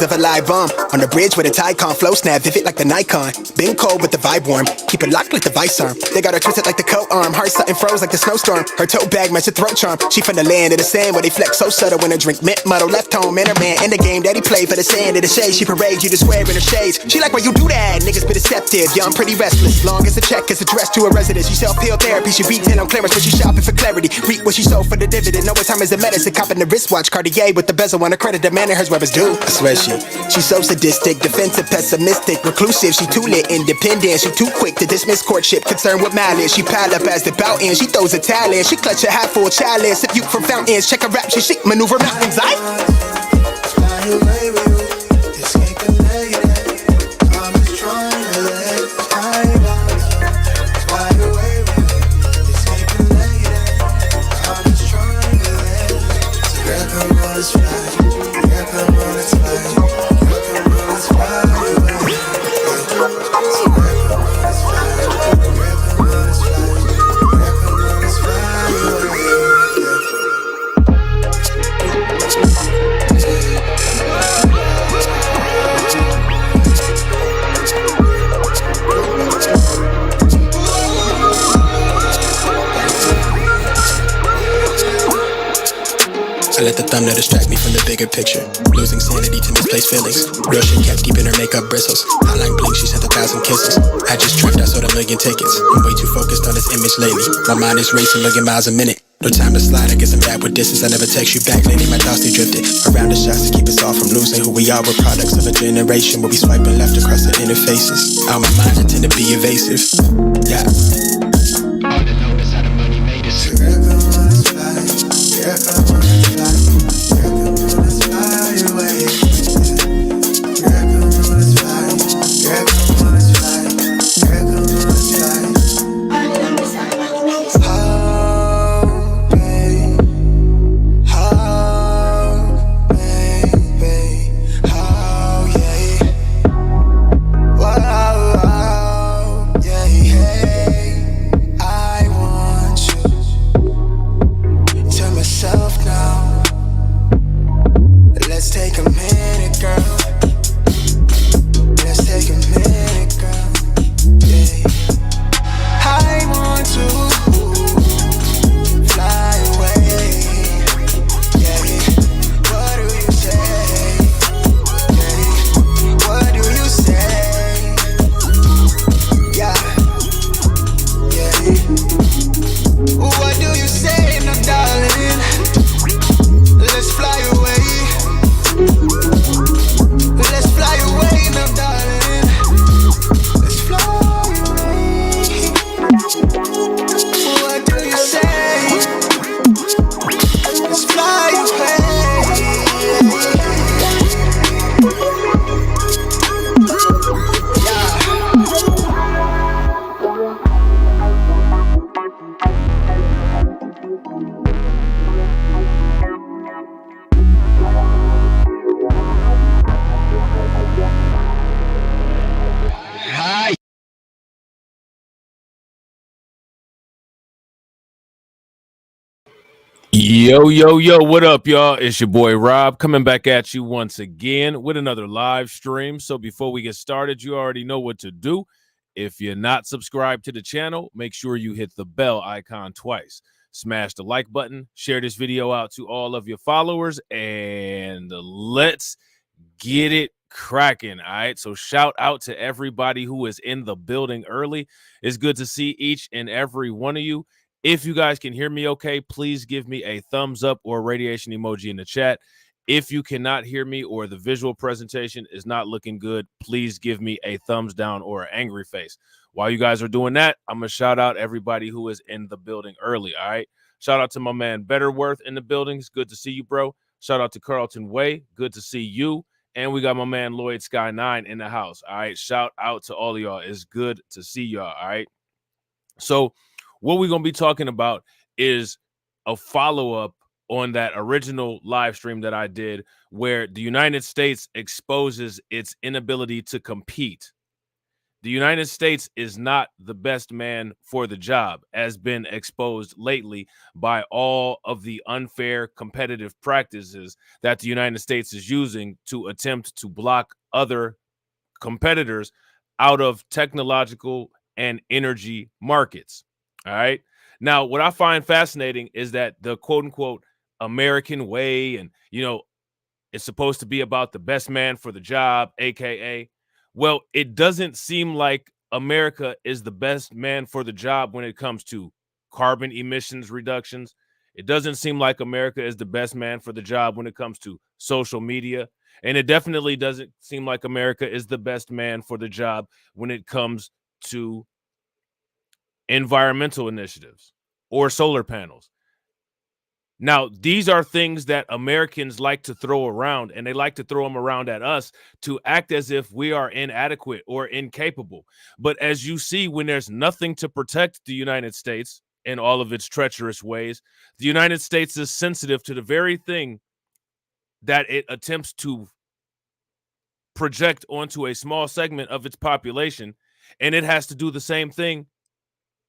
Of a live bomb on the bridge where the tide can't flow, snap vivid like the Nikon. Been cold with the vibe warm, keep it locked like the vice arm. They got her twisted like the coat arm, heart something froze like the snowstorm. Her tote bag match a throat charm. She from the land of the sand where they flex so subtle when her drink mint muddle. Left home and her man in the game that he played for the sand of the shade. She parades you to square in her shades. She like why you do that, niggas be deceptive. Young pretty restless, long as a check is addressed to a resident. She self-heal therapy, she retail on clearance, but she shopping for clarity. Reap what she sold for the dividend. Know what time is a medicine, copping the wristwatch. Cartier with the bezel on her credit, demanding hers where it's due. I swear she's so sadistic, defensive, pessimistic, reclusive. She too lit, independent. She too quick to dismiss courtship, concerned with malice. She pile up as the bout ends. She throws a talent. She clutch a half full chalice. Sip you from fountains. Check her rap. She chic, maneuver mountains. Fly away with you, escape the negative. I'm just trying to let time out. Fly away with you, escape the negative. I'm just trying to let. So girl, come on, let's fly. Girl, come on, let's fly. I let the thumbnail distract me from the bigger picture. Losing sanity to misplaced feelings. Real shit kept keeping her makeup bristles. Hotline bling, she sent 1,000 kisses. I just tripped, I sold 1 million tickets. I'm way too focused on this image lately. My mind is racing, million miles a minute. No time to slide, I guess I'm bad with distance. I never text you back lately, my thoughts they drifted around the shots to keep us all from losing who we are. We're products of a generation where we swiping left across the interfaces. All my minds tend to be evasive. Yeah. All to notice how the money made us. Girl, come on, let's fly. Girl, come on, let's fly. Girl, come on, let's fly away. Girl, come on, let's fly. Girl, come on, let's fly. Girl, come on, let's fly. minute, girl. Let's take a minute, girl. Yeah. I want to fly away. Yeah. What do you say? Yeah. What do you say? Yeah. Yeah. What do you say, now, darling? Let's fly away. Let's fly away, now, darling. Let's fly away. What do you say? Let's fly Yo, what up, y'all? It's your boy Rob coming back at you once again with another live stream. So before we get started, you already know what to do. If you're not subscribed to the channel, make sure you hit the bell icon twice. Smash the like button, share this video out to all of your followers, and let's get it cracking. All right. So shout out to everybody who is in the building early. It's good to see each and every one of you. If you guys can hear me okay, please give me a thumbs up or radiation emoji in the chat. If you cannot hear me or the visual presentation is not looking good, please give me a thumbs down or an angry face. While you guys are doing that, I'm going to shout out everybody who is in the building early, all right? Shout out to my man Betterworth in the building. It's good to see you, bro. Shout out to Carlton Way. Good to see you. And we got my man Lloyd Sky 9 in the house, all right? Shout out to all of y'all. It's good to see y'all, all right? So what we're going to be talking about is a follow-up on that original live stream that I did where the United States exposes its inability to compete. The United States is not the best man for the job, as been exposed lately by all of the unfair competitive practices that the United States is using to attempt to block other competitors out of technological and energy markets. All right. Now, what I find fascinating is that the quote unquote American way, and, it's supposed to be about the best man for the job, AKA, well, it doesn't seem like America is the best man for the job when it comes to carbon emissions reductions. It doesn't seem like America is the best man for the job when it comes to social media. And it definitely doesn't seem like America is the best man for the job when it comes to environmental initiatives or solar panels. Now, these are things that Americans like to throw around, and they like to throw them around at us to act as if we are inadequate or incapable. But as you see, when there's nothing to protect the United States in all of its treacherous ways, the United States is sensitive to the very thing that it attempts to project onto a small segment of its population, and it has to do the same thing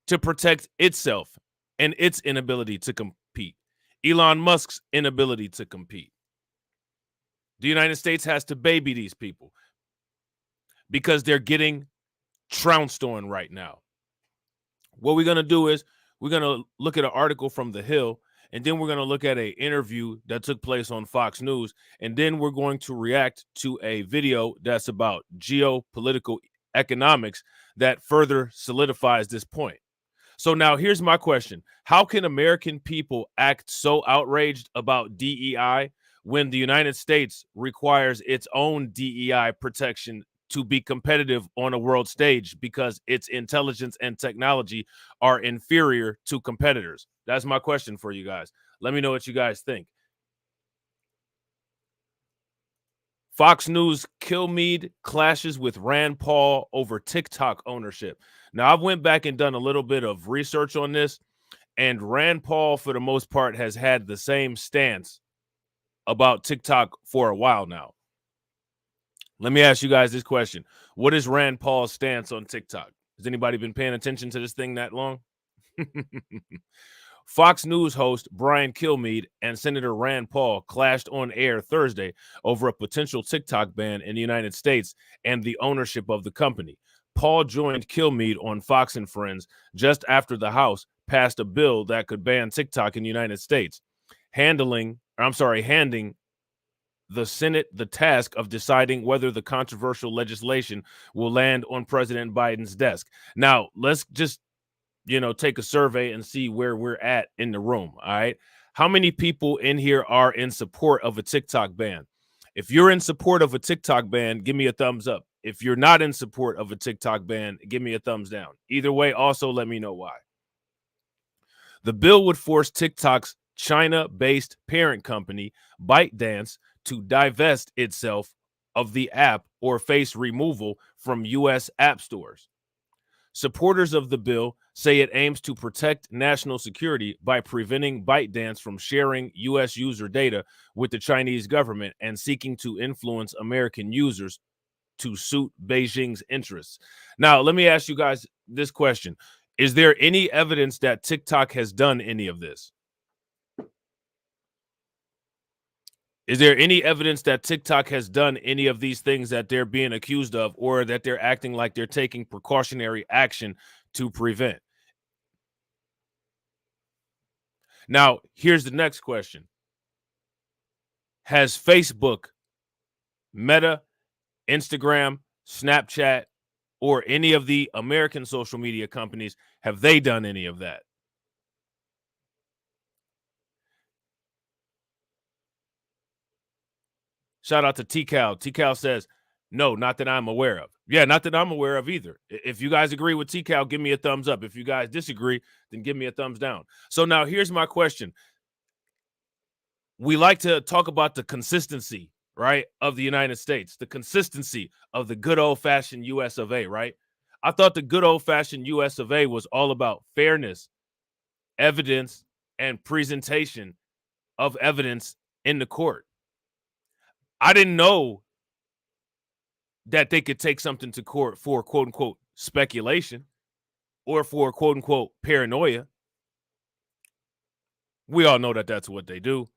to protect itself and its inability to compete. Elon Musk's inability to compete. The United States has to baby these people because they're getting trounced on right now. What we're going to do is we're going to look at an article from The Hill, and then we're going to look at an interview that took place on Fox News, and then we're going to react to a video that's about geopolitical economics that further solidifies this point. So now here's my question. How can American people act so outraged about DEI when the United States requires its own DEI protection to be competitive on a world stage because its intelligence and technology are inferior to competitors? That's my question for you guys. Let me know what you guys think. Fox News Kilmeade clashes with Rand Paul over TikTok ownership. Now, I've went back and done a little bit of research on this, and Rand Paul, for the most part, has had the same stance about TikTok for a while now. Let me ask you guys this question. What is Rand Paul's stance on TikTok? Has anybody been paying attention to this thing that long? Fox News host Brian Kilmeade and Senator Rand Paul clashed on air Thursday over a potential TikTok ban in the United States and the ownership of the company. Paul joined Kilmeade on Fox and Friends just after the House passed a bill that could ban TikTok in the United States, handing the Senate the task of deciding whether the controversial legislation will land on President Biden's desk. Now, let's just take a survey and see where we're at in the room. All right. How many people in here are in support of a TikTok ban? If you're in support of a TikTok ban, give me a thumbs up. If you're not in support of a TikTok ban, give me a thumbs down. Either way, also let me know why. The bill would force TikTok's China-based parent company, ByteDance, to divest itself of the app or face removal from U.S. app stores. Supporters of the bill say it aims to protect national security by preventing ByteDance from sharing U.S. user data with the Chinese government and seeking to influence American users to suit Beijing's interests. Now, let me ask you guys this question. Is there any evidence that TikTok has done any of this? Is there any evidence that TikTok has done any of these things that they're being accused of, or that they're acting like they're taking precautionary action to prevent? Now, here's the next question. Has Facebook, Meta, Instagram, Snapchat, or any of the American social media companies, have they done any of that? Shout out to T-Cal. T-Cal says, no, not that I'm aware of. Yeah, not that I'm aware of either. If you guys agree with T-Cal, give me a thumbs up. If you guys disagree, then give me a thumbs down. So now here's my question. We like to talk about the consistency, right, of the United States, the consistency of the good old-fashioned US of A, right? I thought the good old-fashioned US of A was all about fairness, evidence, and presentation of evidence in the court. I didn't know that they could take something to court for quote unquote speculation or for quote unquote paranoia. We all know that that's what they do.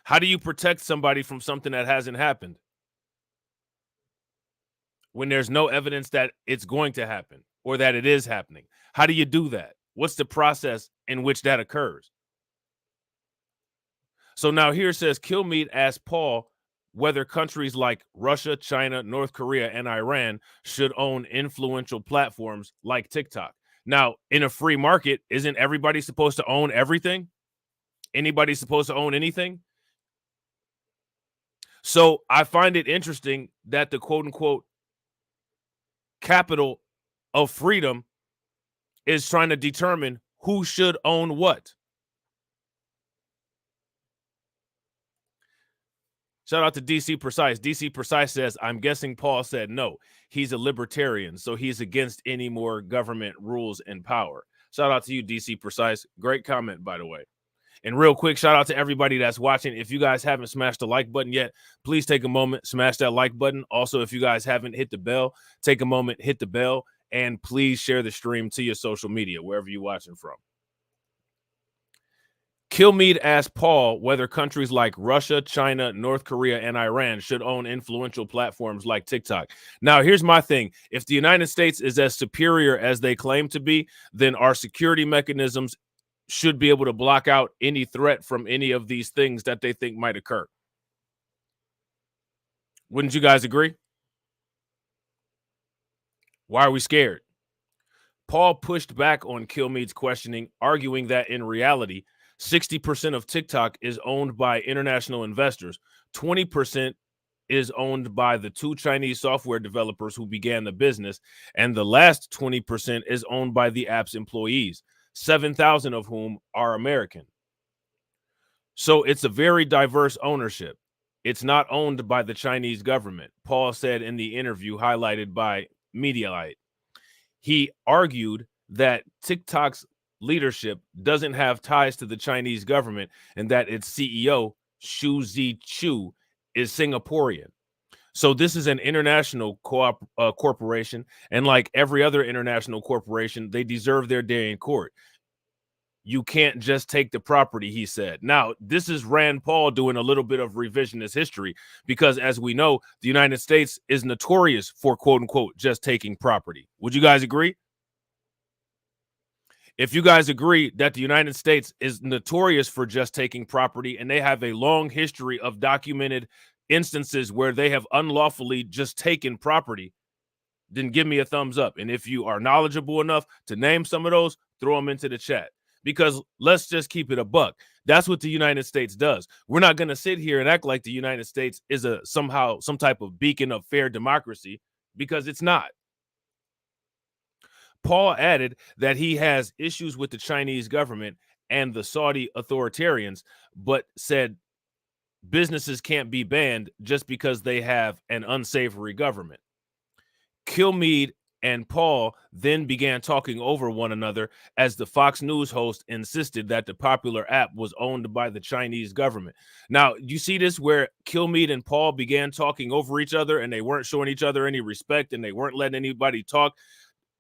How do you protect somebody from something that hasn't happened when there's no evidence that it's going to happen or that it is happening? How do you do that? What's the process in which that occurs? So now here it says Kilmeade asked Paul whether countries like Russia, China, North Korea, and Iran should own influential platforms like TikTok. Now, in a free market, isn't everybody supposed to own everything? Anybody supposed to own anything? So I find it interesting that the quote unquote capital of freedom is trying to determine who should own what. Shout out to DC Precise. DC Precise says, I'm guessing Paul said no. He's a libertarian, so he's against any more government rules and power. Shout out to you, DC Precise. Great comment, by the way. And real quick, shout out to everybody that's watching. If you guys haven't smashed the like button yet, please take a moment, smash that like button. Also, if you guys haven't hit the bell, take a moment, hit the bell, and please share the stream to your social media, wherever you're watching from. Kilmeade asked Paul whether countries like Russia, China, North Korea, and Iran should own influential platforms like TikTok. Now, here's my thing. If the United States is as superior as they claim to be, then our security mechanisms should be able to block out any threat from any of these things that they think might occur. Wouldn't you guys agree? Why are we scared? Paul pushed back on Kilmeade's questioning, arguing that in reality, 60% of TikTok is owned by international investors. 20% is owned by the two Chinese software developers who began the business, and the last 20% is owned by the app's employees, 7,000 of whom are American. So it's a very diverse ownership. It's not owned by the Chinese government, Paul said in the interview highlighted by Medialite. He argued that TikTok's leadership doesn't have ties to the Chinese government and that its CEO, Xu Zhiqiu, is Singaporean. So this is an international corporation, and like every other international corporation, they deserve their day in court. You can't just take the property, he said. Now, this is Rand Paul doing a little bit of revisionist history because, as we know, the United States is notorious for, quote unquote, just taking property. Would you guys agree? If you guys agree that the United States is notorious for just taking property and they have a long history of documented instances where they have unlawfully just taken property, then give me a thumbs up. And if you are knowledgeable enough to name some of those, throw them into the chat. Because let's just keep it a buck. That's what the United States does. We're not going to sit here and act like the United States is somehow some type of beacon of fair democracy, because it's not. Paul added that he has issues with the Chinese government and the Saudi authoritarians, but said businesses can't be banned just because they have an unsavory government. Kilmeade and Paul then began talking over one another as the Fox News host insisted that the popular app was owned by the Chinese government. Now, you see this where Kilmeade and Paul began talking over each other and they weren't showing each other any respect and they weren't letting anybody talk.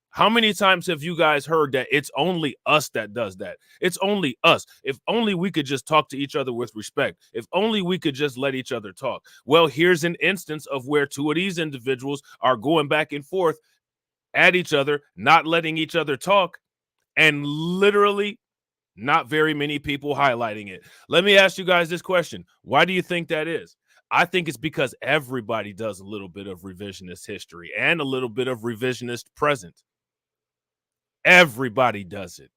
How many times have you guys heard that it's only us that does that? It's only us. If only we could just talk to each other with respect. If only we could just let each other talk. Well, here's an instance of where two of these individuals are going back and forth at each other, not letting each other talk, and literally not very many people highlighting it. Let me ask you guys this question. Why do you think that is? I think it's because everybody does a little bit of revisionist history and a little bit of revisionist present. Everybody does it.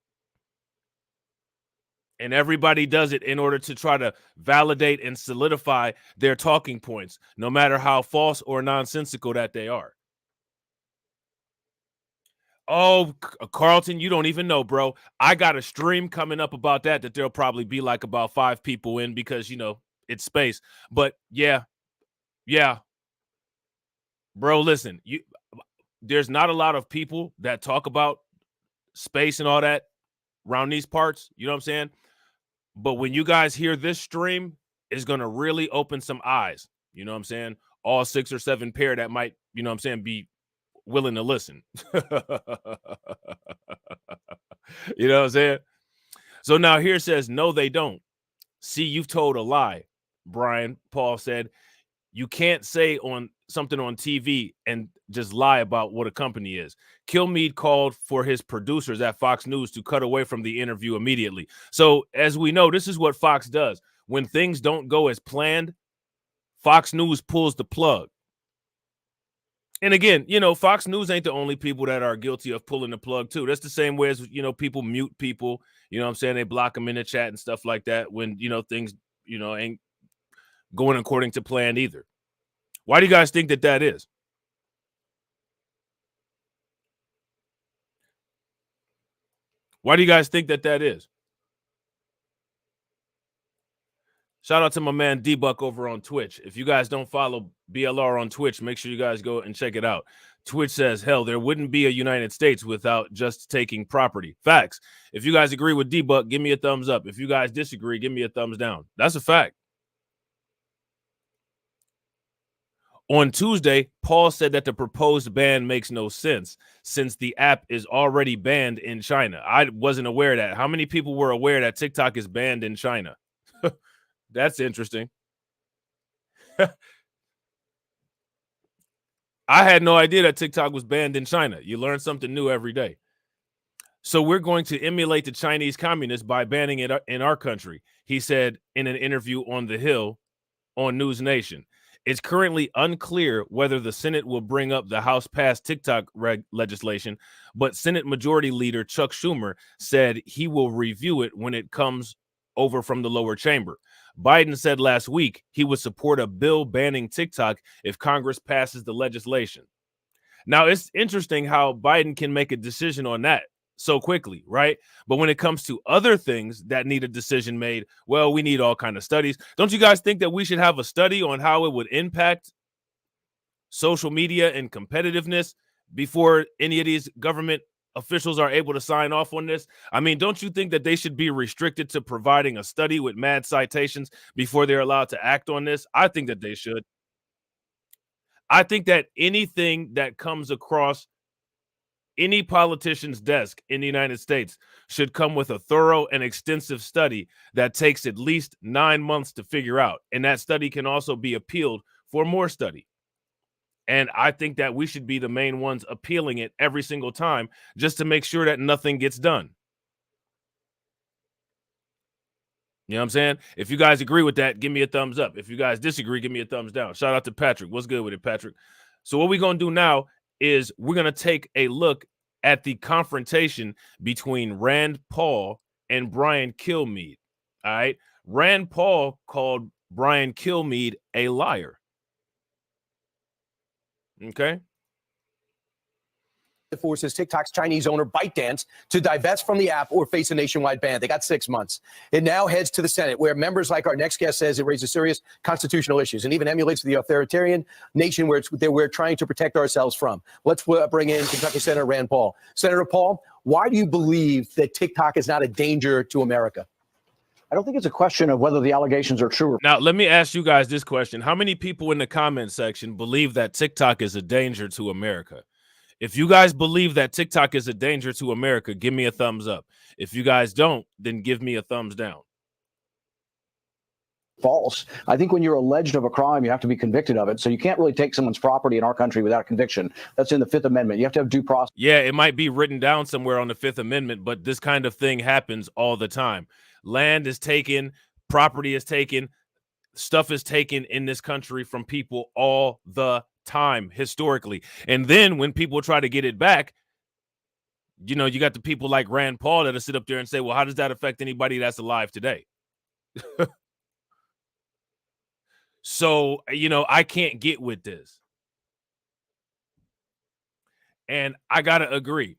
And everybody does it in order to try to validate and solidify their talking points, no matter how false or nonsensical that they are. Oh, Carlton, you don't even know, bro. I got a stream coming up about that there'll probably be like about 5 people in because, it's space. But yeah, bro, listen, there's not a lot of people that talk about space and all that around these parts. You know what I'm saying? But when you guys hear this stream, it's going to really open some eyes. You know what I'm saying? All 6 or 7 pair that might, you know what I'm saying, be willing to listen. You know what I'm saying? So now here it says, no, they don't. See, you've told a lie, Brian. Paul said, you can't say on something on TV and just lie about what a company is. Kilmeade called for his producers at Fox News to cut away from the interview immediately. So as we know, this is what Fox does. When things don't go as planned, Fox News pulls the plug. And again, Fox News ain't the only people that are guilty of pulling the plug too. That's the same way as, people mute people, you know what I'm saying? They block them in the chat and stuff like that when, things, ain't going according to plan either. Why do you guys think that is? Why do you guys think that is? Shout out to my man D-Buck over on Twitch. If you guys don't follow BLR on Twitch, make sure you guys go and check it out. Twitch says, hell, there wouldn't be a United States without just taking property. Facts. If you guys agree with D-Buck, give me a thumbs up. If you guys disagree, give me a thumbs down. That's a fact. On Tuesday, Paul said that the proposed ban makes no sense since the app is already banned in China. I wasn't aware of that. How many people were aware that TikTok is banned in China? That's interesting. I had no idea that TikTok was banned in China. You learn something new every day. So we're going to emulate the Chinese communists by banning it in our country, he said in an interview on The Hill on News Nation. It's currently unclear whether the Senate will bring up the House-passed TikTok legislation, but Senate Majority Leader Chuck Schumer said he will review it when it comes over from the lower chamber. Biden said last week he would support a bill banning TikTok if Congress passes the legislation. Now, it's interesting how Biden can make a decision on that so quickly, right? But when it comes to other things that need a decision made, well, we need all kinds of studies. Don't you guys think that we should have a study on how it would impact social media and competitiveness before any of these government officials are able to sign off on this? I mean, don't you think that they should be restricted to providing a study with mad citations before they're allowed to act on this? I think that they should. I think that anything that comes across any politician's desk in the United States should come with a thorough and extensive study that takes at least 9 months to figure out. And that study can also be appealed for more study. And I think that we should be the main ones appealing it every single time just to make sure that nothing gets done. You know what I'm saying? If you guys agree with that, give me a thumbs up. If you guys disagree, give me a thumbs down. Shout out to Patrick. What's good with it, Patrick? So what we're going to do now is we're going to take a look at the confrontation between Rand Paul and Brian Kilmeade. All right. Rand Paul called Brian Kilmeade a liar. Okay. Forces TikTok's Chinese owner ByteDance to divest from the app or face a nationwide ban. They got 6 months. It now heads to the Senate, where members like our next guest says it raises serious constitutional issues and even emulates the authoritarian nation we're trying to protect ourselves from. Let's bring in Kentucky Senator Rand Paul. Senator Paul, why do you believe that TikTok is not a danger to America? I don't think it's a question of whether the allegations are true. Now, let me ask you guys this question. How many people in the comment section believe that TikTok is a danger to America? If you guys believe that TikTok is a danger to America, give me a thumbs up. If you guys don't, then give me a thumbs down. False. I think when you're alleged of a crime, you have to be convicted of it. So you can't really take someone's property in our country without a conviction. That's in the Fifth Amendment. You have to have due process. Yeah, it might be written down somewhere on the Fifth Amendment, but this kind of thing happens all the time. Land is taken, property is taken, stuff is taken in this country from people all the time historically. And then when people try to get it back, you know, you got the people like Rand Paul that'll sit up there and say, well, how does that affect anybody that's alive today? So, you know, I can't get with this. And I got to agree.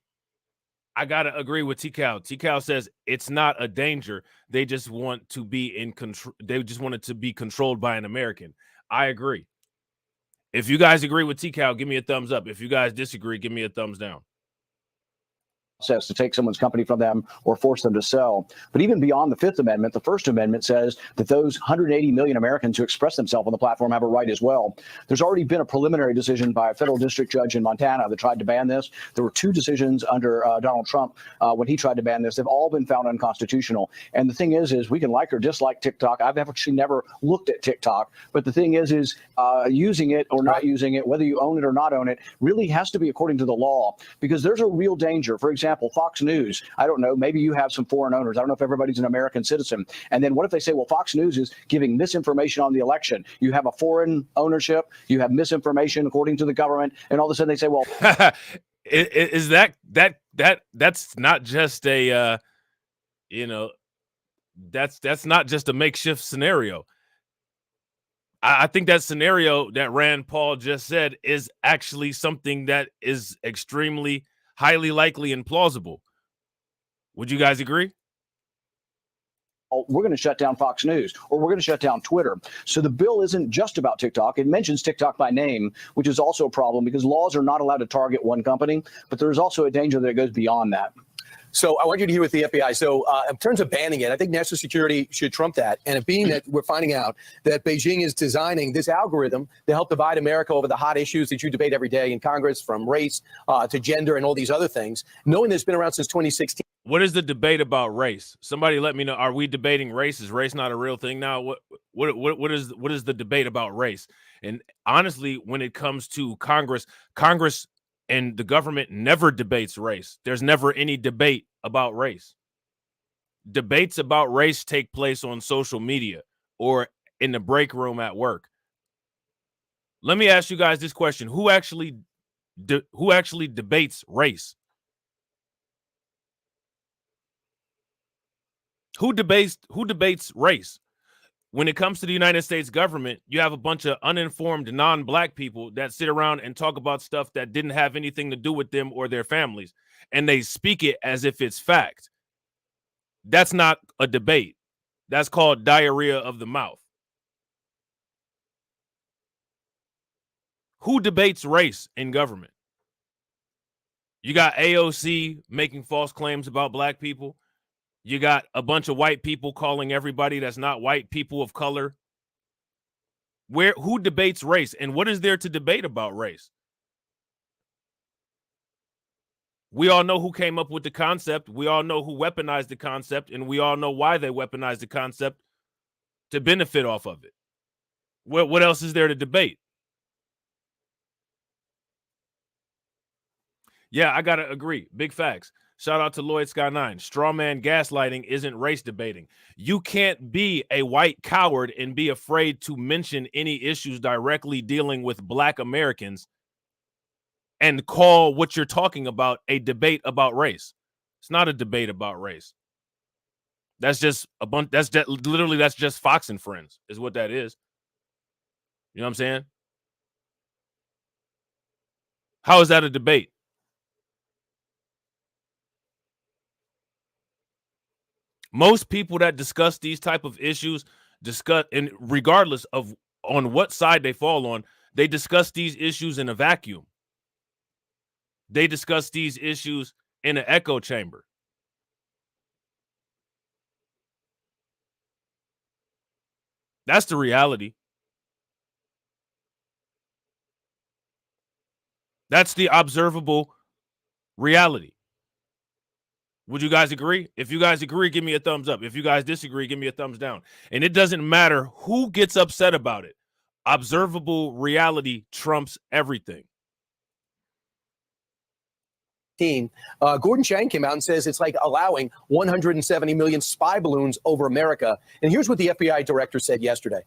I got to agree with T-Cal. T-Cal says it's not a danger. They just want to be in control. They just want it to be controlled by an American. I agree. If you guys agree with T-Cal, give me a thumbs up. If you guys disagree, give me a thumbs down. To take someone's company from them or force them to sell. But even beyond the Fifth Amendment, the First Amendment says that those 180 million Americans who express themselves on the platform have a right as well. There's already been a preliminary decision by a federal district judge in Montana that tried to ban this. There were 2 decisions under Donald Trump when he tried to ban this. They've all been found unconstitutional. And the thing is we can like or dislike TikTok. I've actually never looked at TikTok. But the thing is using it or not using it, whether you own it or not own it, really has to be according to the law, because there's a real danger. For example, Fox News, I don't know, maybe you have some foreign owners. I don't know if everybody's an American citizen. And then what if they say, well, Fox News is giving misinformation on the election? You have a foreign ownership, you have misinformation according to the government, and all of a sudden they say, well, is that's not just a you know, that's not just a makeshift scenario. I think that scenario that Rand Paul just said is actually something that is extremely highly likely and plausible. Would you guys agree? We're going to shut down Fox News, or we're going to shut down Twitter. So the bill isn't just about TikTok. It mentions TikTok by name, which is also a problem because laws are not allowed to target one company, but there's also a danger that it goes beyond that. So I want you to hear with the FBI. So in terms of banning it, I think national security should trump that. And it being that we're finding out that Beijing is designing this algorithm to help divide America over the hot issues that you debate every day in Congress, from race to gender and all these other things, knowing that it's been around since 2016. What is the debate about race? Somebody let me know. Are we debating race? Is race not a real thing now? What is the debate about race? And honestly, when it comes to Congress and the government never debates race. There's never any debate about race. Debates about race take place on social media or in the break room at work. Let me ask you guys this question. Who actually debates race? Who debates race? When it comes to the United States government, you have a bunch of uninformed non-black people that sit around and talk about stuff that didn't have anything to do with them or their families, and they speak it as if it's fact. That's not a debate. That's called diarrhea of the mouth. Who debates race in government? You got AOC making false claims about black people. You got a bunch of white people calling everybody that's not white people of color. Who debates race, and what is there to debate about race? We all know who came up with the concept. We all know who weaponized the concept, and we all know why they weaponized the concept to benefit off of it. What else is there to debate? Yeah, I gotta agree. Big facts. Shout out to Lloyd Sky 9. Strawman gaslighting isn't race debating. You can't be a white coward and be afraid to mention any issues directly dealing with Black Americans and call what you're talking about a debate about race. It's not a debate about race. That's just a bunch. That's just Fox and Friends is what that is. You know what I'm saying? How is that a debate? Most people that discuss these type of issues and regardless of on what side they fall on, they discuss these issues in a vacuum. They discuss these issues in an echo chamber. That's the reality. That's the observable reality. Would you guys agree? If you guys agree, give me a thumbs up. If you guys disagree, give me a thumbs down. And it doesn't matter who gets upset about it. Observable reality trumps everything. Gordon Chang came out and says it's like allowing 170 million spy balloons over America. And here's what the FBI director said yesterday.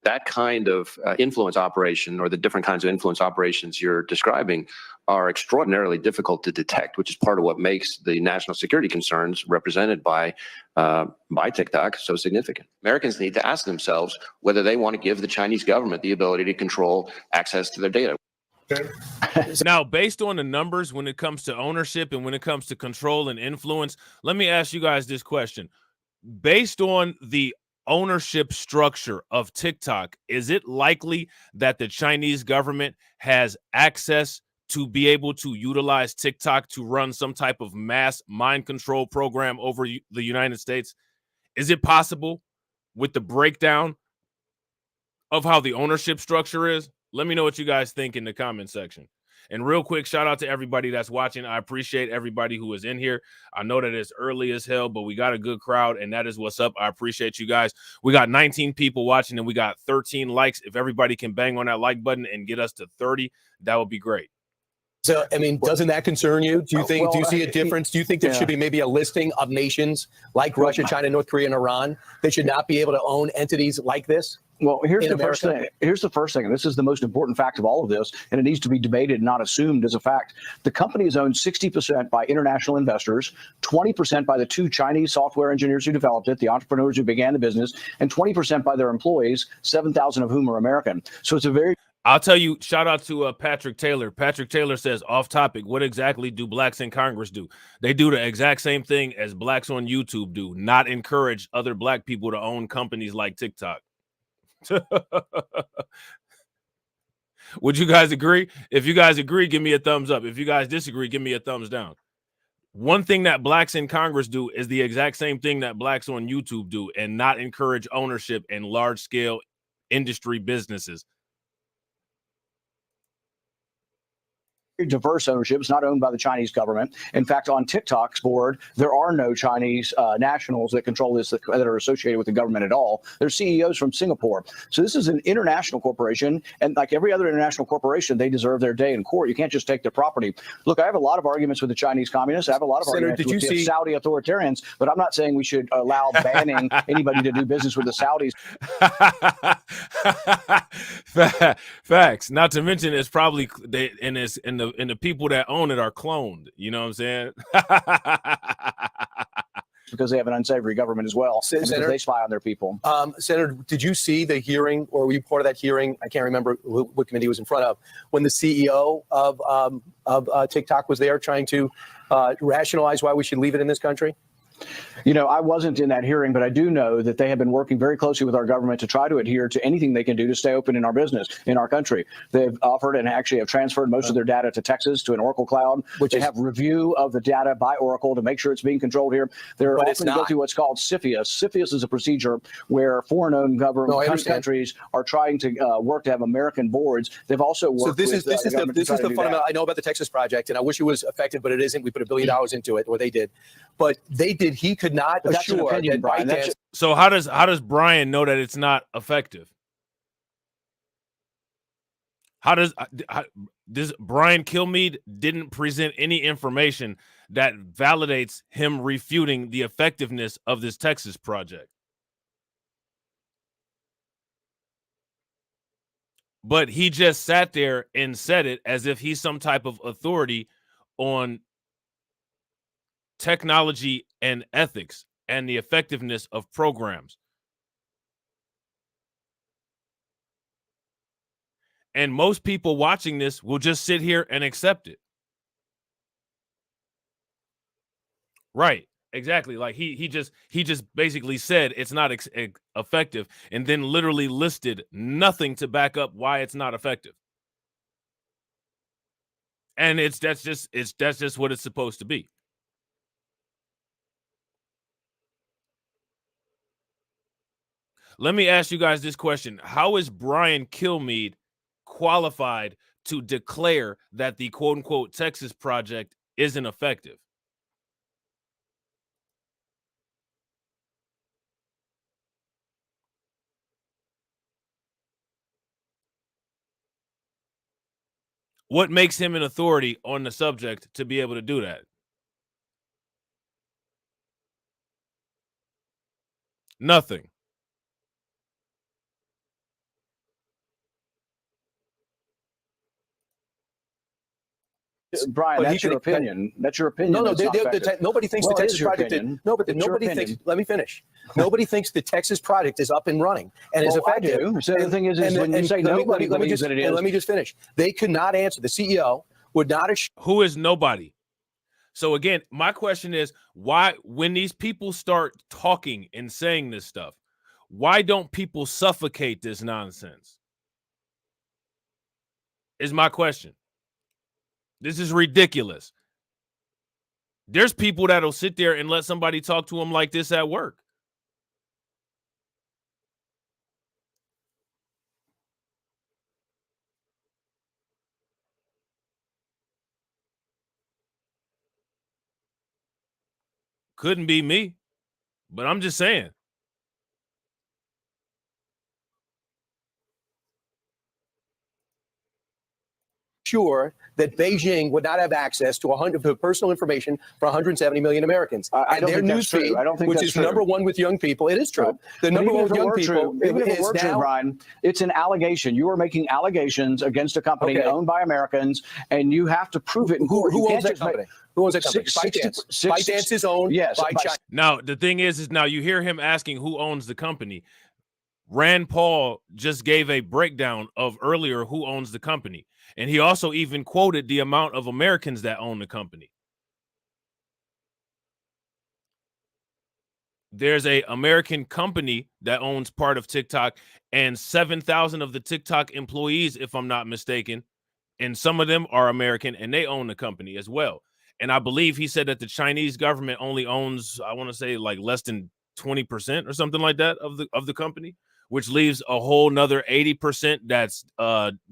That kind of influence operation, or the different kinds of influence operations you're describing, are extraordinarily difficult to detect, which is part of what makes the national security concerns represented by TikTok so significant. Americans need to ask themselves whether they want to give the Chinese government the ability to control access to their data. Now, based on the numbers, when it comes to ownership and when it comes to control and influence, let me ask you guys this question. Based on the ownership structure of TikTok, is it likely that the Chinese government has access to be able to utilize TikTok to run some type of mass mind control program over the United States? Is it possible with the breakdown of how the ownership structure is? Let me know what you guys think in the comment section. And real quick, shout out to everybody that's watching. I appreciate everybody who is in here. I know that it's early as hell, but we got a good crowd, and that is what's up. I appreciate you guys. We got 19 people watching, and we got 13 likes. If everybody can bang on that like button and get us to 30, that would be great. So, I mean, doesn't that concern you? Do you see a difference? Do you think there should be maybe a listing of nations like Russia, China, North Korea, and Iran that should not be able to own entities like this? Well, here's the first thing. Here's the first thing, and this is the most important fact of all of this, and it needs to be debated, not assumed as a fact. The company is owned 60% by international investors, 20% by the two Chinese software engineers who developed it, the entrepreneurs who began the business, and 20% by their employees, 7,000 of whom are American. So it's a very... I'll tell you, shout out to Patrick Taylor. Patrick Taylor says, off topic, what exactly do blacks in Congress do? They do the exact same thing as blacks on YouTube do, not encourage other black people to own companies like TikTok. Would you guys agree? If you guys agree, give me a thumbs up. If you guys disagree, give me a thumbs down. One thing that blacks in Congress do is the exact same thing that blacks on YouTube do, and not encourage ownership in large-scale industry businesses. Diverse ownership. It's not owned by the Chinese government. In fact, on TikTok's board, there are no Chinese nationals that control this that are associated with the government at all. They're CEOs from Singapore. So this is an international corporation, and like every other international corporation, they deserve their day in court. You can't just take their property. Look, I have a lot of arguments with the Chinese communists. I have a lot of arguments with the Saudi authoritarians, but I'm not saying we should allow banning anybody to do business with the Saudis. Facts. Not to mention, it's probably and the people that own it are cloned. You know what I'm saying? Because they have an unsavory government as well. Senator, they spy on their people. Senator, did you see the hearing, or were you part of that hearing? I can't remember what committee was in front of, when the CEO of TikTok was there trying to rationalize why we should leave it in this country? You know, I wasn't in that hearing, but I do know that they have been working very closely with our government to try to adhere to anything they can do to stay open in our business, in our country. They've offered and actually have transferred most of their data to Texas, to an Oracle cloud, which they have review of the data by Oracle to make sure it's being controlled here. They're often go through what's called CFIUS. CFIUS is a procedure where foreign-owned government countries are trying to work to have American boards. They've also worked. So this is the fundamental. I know about the Texas project, and I wish it was effective, but it isn't. We put $1 billion into it, or they did, but they did. He could not assure that ByteDance. So how does Brian know that it's not effective? How does Brian Kilmeade didn't present any information that validates him refuting the effectiveness of this Texas project? But he just sat there and said it as if he's some type of authority on technology and ethics and the effectiveness of programs. And most people watching this will just sit here and accept it. Right. Exactly. Like he just basically said it's not effective, and then literally listed nothing to back up why it's not effective. And that's just what it's supposed to be. Let me ask you guys this question. How is Brian Kilmeade qualified to declare that the quote unquote Texas project isn't effective? What makes him an authority on the subject to be able to do that? Nothing. Brian, that's your opinion. That's your opinion. No, nobody thinks the Texas project did. No, but nobody thinks. Let me finish. Nobody thinks the Texas project is up and running and is effective. So the thing is when you say nobody believes that it is. Let me just finish. They could not answer. The CEO would not assure. Who is nobody? So again, my question is, why, when these people start talking and saying this stuff, why don't people suffocate this nonsense? Is my question. This is ridiculous. There's people that'll sit there and let somebody talk to them like this at work. Couldn't be me, but I'm just saying. Sure that Beijing would not have access to personal information for 170 million Americans. I don't think that's true. I don't think which that's is true. number one with young people. It is true. The number one with young people is now. Brian, it's an allegation. You are making allegations against a company owned by Americans, and you have to prove it. Who owns that company? Who owns that company? ByteDance. ByteDance is owned by China. Now, the thing is now you hear him asking who owns the company. Rand Paul just gave a breakdown of earlier who owns the company. And he also even quoted the amount of Americans that own the company. There's a American company that owns part of TikTok, and 7,000 of the TikTok employees, if I'm not mistaken, and some of them are American, and they own the company as well. And I believe he said that the Chinese government only owns, I want to say, like less than 20% or something like that of the company, which leaves a whole nother 80% that's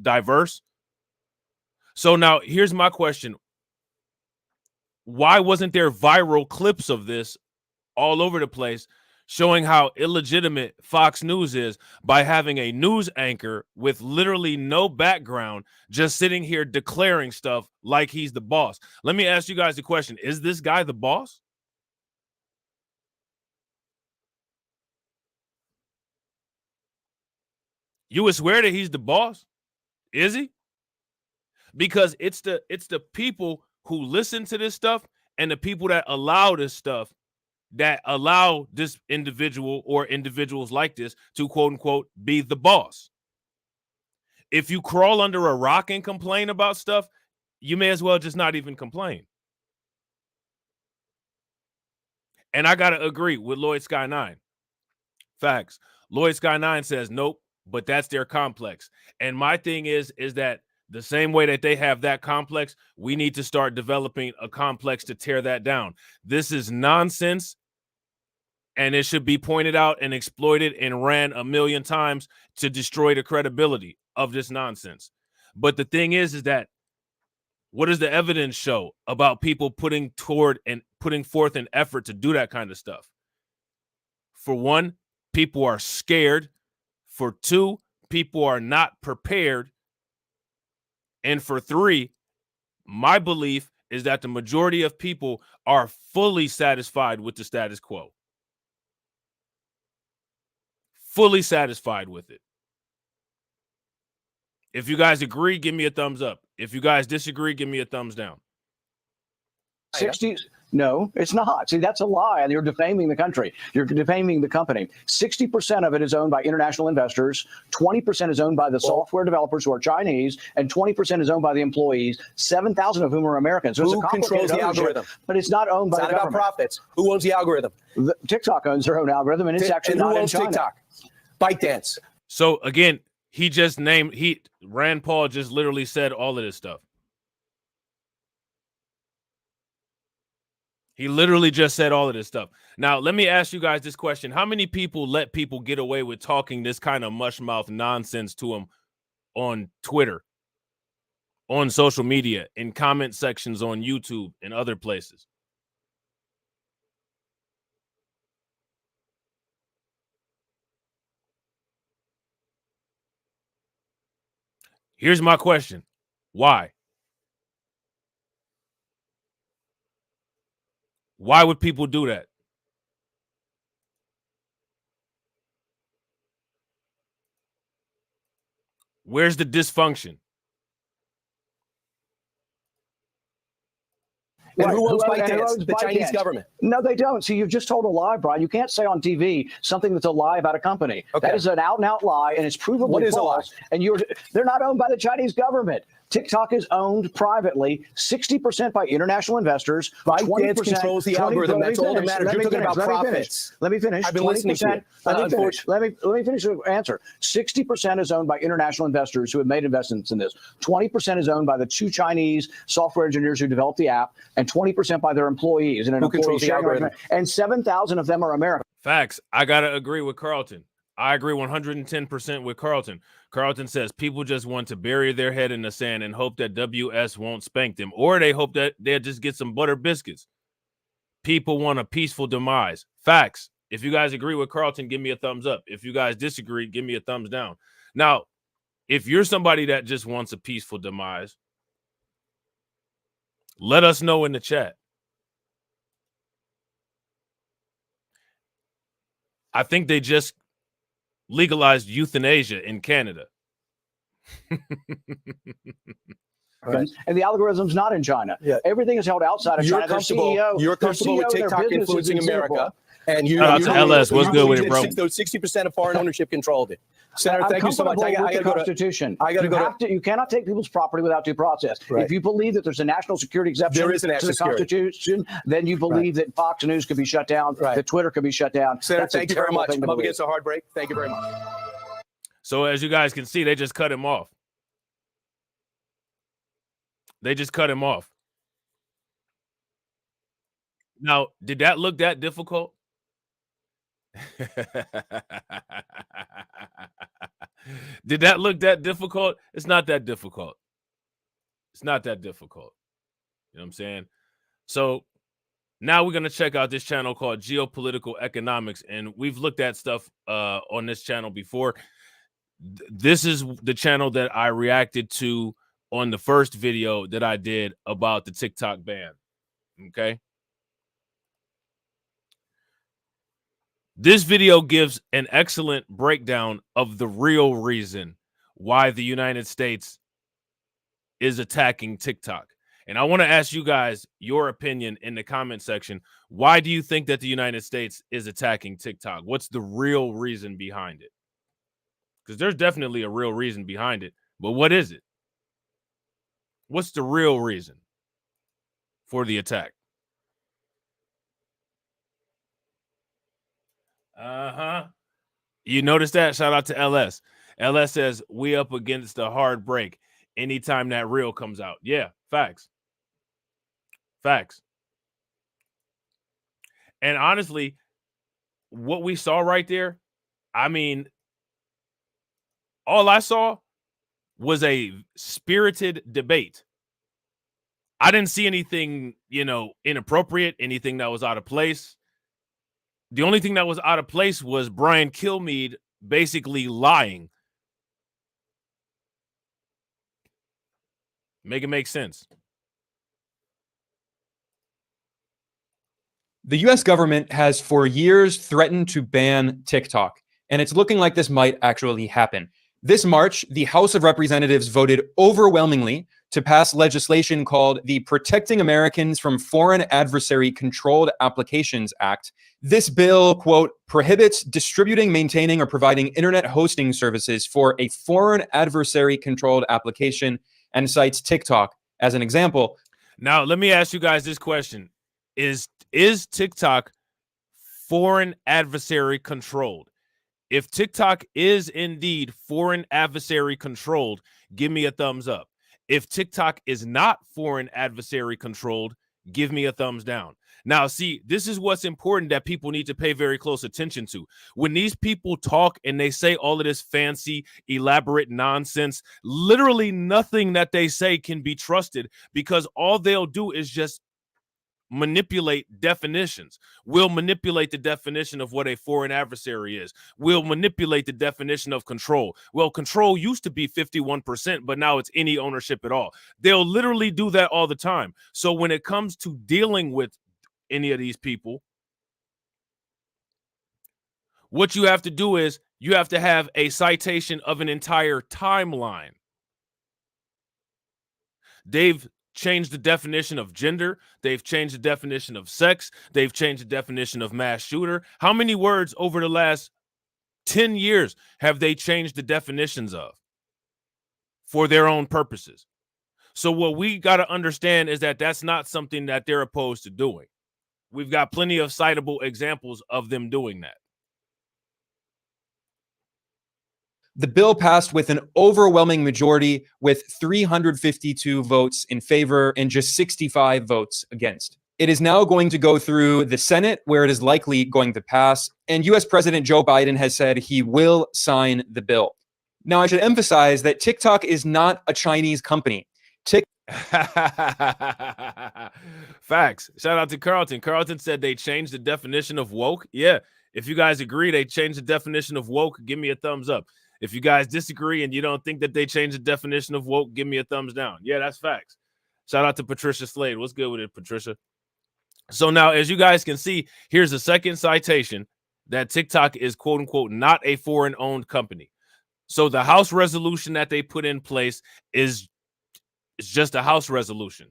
diverse. So now here's my question. Why wasn't there viral clips of this all over the place showing how illegitimate Fox News is by having a news anchor with literally no background just sitting here declaring stuff like he's the boss? Let me ask you guys a question. Is this guy the boss? You would swear that he's the boss? Is he? Because it's the people who listen to this stuff and the people that allow this stuff, that allow this individual or individuals like this to quote unquote be the boss. If you crawl under a rock and complain about stuff, you may as well just not even complain. And I got to agree with Lloyd Sky 9. Facts. Lloyd Sky 9 says, nope, but that's their complex. And my thing is that the same way that they have that complex, we need to start developing a complex to tear that down. This is nonsense, and it should be pointed out and exploited and ran a million times to destroy the credibility of this nonsense. But the thing is that what does the evidence show about people putting forth an effort to do that kind of stuff? For one, people are scared. For two, people are not prepared. And for three, my belief is that the majority of people are fully satisfied with the status quo. Fully satisfied with it. If you guys agree, give me a thumbs up. If you guys disagree, give me a thumbs down. 60s. No, it's not. See, that's a lie. And you're defaming the country. You're defaming the company. 60% of it is owned by international investors. 20% is owned by the software developers who are Chinese, and 20% is owned by the employees, 7,000 of whom are Americans. So Who controls the algorithm? But it's not owned by the government. It's not about profits. Who owns the algorithm? TikTok owns their own algorithm, and it's actually and not who in owns China. TikTok? ByteDance. So again, Rand Paul just literally said all of this stuff. He literally just said all of this stuff. Now, let me ask you guys this question. How many people let people get away with talking this kind of mushmouth nonsense to them on Twitter, on social media, in comment sections on YouTube and other places? Here's my question. Why? Why would people do that? Where's the dysfunction? And who owns owns ByteDance? The Chinese ByteDance? government. No, they don't. See, you've just told a lie, Brian. You can't say on TV something that's a lie about a company. Okay. That is an out-and-out lie, and it's provably What is a false. And they're not owned by the Chinese government. TikTok is owned privately, 60% by international investors. ByteDance controls the algorithm. That's all that matters. You're talking about profits. Let me finish. I've been listening to it. Let me finish the answer. 60% is owned by international investors who have made investments in this. 20% is owned by the two Chinese software engineers who developed the app, and 20% by their employees. And who controls the algorithm? And 7,000 of them are American. Facts. I got to agree with Carlton. I agree 110% with Carlton. Carlton says people just want to bury their head in the sand and hope that WS won't spank them, or they hope that they'll just get some butter biscuits. People want a peaceful demise. Facts. If you guys agree with Carlton, give me a thumbs up. If you guys disagree, give me a thumbs down. Now, if you're somebody that just wants a peaceful demise, let us know in the chat. I think they just legalized euthanasia in Canada. Right. And the algorithm's not in China. Yeah. Everything is held outside of China. You're comfortable with TikTok influencing America. And you, Shout out to LS. What's good with it, bro? Those 60% of foreign ownership controlled it. Senator, I'm thank you so much. I got to go to Constitution. I got to go to. You cannot take people's property without due process. Right. If you believe that there's a national security exception There is a national to the Constitution, then you believe that Fox News could be shut down, that Twitter could be shut down. Senator, thank you very much. I'm up against a hard break. Thank you very much. So as you guys can see, they just cut him off. They just cut him off. Now, did that look that difficult? Did that look that difficult? It's not that difficult. It's not that difficult. You know what I'm saying? So now we're going to check out this channel called Geopolitical Economics, and we've looked at stuff on this channel before. This is the channel that I reacted to on the first video that I did about the TikTok ban. Okay. This video gives an excellent breakdown of the real reason why the United States is attacking TikTok. And I want to ask you guys your opinion in the comment section. Why do you think that the United States is attacking TikTok? What's the real reason behind it? Because there's definitely a real reason behind it. But what is it? What's the real reason for the attack? You notice that? Shout out to LS. LS says, we up against a hard break anytime that reel comes out. Yeah, facts. Facts. And honestly, what we saw right there, I mean, all I saw was a spirited debate. I didn't see anything, inappropriate, anything that was out of place. The only thing that was out of place was Brian Kilmeade basically lying. Make it make sense. The US government has for years threatened to ban TikTok, and it's looking like this might actually happen. This March, the House of Representatives voted overwhelmingly to pass legislation called the Protecting Americans from Foreign Adversary Controlled Applications Act. This bill, quote, prohibits distributing, maintaining, or providing internet hosting services for a foreign adversary controlled application, and cites TikTok as an example. Now, let me ask you guys this question. Is TikTok foreign adversary controlled? If TikTok is indeed foreign adversary controlled, give me a thumbs up. If TikTok is not foreign adversary controlled, give me a thumbs down. Now, see, this is what's important that people need to pay very close attention to. When these people talk and they say all of this fancy, elaborate nonsense, literally nothing that they say can be trusted, because all they'll do is just manipulate definitions. We'll manipulate the definition of what a foreign adversary is. We'll manipulate the definition of control. Well, control used to be 51%, but now it's any ownership at all. They'll literally do that all the time. So when it comes to dealing with any of these people, what you have to do is you have to have a citation of an entire timeline. They've changed the definition of gender. They've changed the definition of sex. They've changed the definition of mass shooter. How many words over the last 10 years have they changed the definitions of for their own purposes? So what we got to understand is that that's not something that they're opposed to doing. We've got plenty of citable examples of them doing that. The bill passed with an overwhelming majority, with 352 votes in favor and just 65 votes against. It is now going to go through the Senate, where it is likely going to pass, and US President Joe Biden has said he will sign the bill. Now, I should emphasize that TikTok is not a Chinese company. Facts. Shout out to Carlton. Carlton said they changed the definition of woke. Yeah, if you guys agree they changed the definition of woke, give me a thumbs up. If you guys disagree and you don't think that they changed the definition of woke, give me a thumbs down. Yeah, that's facts. Shout out to Patricia Slade. What's good with it, Patricia? So now, as you guys can see, here's a second citation that TikTok is, quote unquote, not a foreign-owned company. So the House resolution that they put in place is just a House resolution.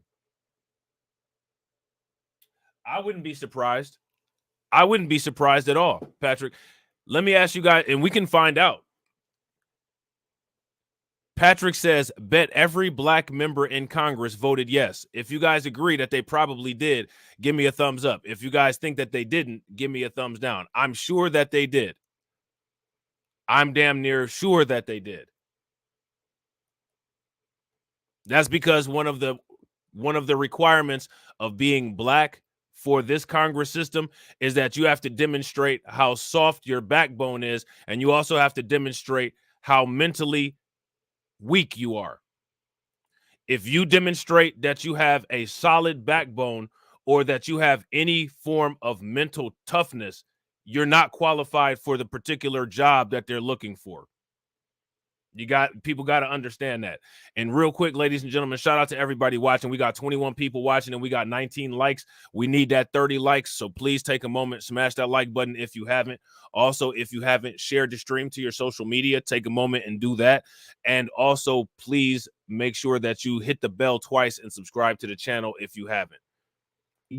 I wouldn't be surprised. I wouldn't be surprised at all, Patrick. Let me ask you guys, and we can find out. Patrick says, bet every black member in Congress voted yes. If you guys agree that they probably did, give me a thumbs up. If you guys think that they didn't, give me a thumbs down. I'm sure that they did. I'm damn near sure that they did. That's because one of the requirements of being black for this Congress system is that you have to demonstrate how soft your backbone is, and you also have to demonstrate how mentally weak you are. If you demonstrate that you have a solid backbone or that you have any form of mental toughness, you're not qualified for the particular job that they're looking for. People got to understand that. And real quick, ladies and gentlemen, shout out to everybody watching. We got 21 people watching and we got 19 likes. We need that 30 likes. So please take a moment, smash that like button if you haven't. Also, if you haven't shared the stream to your social media, take a moment and do that. And also, please make sure that you hit the bell twice and subscribe to the channel if you haven't.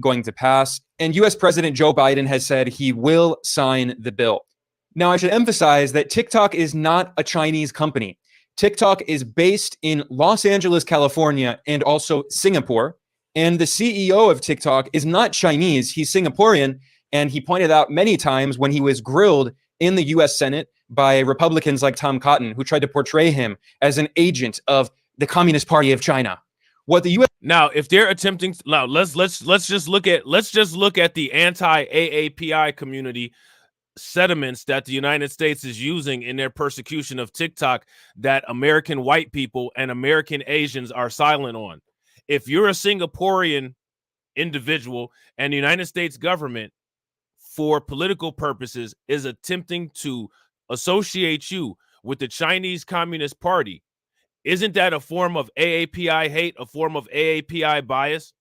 Going to pass, and US President Joe Biden has said he will sign the bill. Now, I should emphasize that TikTok is not a Chinese company. TikTok is based in Los Angeles, California, and also Singapore. And the CEO of TikTok is not Chinese, he's Singaporean, And he pointed out many times when he was grilled in the US Senate by Republicans like Tom Cotton, who tried to portray him as an agent of the Communist Party of China. What the US Now, if they're attempting to, now let's just look at the anti-AAPI community sentiments that the United States is using in their persecution of TikTok that American white people and American Asians are silent on. If you're a Singaporean individual and the United States government, for political purposes, is attempting to associate you with the Chinese Communist Party, isn't that a form of AAPI hate, a form of AAPI bias?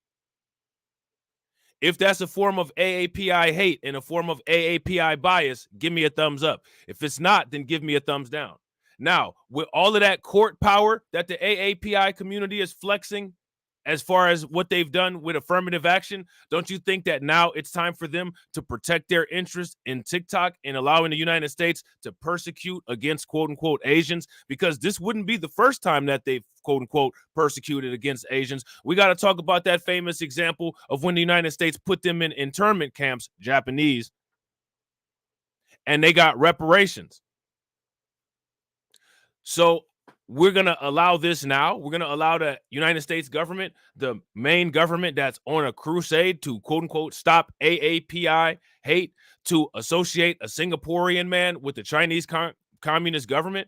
If that's a form of AAPI hate and a form of AAPI bias, give me a thumbs up. If it's not, then give me a thumbs down. Now, with all of that court power that the AAPI community is flexing as far as what they've done with affirmative action, don't you think that now it's time for them to protect their interest in TikTok and allowing the United States to persecute against quote unquote Asians? Because this wouldn't be the first time that they've quote unquote persecuted against Asians. We got to talk about that famous example of when the United States put them in internment camps, Japanese, and they got reparations. So we're going to allow this now. We're going to allow the United States government, the main government that's on a crusade to quote unquote stop AAPI hate, to associate a Singaporean man with the Chinese communist government.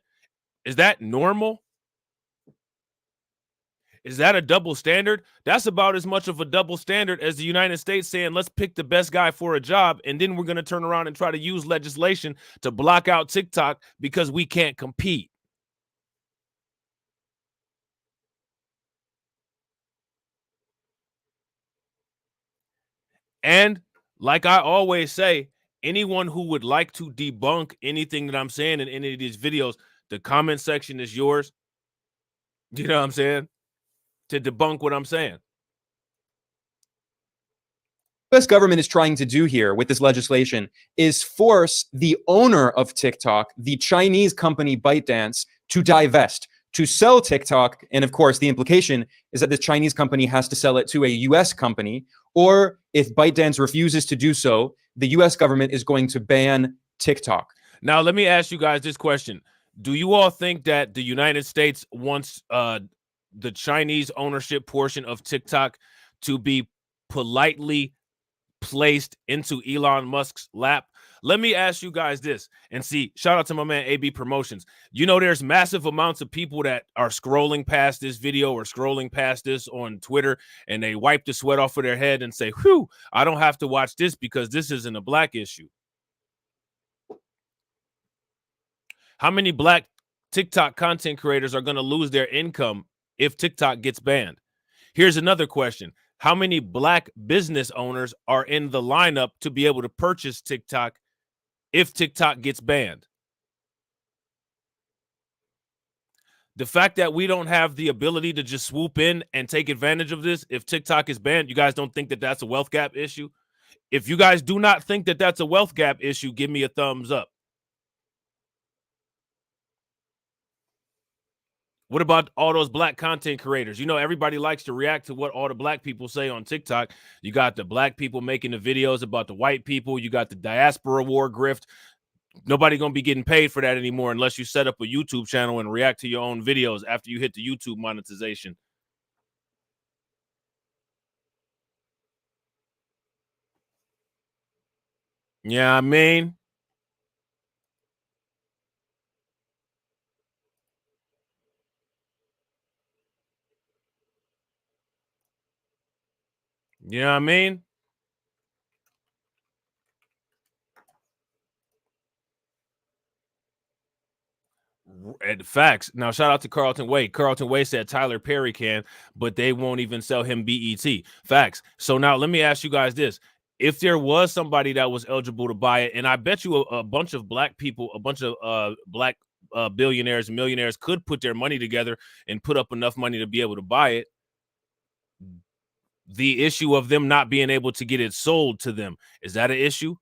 Is that normal? Is that a double standard? That's about as much of a double standard as the United States saying, let's pick the best guy for a job, and then we're going to turn around and try to use legislation to block out TikTok because we can't compete. And like I always say, anyone who would like to debunk anything that I'm saying in any of these videos, the comment section is yours. You know what I'm saying? To debunk what I'm saying. US government is trying to do here with this legislation is force the owner of TikTok, the Chinese company ByteDance, to divest, to sell TikTok. And of course, the implication is that the Chinese company has to sell it to a US company, or if ByteDance refuses to do so, the US government is going to ban TikTok. Now, let me ask you guys this question. Do you all think that the United States wants the Chinese ownership portion of TikTok to be politely placed into Elon Musk's lap? Let me ask you guys this, and see, shout out to my man AB Promotions. You know, there's massive amounts of people that are scrolling past this video or scrolling past this on Twitter, and they wipe the sweat off of their head and say, whew, I don't have to watch this because this isn't a black issue. How many black TikTok content creators are going to lose their income if TikTok gets banned? Here's another question. How many black business owners are in the lineup to be able to purchase TikTok if TikTok gets banned? The fact that we don't have the ability to just swoop in and take advantage of this if TikTok is banned, you guys don't think that that's a wealth gap issue? If you guys do not think that that's a wealth gap issue, give me a thumbs up. What about all those black content creators? You know, everybody likes to react to what all the black people say on TikTok. You got the black people making the videos about the white people. You got the diaspora war grift. Nobody going to be getting paid for that anymore unless you set up a YouTube channel and react to your own videos after you hit the YouTube monetization. Yeah, I mean, you know what I mean? And facts. Now, shout out to Carlton Wade. Carlton Wade said Tyler Perry can, but they won't even sell him BET. Facts. So now let me ask you guys this. If there was somebody that was eligible to buy it, and I bet you a bunch of black people, a bunch of black billionaires and millionaires could put their money together and put up enough money to be able to buy it. The issue of them not being able to get it sold to them, is that an issue?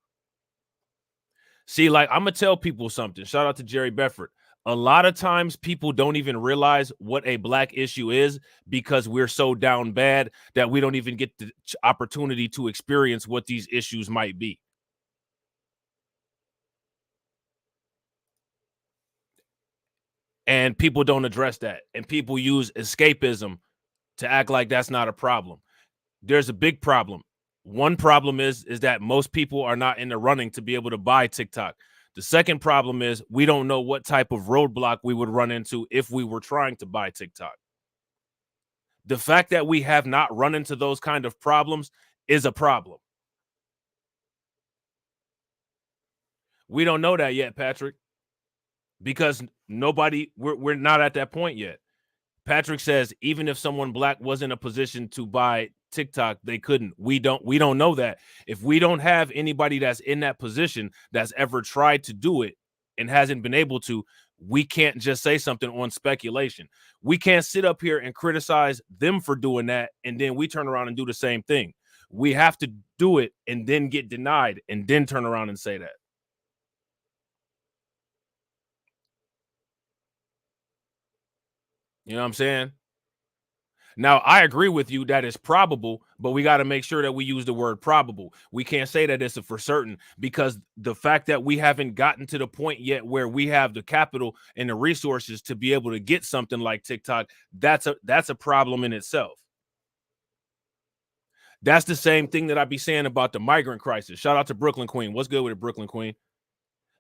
See, like, I'm going to tell people something. Shout out to Jerry Befford. A lot of times people don't even realize what a black issue is because we're so down bad that we don't even get the opportunity to experience what these issues might be. And people don't address that. And people use escapism to act like that's not a problem. There's a big problem. One problem is that most people are not in the running to be able to buy TikTok. The second problem is we don't know what type of roadblock we would run into if we were trying to buy TikTok. The fact that we have not run into those kind of problems is a problem. We don't know that yet, Patrick, because we're not at that point yet. Patrick says even if someone black was in a position to buy TikTok, they couldn't. We don't know that. If we don't have anybody that's in that position that's ever tried to do it and hasn't been able to, we can't just say something on speculation. We can't sit up here and criticize them for doing that and then we turn around and do the same thing. We have to do it and then get denied and then turn around and say that. You know what I'm saying? Now, I agree with you that it's probable, but we got to make sure that we use the word probable. We can't say that it's a for certain because the fact that we haven't gotten to the point yet where we have the capital and the resources to be able to get something like TikTok, that's a problem in itself. That's the same thing that I be saying about the migrant crisis. Shout out to Brooklyn Queen. What's good with it, Brooklyn Queen?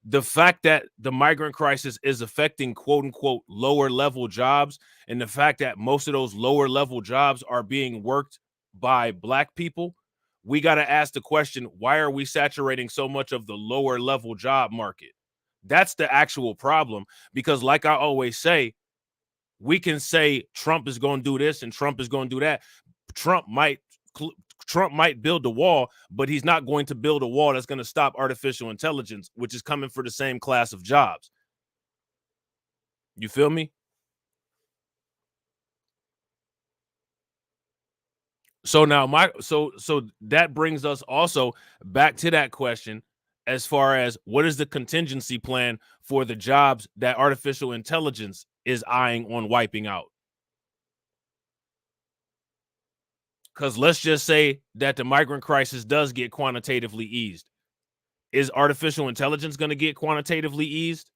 The fact that the migrant crisis is affecting quote unquote lower level jobs and the fact that most of those lower level jobs are being worked by black people, we got to ask the question, why are we saturating so much of the lower level job market? That's the actual problem, because like I always say, we can say Trump is going to do this and Trump is going to do that. Trump might build the wall, but he's not going to build a wall that's going to stop artificial intelligence, which is coming for the same class of jobs. You feel me? So now so that brings us also back to that question as far as what is the contingency plan for the jobs that artificial intelligence is eyeing on wiping out? Because let's just say that the migrant crisis does get quantitatively eased. Is artificial intelligence going to get quantitatively eased?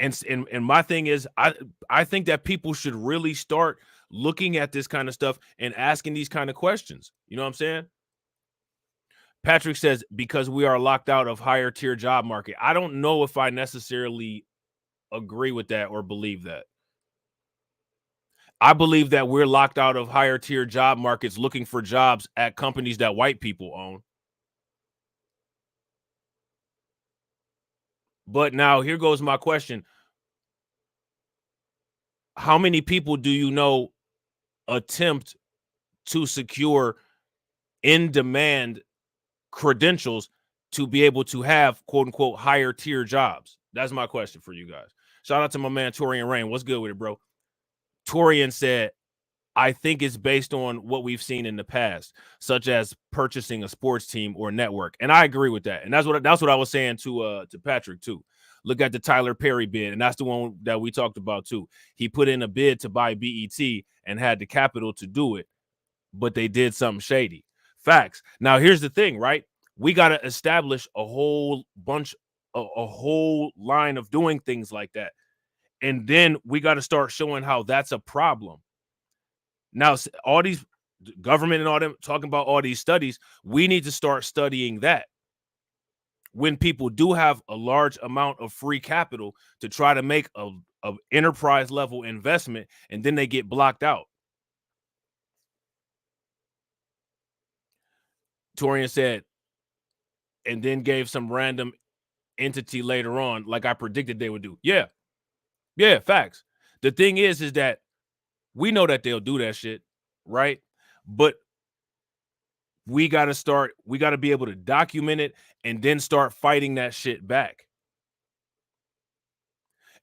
And my thing is, I think that people should really start looking at this kind of stuff and asking these kind of questions. You know what I'm saying? Patrick says, because we are locked out of higher tier job market. I don't know if I necessarily agree with that or believe that. I believe that we're locked out of higher tier job markets looking for jobs at companies that white people own. But now here goes my question. How many people do you know attempt to secure in-demand credentials to be able to have quote unquote higher tier jobs? That's my question for you guys. Shout out to my man Torian Rain. What's good with it, bro? Torian said, I think it's based on what we've seen in the past, such as purchasing a sports team or network. And I agree with that. And that's what I was saying to Patrick too. Look at the Tyler Perry bid, and that's the one that we talked about too. He put in a bid to buy BET and had the capital to do it, but they did something shady. Facts. Now here's the thing, right? We got to establish a whole bunch, a whole line of doing things like that. And then we got to start showing how that's a problem. Now, all these government and all them talking about all these studies, we need to start studying that. When people do have a large amount of free capital to try to make a enterprise level investment, and then they get blocked out. Torian said, and then gave some random entity later on, like I predicted they would do. Yeah, facts. The thing is that we know that they'll do that shit, right? But we got to be able to document it and then start fighting that shit back.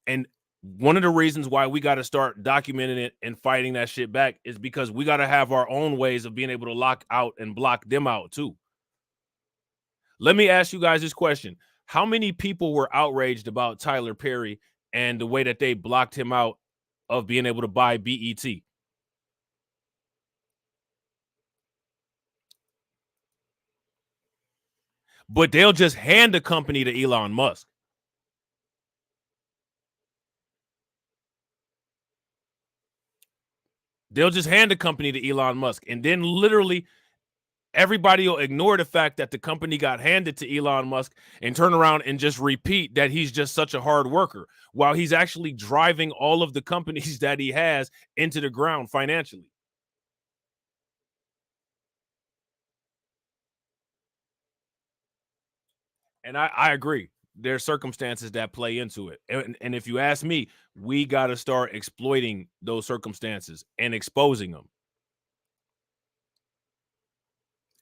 And one of the reasons why we got to start documenting it and fighting that shit back is because we got to have our own ways of being able to lock out and block them out too. Let me ask you guys this question. How many people were outraged about Tyler Perry and the way that they blocked him out of being able to buy BET? but they'll just hand a company to Elon Musk. They'll just hand a company to Elon Musk, and then literally everybody will ignore the fact that the company got handed to Elon Musk and turn around and just repeat that he's just such a hard worker, while he's actually driving all of the companies that he has into the ground financially. And I agree. There's circumstances that play into it. And if you ask me, we got to start exploiting those circumstances and exposing them.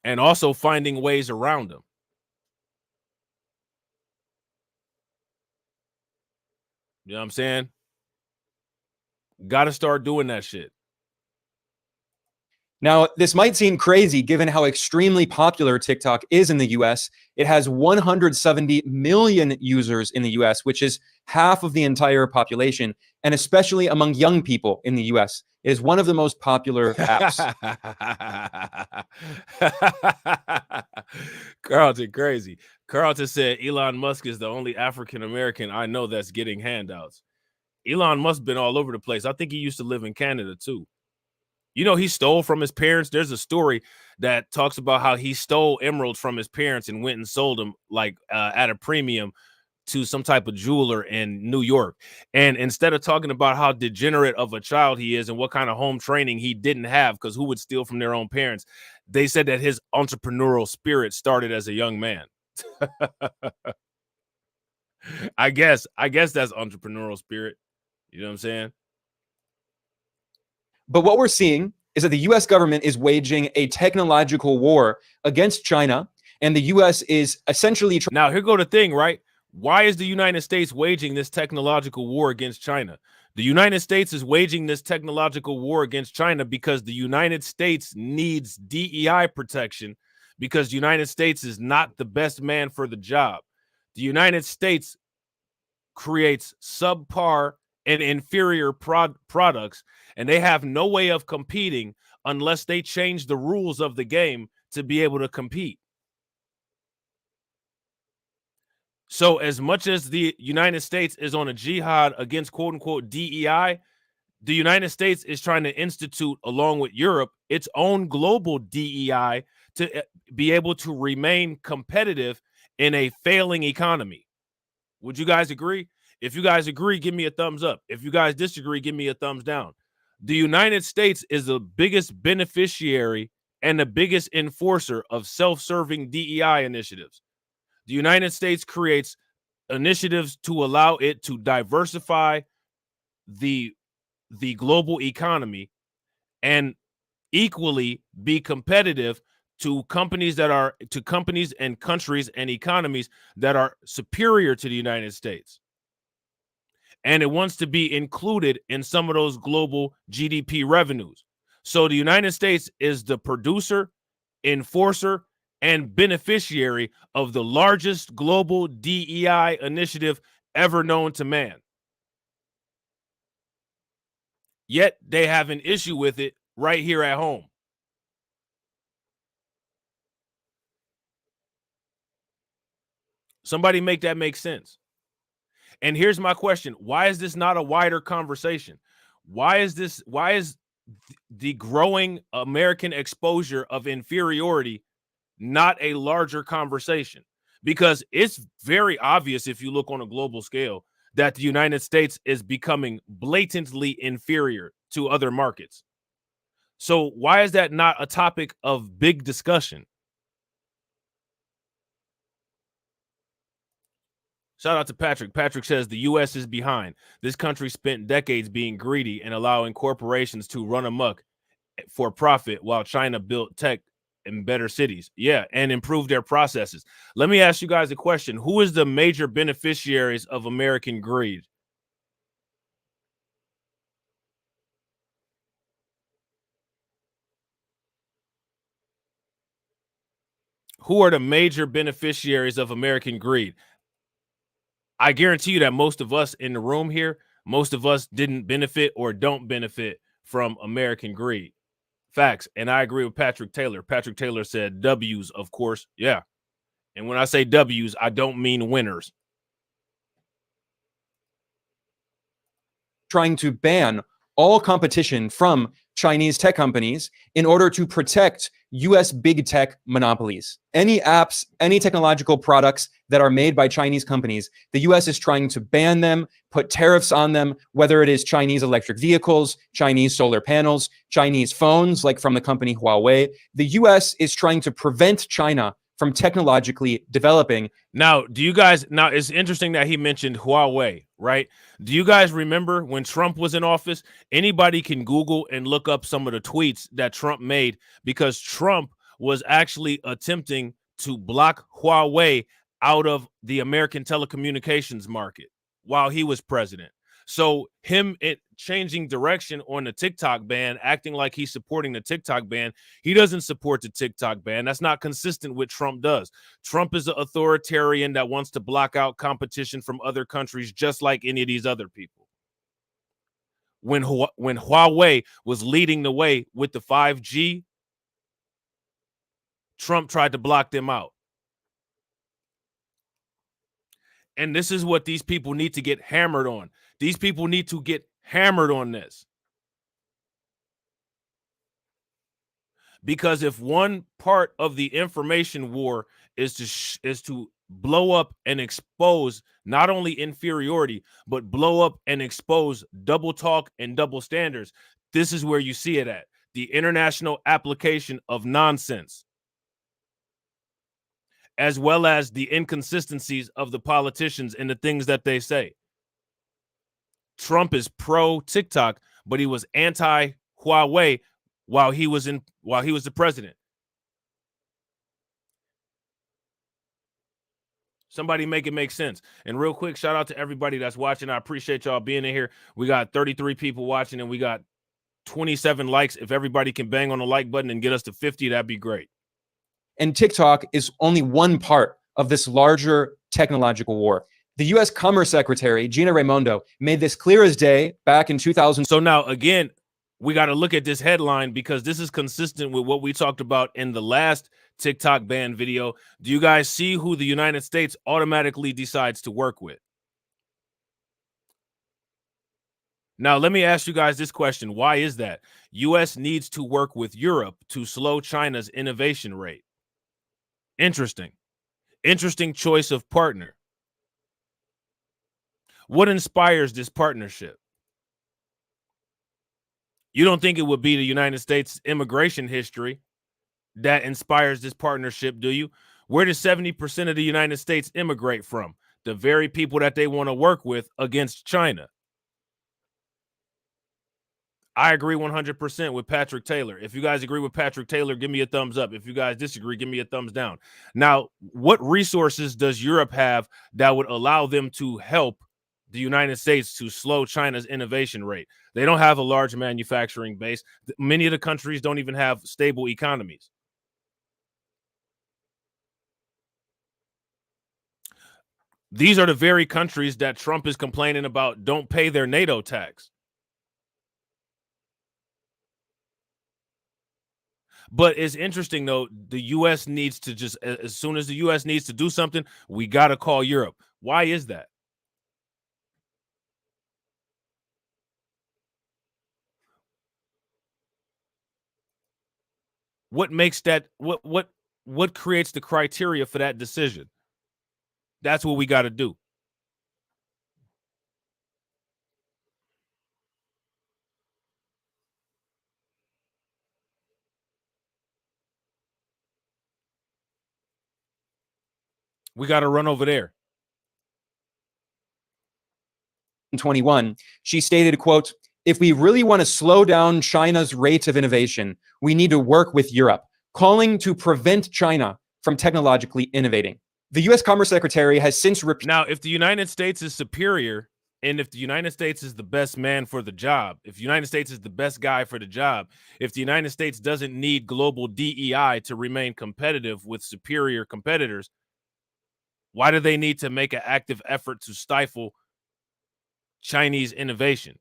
And also finding ways around them. You know what I'm saying? Got to start doing that shit. Now, this might seem crazy given how extremely popular TikTok is in the US. It has 170 million users in the US, which is half of the entire population, and especially among young people in the US. It is one of the most popular apps. Carlton, crazy. Carlton said Elon Musk is the only African American I know that's getting handouts. Elon Musk been all over the place. I think he used to live in Canada too. You know, he stole from his parents. There's a story that talks about how he stole emeralds from his parents and went and sold them like at a premium to some type of jeweler in New York. And instead of talking about how degenerate of a child he is and what kind of home training he didn't have, because who would steal from their own parents, they said that his entrepreneurial spirit started as a young man. I guess that's entrepreneurial spirit. You know what I'm saying? But what we're seeing is that the US government is waging a technological war against China, and the US is essentially... Now, here go the thing, right? Why is the United States waging this technological war against China? The United States is waging this technological war against China because the United States needs DEI protection, because the United States is not the best man for the job. The United States creates subpar and inferior products, and they have no way of competing unless they change the rules of the game to be able to compete. So as much as the United States is on a jihad against quote unquote DEI, the United States is trying to institute, along with Europe, its own global DEI to be able to remain competitive in a failing economy. Would you guys agree? If you guys agree, give me a thumbs up. If you guys disagree, give me a thumbs down. The United States is the biggest beneficiary and the biggest enforcer of self-serving DEI initiatives. The United States creates initiatives to allow it to diversify the global economy and equally be competitive to companies and countries and economies that are superior to the United States. And it wants to be included in some of those global GDP revenues. So the United States is the producer, enforcer, and beneficiary of the largest global DEI initiative ever known to man. Yet they have an issue with it right here at home. Somebody make that make sense. And here's my question. Why is this not a wider conversation? Why is the growing American exposure of inferiority not a larger conversation? Because it's very obvious if you look on a global scale that the United States is becoming blatantly inferior to other markets. So why is that not a topic of big discussion? Shout out to Patrick. Patrick says the U.S. is behind. This country spent decades being greedy and allowing corporations to run amok for profit while China built tech in better cities. Yeah, and improved their processes. Let me ask you guys a question. Who is the major beneficiaries of American greed? Who are the major beneficiaries of American greed? I guarantee you that most of us in the room here, most of us didn't benefit or don't benefit from American greed. Facts. And I agree with Patrick Taylor. Patrick Taylor said W's, of course. Yeah. And when I say W's, I don't mean winners. Trying to ban all competition from Chinese tech companies in order to protect US big tech monopolies. Any apps, any technological products that are made by Chinese companies, the US is trying to ban them, put tariffs on them, whether it is Chinese electric vehicles, Chinese solar panels, Chinese phones, like from the company Huawei. The US is trying to prevent China from technologically developing. Now, it's interesting that he mentioned Huawei, right? Do you guys remember when Trump was in office? Anybody can Google and look up some of the tweets that Trump made, because Trump was actually attempting to block Huawei out of the American telecommunications market while he was president. So changing direction on the TikTok ban, acting like he's supporting the TikTok ban. He doesn't support the TikTok ban. That's not consistent with Trump does. Trump is an authoritarian that wants to block out competition from other countries, just like any of these other people. When Huawei was leading the way with the 5G, Trump tried to block them out. And this is what these people need to get hammered on. These people need to get hammered on this. Because if one part of the information war is to blow up and expose not only inferiority, but blow up and expose double talk and double standards, this is where you see it at. The international application of nonsense, as well as the inconsistencies of the politicians and the things that they say. Trump is pro TikTok, but he was anti Huawei while he was the president. Somebody make it make sense. And real quick, shout out to everybody that's watching. I appreciate y'all being in here. We got 33 people watching and we got 27 likes. If everybody can bang on the like button and get us to 50, that'd be great. And TikTok is only one part of this larger technological war. The U.S. Commerce Secretary, Gina Raimondo, made this clear as day back in 2000. So now, again, we got to look at this headline because this is consistent with what we talked about in the last TikTok ban video. Do you guys see who the United States automatically decides to work with? Now, let me ask you guys this question. Why is that? U.S. needs to work with Europe to slow China's innovation rate. Interesting. Interesting choice of partner. What inspires this partnership? You don't think it would be the United States immigration history that inspires this partnership, do you? Where does 70% of the United States immigrate from? The very people that they want to work with against China. I agree 100% with Patrick Taylor. If you guys agree with Patrick Taylor, give me a thumbs up. If you guys disagree, give me a thumbs down. Now, what resources does Europe have that would allow them to help the United States to slow China's innovation rate? They don't have a large manufacturing base. Many of the countries don't even have stable economies. These are the very countries that Trump is complaining about don't pay their NATO tax. But it's interesting, though, the U.S. needs to just, as soon as the U.S. needs to do something, we got to call Europe. Why is that? What makes that, what creates the criteria for that decision? That's what we got to do. We got to run over there. 21, she stated, quote, "If we really want to slow down China's rate of innovation, we need to work with Europe, calling to prevent China from technologically innovating." The U.S. Commerce Secretary has since now, if the United States is superior, and if the United States is the best man for the job, if the United States is the best guy for the job, if the United States doesn't need global DEI to remain competitive with superior competitors, why do they need to make an active effort to stifle Chinese innovation?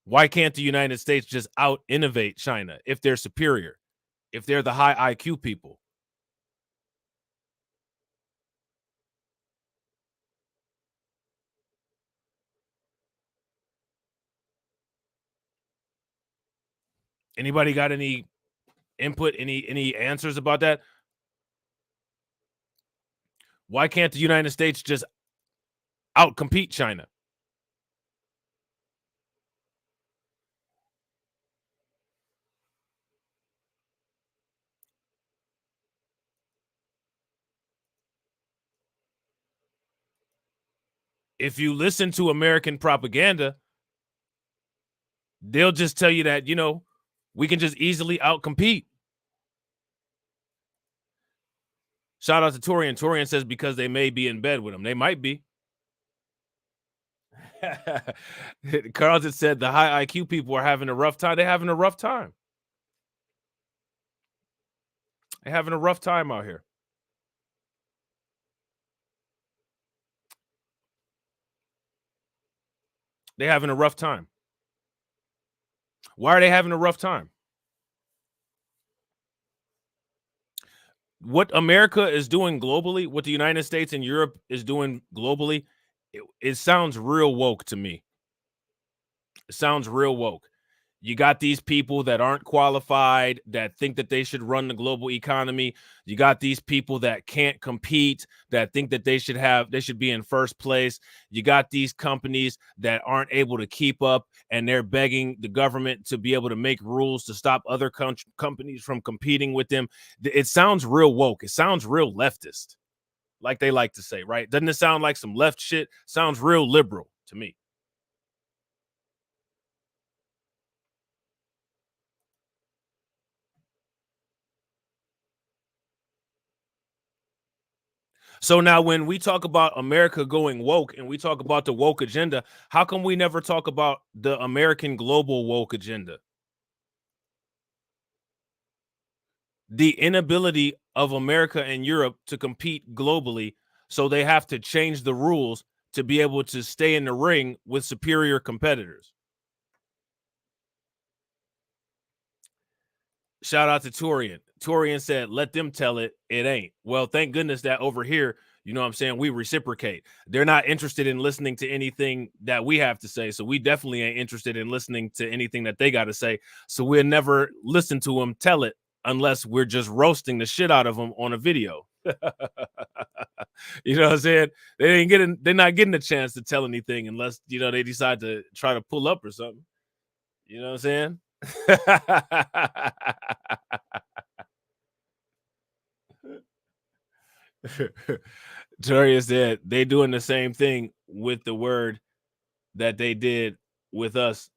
Why can't the United States just out-innovate China if they're superior, if they're the high IQ people? Anybody got any input, any answers about that? Why can't the United States just outcompete China? If you listen to American propaganda, they'll just tell you that, we can just easily outcompete. Shout out to Torian. Torian says because they may be in bed with them. They might be. Carlton said the high IQ people are having a rough time. They're having a rough time. They're having a rough time out here. They're having a rough time. Why are they having a rough time? What America is doing globally, what the United States and Europe is doing globally, it sounds real woke to me. It sounds real woke. You got these people that aren't qualified, that think that they should run the global economy. You got these people that can't compete, that think that they should be in first place. You got these companies that aren't able to keep up, and they're begging the government to be able to make rules to stop other companies from competing with them. It sounds real woke. It sounds real leftist, like they like to say, right? Doesn't it sound like some left shit? Sounds real liberal to me. So now when we talk about America going woke and we talk about the woke agenda, how come we never talk about the American global woke agenda? The inability of America and Europe to compete globally, so they have to change the rules to be able to stay in the ring with superior competitors. Shout out to Torian. Torian said, let them tell it, it ain't. Well, thank goodness that over here, you know what I'm saying, we reciprocate. They're not interested in listening to anything that we have to say, so we definitely ain't interested in listening to anything that they got to say. So we'll never listen to them tell it unless we're just roasting the shit out of them on a video. You know what I'm saying? They're not getting a chance to tell anything unless, they decide to try to pull up or something. You know what I'm saying? Toria said they doing the same thing with the word that they did with us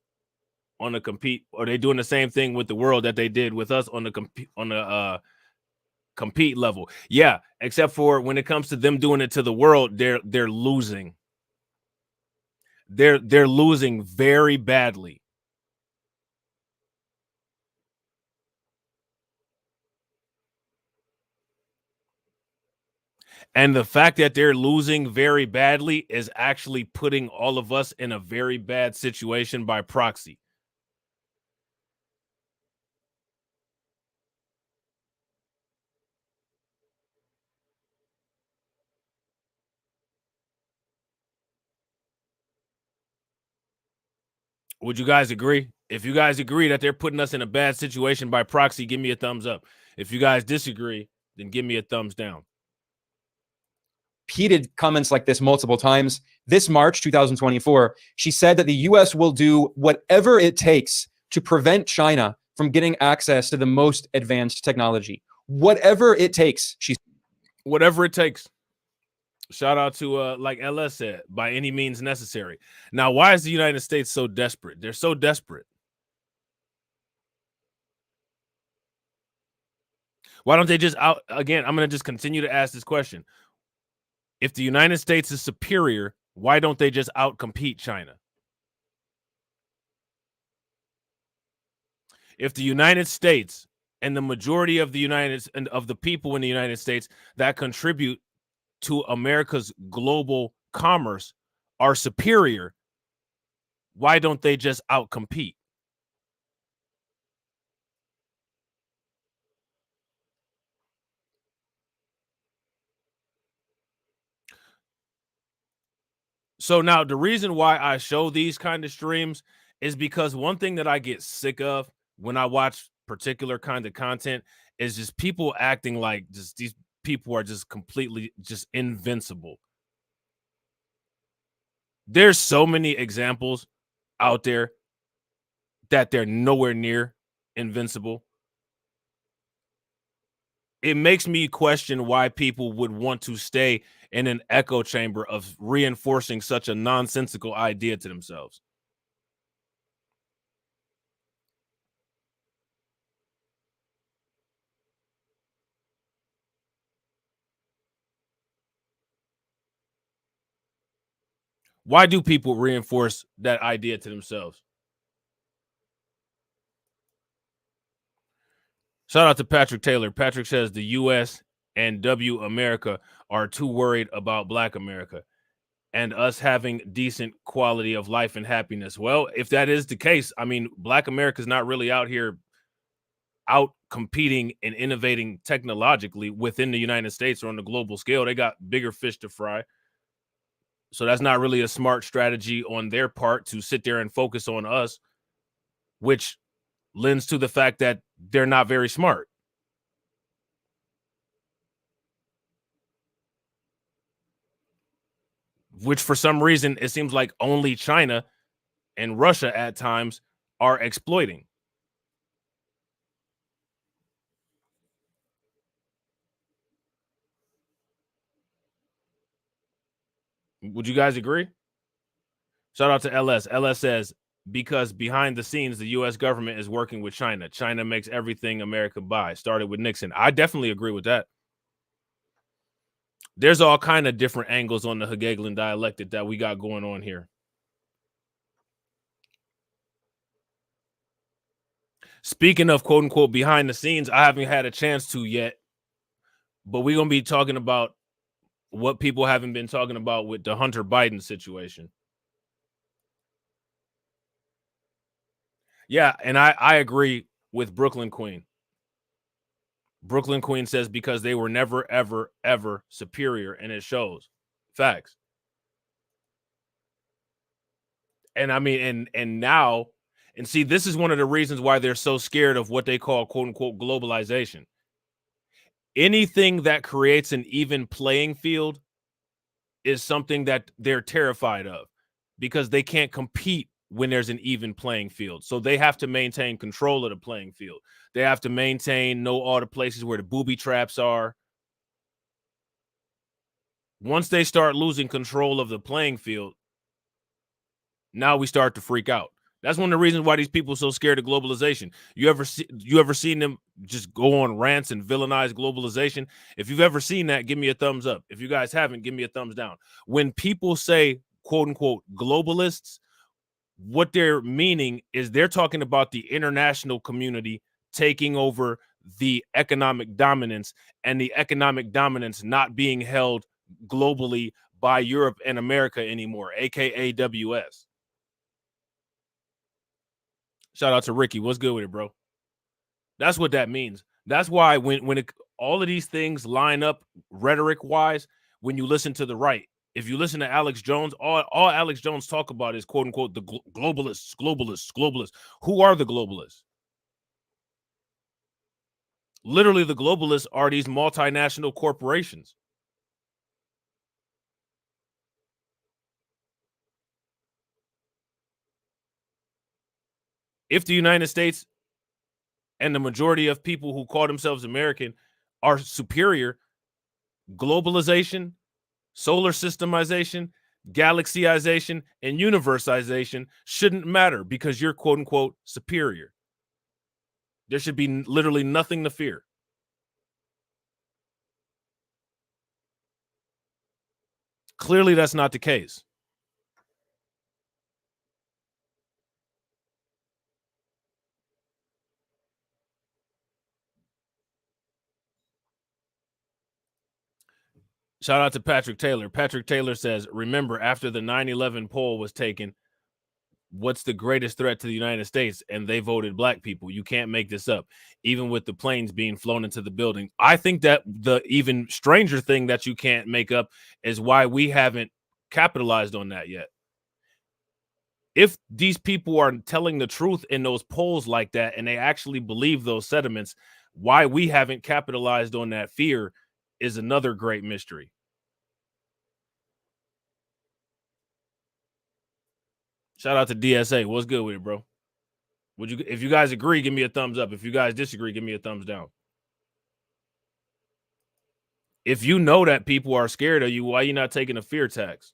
on the compete, or they doing the same thing with the world that they did with us on the compete level. Yeah, except for when it comes to them doing it to the world, they're losing. They're losing very badly. And the fact that they're losing very badly is actually putting all of us in a very bad situation by proxy. Would you guys agree? If you guys agree that they're putting us in a bad situation by proxy, give me a thumbs up. If you guys disagree, then give me a thumbs down. Repeated comments like this multiple times. This March 2024, she said that the US will do whatever it takes to prevent China from getting access to the most advanced technology. Whatever it takes, whatever it takes. Shout out to like LS said, by any means necessary. Now, why is the United States so desperate? They're so desperate. Why don't they just again, I'm going to just continue to ask this question. If the United States is superior, why don't they just outcompete China? If the United States and the majority of the people in the United States that contribute to America's global commerce are superior, why don't they just outcompete? So now the reason why I show these kind of streams is because one thing that I get sick of when I watch particular kind of content is just people acting like just these people are just completely just invincible. There's so many examples out there that they're nowhere near invincible. It makes me question why people would want to stay in an echo chamber of reinforcing such a nonsensical idea to themselves. Why do people reinforce that idea to themselves? Shout out to Patrick Taylor. Patrick says the U.S. and W America are too worried about Black America and us having decent quality of life and happiness. Well, if that is the case, I mean, Black America is not really out here out competing and innovating technologically within the United States or on the global scale. They got bigger fish to fry. So that's not really a smart strategy on their part to sit there and focus on us, which lends to the fact that they're not very smart. Which for some reason, it seems like only China and Russia at times are exploiting. Would you guys agree? Shout out to LS. LS says, because behind the scenes, the U.S. government is working with China. China makes everything America buy. Started with Nixon. I definitely agree with that. There's all kind of different angles on the Hegelian dialectic that we got going on here. Speaking of quote unquote behind the scenes, I haven't had a chance to yet, but we're going to be talking about what people haven't been talking about with the Hunter Biden situation. Yeah, and I agree with Brooklyn Queen. Brooklyn Queen says because they were never, ever, ever superior, and it shows. Facts. And I mean, and now, and see, this is one of the reasons why they're so scared of what they call quote unquote globalization. Anything that creates an even playing field is something that they're terrified of because they can't compete when there's an even playing field. So they have to maintain control of the playing field. They have to know all the places where the booby traps are. Once they start losing control of the playing field, now we start to freak out. That's one of the reasons why these people are so scared of globalization. You ever seen them just go on rants and villainize globalization? If you've ever seen that, give me a thumbs up. If you guys haven't, give me a thumbs down. When people say, quote unquote, globalists, what they're meaning is they're talking about the international community taking over the economic dominance and the economic dominance not being held globally by Europe and America anymore, aka WS. Shout out to Ricky. What's good with it, bro? That's what that means. That's why when all of these things line up rhetoric wise, when you listen to the right, if you listen to Alex Jones, all Alex Jones talk about is quote unquote the globalists. Who are the globalists? Literally, the globalists are these multinational corporations. If the United States and the majority of people who call themselves American are superior, globalization, solar systemization, galaxyization, and universalization shouldn't matter because you're quote unquote superior. There should be literally nothing to fear. Clearly, that's not the case. Shout out to Patrick Taylor. Patrick Taylor says, remember, after the 9/11 poll was taken, what's the greatest threat to the United States? And they voted Black people. You can't make this up, even with the planes being flown into the building. I think that the even stranger thing that you can't make up is why we haven't capitalized on that yet. if these people are telling the truth in those polls like that, and they actually believe those sentiments, why we haven't capitalized on that fear is another great mystery. Shout out to DSA. What's good with it, bro? If you guys agree, give me a thumbs up. If you guys disagree, give me a thumbs down. If you know that people are scared of you, why are you not taking a fear tax?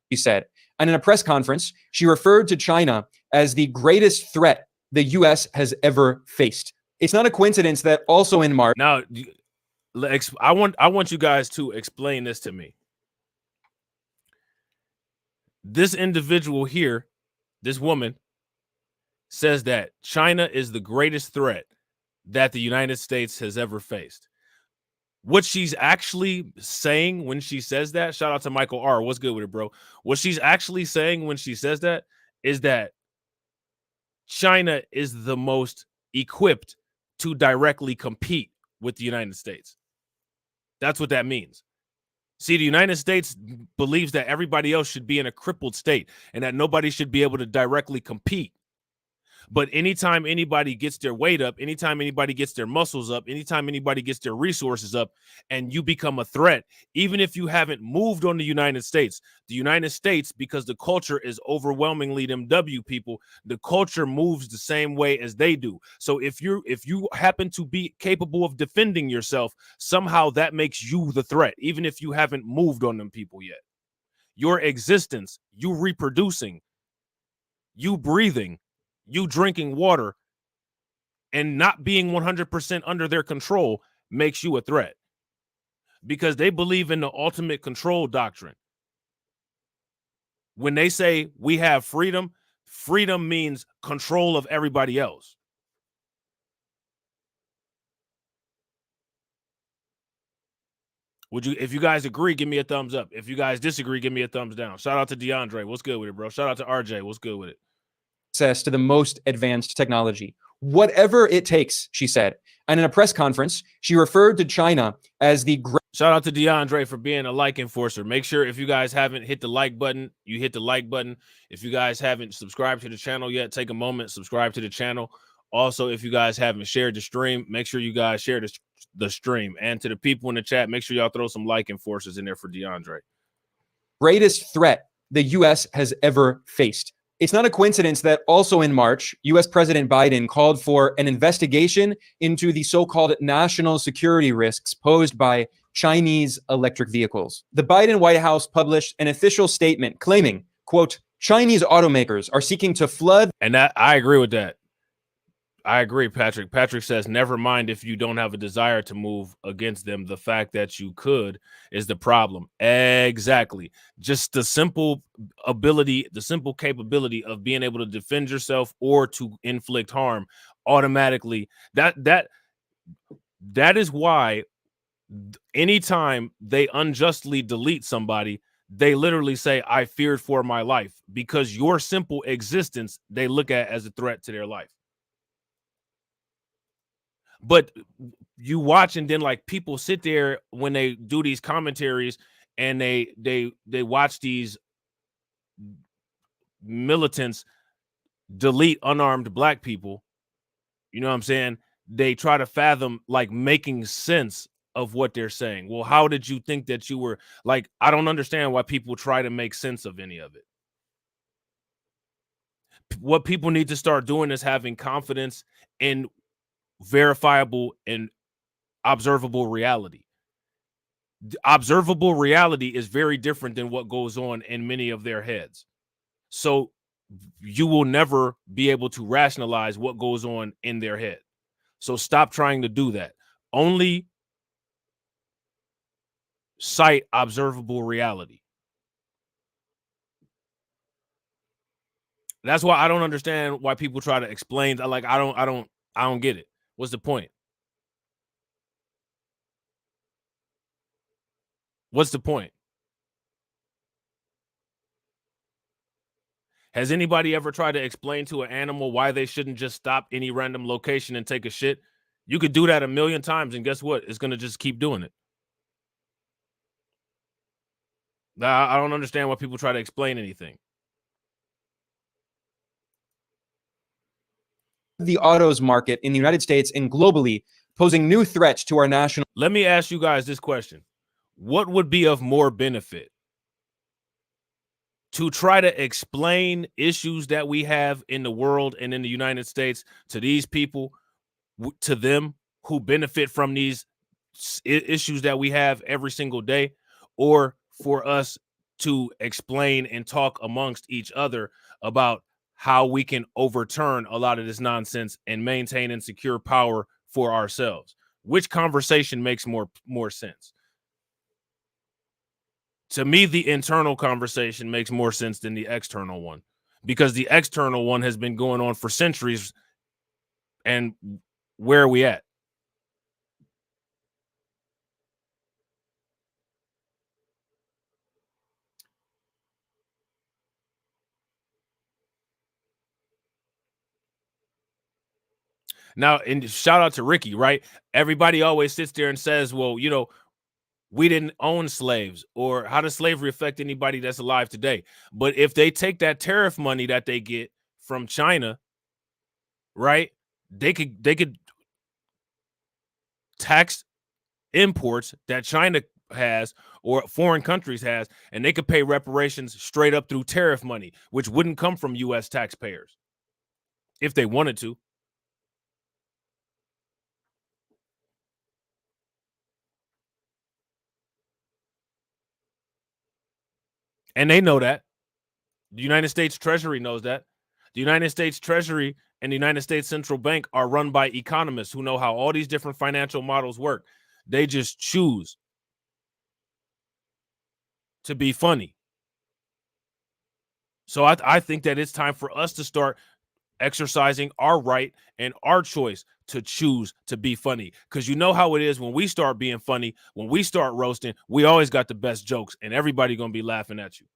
He said. And in a press conference, she referred to China as the greatest threat the U.S. has ever faced. It's not a coincidence that also in March. Now, I want you guys to explain this to me. This individual here, this woman, says that China is the greatest threat that the United States has ever faced. What she's actually saying when she says that, shout out to Michael R. What's good with it, bro? What she's actually saying when she says that is that China is the most equipped to directly compete with the United States. That's what that means. See, the United States believes that everybody else should be in a crippled state and that nobody should be able to directly compete. But anytime anybody gets their weight up, anytime anybody gets their muscles up, anytime anybody gets their resources up, and you become a threat, even if you haven't moved on the United States, because the culture is overwhelmingly them W people, the culture moves the same way as they do. So if you happen to be capable of defending yourself, somehow that makes you the threat, even if you haven't moved on them people yet. Your existence, you reproducing, you breathing, you drinking water, and not being 100% under their control makes you a threat, because they believe in the ultimate control doctrine. When they say we have freedom, freedom means control of everybody else. If you guys agree, give me a thumbs up. If you guys disagree, give me a thumbs down. Shout out to DeAndre. What's good with it, bro? Shout out to RJ. What's good with it? Access to the most advanced technology, whatever it takes, she said. And in a press conference, she referred to China as the great. Shout out to DeAndre for being a like enforcer. Make sure if you guys haven't hit the like button, you hit the like button. If you guys haven't subscribed to the channel yet, take a moment, subscribe to the channel. Also, if you guys haven't shared the stream, make sure you guys share the stream. And to the people in the chat, make sure y'all throw some like enforcers in there for DeAndre. Greatest threat the U.S. has ever faced. It's not a coincidence that also in March, U.S. President Biden called for an investigation into the so-called national security risks posed by Chinese electric vehicles. The Biden White House published an official statement claiming, quote, Chinese automakers are seeking to flood. And that I agree with that. I agree, Patrick. Patrick says, never mind if you don't have a desire to move against them. The fact that you could is the problem. Exactly. Just the simple ability, the simple capability of being able to defend yourself or to inflict harm automatically. That is why anytime they unjustly delete somebody, they literally say, I feared for my life, because your simple existence they look at as a threat to their life. But you watch, and then like people sit there when they do these commentaries and they watch these militants delete unarmed black people. You know what I'm saying? They try to fathom like making sense of what they're saying. Well, how did you think that you were like? I don't understand why people try to make sense of any of it. What people need to start doing is having confidence in verifiable and observable reality. Observable reality is very different than what goes on in many of their heads. So you will never be able to rationalize what goes on in their head. So stop trying to do that. Only cite observable reality. That's why I don't understand why people try to explain. Like I don't get it. What's the point? What's the point? Has anybody ever tried to explain to an animal why they shouldn't just stop any random location and take a shit? You could do that 1,000,000 times, and guess what? It's going to just keep doing it. I don't understand why people try to explain anything. The autos market in the United States and globally, posing new threats to our national. Let me ask you guys this question. What would be of more benefit? To try to explain issues that we have in the world and in the United States to these people, to them who benefit from these issues that we have every single day, or for us to explain and talk amongst each other about how we can overturn a lot of this nonsense and maintain and secure power for ourselves? Which conversation makes more sense? To me, the internal conversation makes more sense than the external one, because the external one has been going on for centuries. And where are we at? Now, and shout out to Ricky, right? Everybody always sits there and says, well, you know, we didn't own slaves, or how does slavery affect anybody that's alive today? But if they take that tariff money that they get from China, right, they could tax imports that China has or foreign countries has, and they could pay reparations straight up through tariff money, which wouldn't come from U.S. taxpayers if they wanted to. And they know that. The United States Treasury knows that. The United States Treasury and the United States Central Bank are run by economists who know how all these different financial models work. They just choose to be funny. So I think that it's time for us to start exercising our right and our choice to choose to be funny. Because you know how it is when we start being funny, when we start roasting, we always got the best jokes and everybody going to be laughing at you.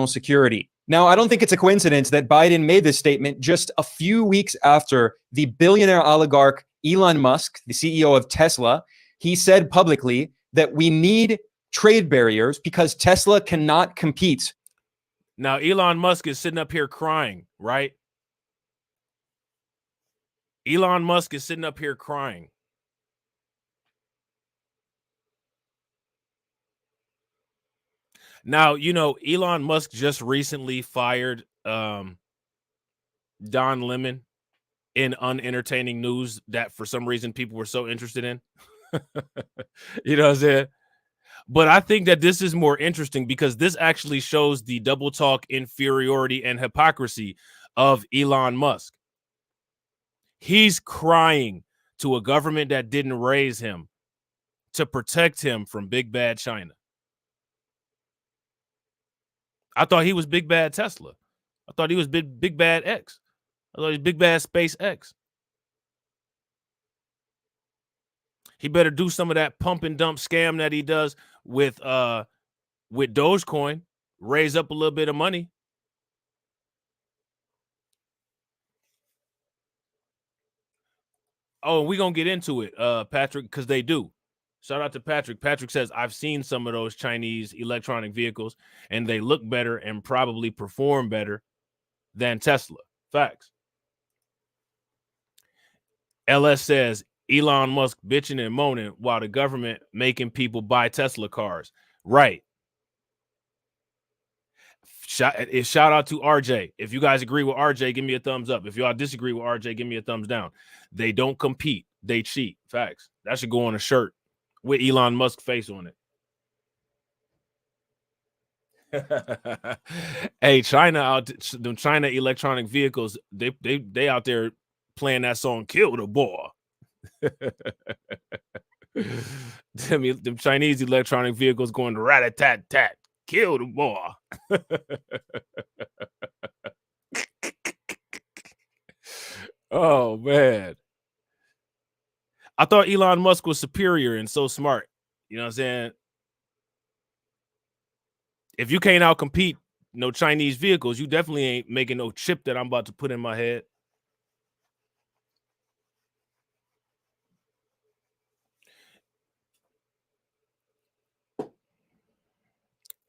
Security. Now, I don't think it's a coincidence that Biden made this statement just a few weeks after the billionaire oligarch Elon Musk, the CEO of Tesla, he said publicly that we need trade barriers because Tesla cannot compete. Now, Elon Musk is sitting up here crying, right? Elon Musk is sitting up here crying. Now, you know, Elon Musk just recently fired Don Lemon in unentertaining news that for some reason people were so interested in. You know what I'm saying? But I think that this is more interesting because this actually shows the double talk, inferiority, and hypocrisy of Elon Musk. He's crying to a government that didn't raise him to protect him from big bad China. I thought he was big bad Tesla. I thought he was big bad X. I thought he was big bad SpaceX. He better do some of that pump and dump scam that he does with Dogecoin, raise up a little bit of money. Oh, we're going to get into it, Patrick, because they do. Shout out to Patrick. Patrick says, I've seen some of those Chinese electronic vehicles, and they look better and probably perform better than Tesla. Facts. LS says, Elon Musk bitching and moaning while the government making people buy Tesla cars. Right. Shout out to RJ. If you guys agree with RJ, give me a thumbs up. If y'all disagree with RJ, give me a thumbs down. They don't compete. They cheat. Facts. That should go on a shirt with Elon Musk face on it. Hey, China electronic vehicles, they out there playing that song Kill the Boy. Them Chinese electronic vehicles going rat-a-tat-tat. Kill the boy. Oh, man. I thought Elon Musk was superior and so smart. You know what I'm saying? If you can't outcompete no Chinese vehicles, you definitely ain't making no chip that I'm about to put in my head.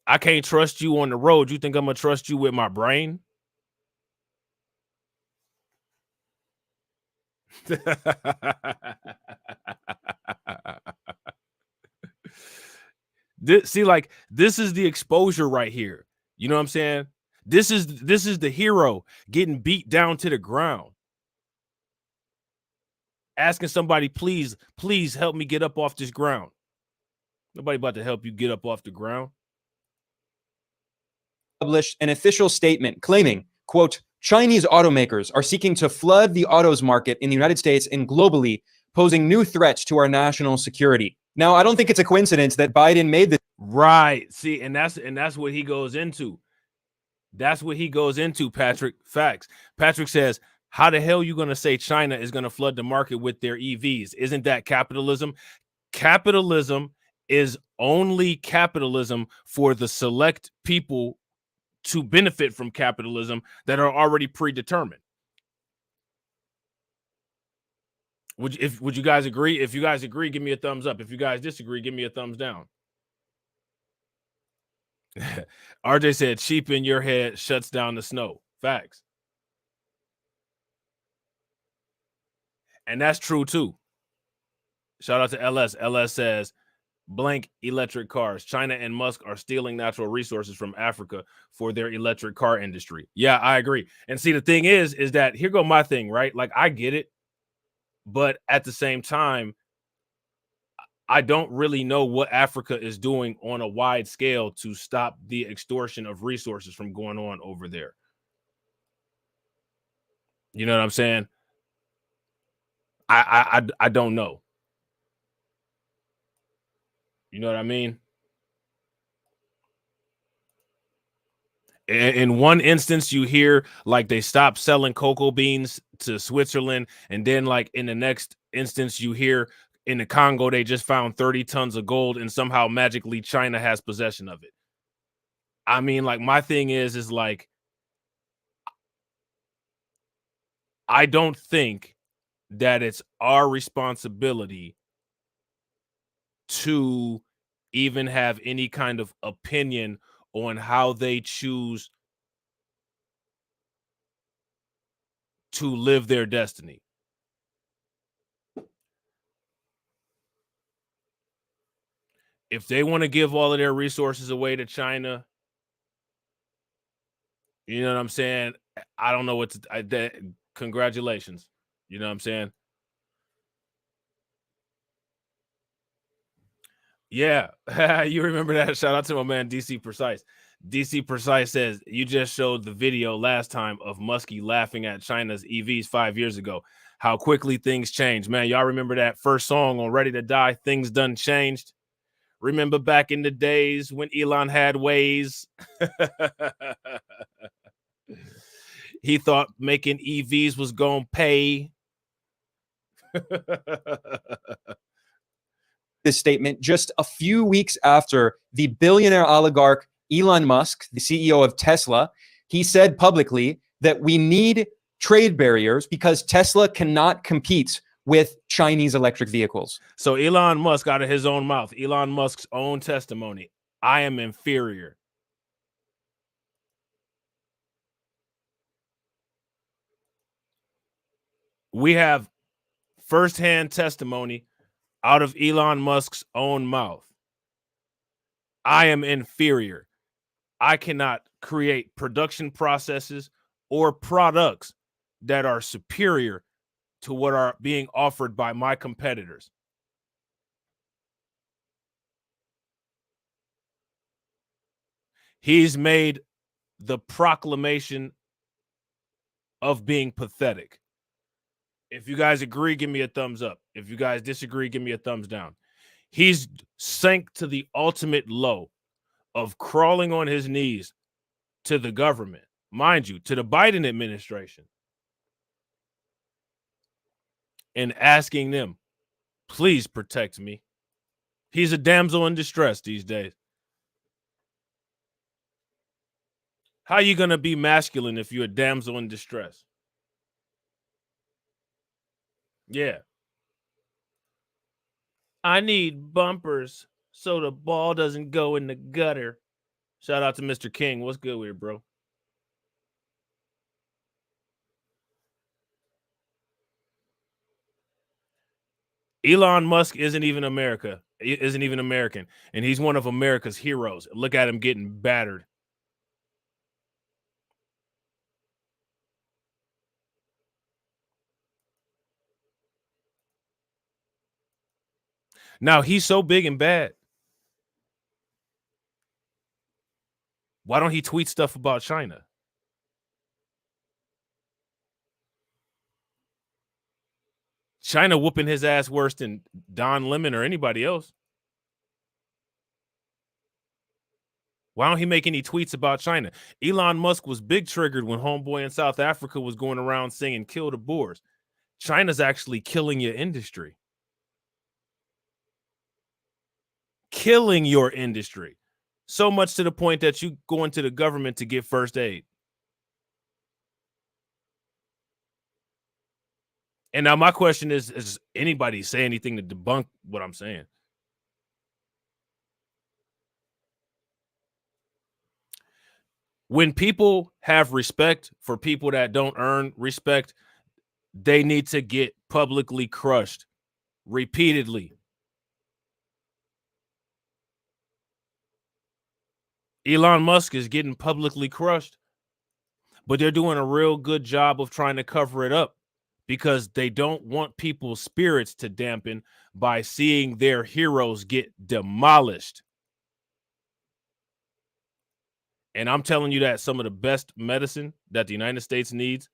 I can't trust you on the road. You think I'm gonna trust you with my brain? See, like, this is the exposure right here. You know what I'm saying? This is the hero getting beat down to the ground, asking somebody, please help me get up off this ground. Nobody about to help you get up off the ground. Published an official statement claiming, quote, Chinese automakers are seeking to flood the autos market in the United States and globally, posing new threats to our national security. Now, I don't think it's a coincidence that Biden made this. Right. See, and that's what he goes into. That's what he goes into, Patrick. Facts. Patrick says, how the hell are you going to say China is going to flood the market with their EVs? Isn't that capitalism? Capitalism is only capitalism for the select people to benefit from capitalism that are already predetermined. Would you guys agree? If you guys agree, give me a thumbs up. If you guys disagree, give me a thumbs down. RJ said, sheep in your head shuts down the snow. Facts. And that's true too. Shout out to LS. LS says, blank electric cars. China and Musk are stealing natural resources from Africa for their electric car industry. Yeah, I agree. And see, the thing is that here go my thing, right? Like, I get it. But at the same time, I don't really know what Africa is doing on a wide scale to stop the extortion of resources from going on over there. You know what I'm saying? I don't know. You know what I mean? In one instance, you hear like they stopped selling cocoa beans to Switzerland, and then like in the next instance, you hear in the Congo they just found 30 tons of gold, and somehow magically China has possession of it. I mean, like, my thing is like, I don't think that it's our responsibility to even have any kind of opinion on how they choose to live their destiny. If they want to give all of their resources away to China, you know what I'm saying? I don't know what to, congratulations. You know what I'm saying? Yeah. You remember that? Shout out to my man, DC Precise. DC Precise says, you just showed the video last time of Muskie laughing at China's EVs 5 years ago. How quickly things change, man. Y'all remember that first song on Ready to Die? Things done changed. Remember back in the days when Elon had ways? He thought making EVs was gonna pay. This statement just a few weeks after the billionaire oligarch Elon Musk, the CEO of Tesla, he said publicly that we need trade barriers because Tesla cannot compete with Chinese electric vehicles. So Elon Musk, out of his own mouth, Elon Musk's own testimony, I am inferior. We have firsthand testimony out of Elon Musk's own mouth. I am inferior. I cannot create production processes or products that are superior to what are being offered by my competitors. He's made the proclamation of being pathetic. If you guys agree, give me a thumbs up. If you guys disagree, give me a thumbs down. He's sank to the ultimate low of crawling on his knees to the government, mind you, to the Biden administration, and asking them, please protect me. He's a damsel in distress these days. How are you going to be masculine if you're a damsel in distress? Yeah. I need bumpers so the ball doesn't go in the gutter. Shout out to Mr. King. What's good with you, bro? Elon Musk isn't even American, and he's one of America's heroes. Look at him getting battered. Now, he's so big and bad. Why don't he tweet stuff about China? China whooping his ass worse than Don Lemon or anybody else. Why don't he make any tweets about China? Elon Musk was big triggered when homeboy in South Africa was going around singing "Kill the Boers." China's actually killing your industry. Killing your industry. So much to the point that you go into the government to get first aid. And now my question is, does anybody say anything to debunk what I'm saying? When people have respect for people that don't earn respect, they need to get publicly crushed repeatedly. Elon Musk is getting publicly crushed, but they're doing a real good job of trying to cover it up because they don't want people's spirits to dampen by seeing their heroes get demolished. And I'm telling you that some of the best medicine that the United States needs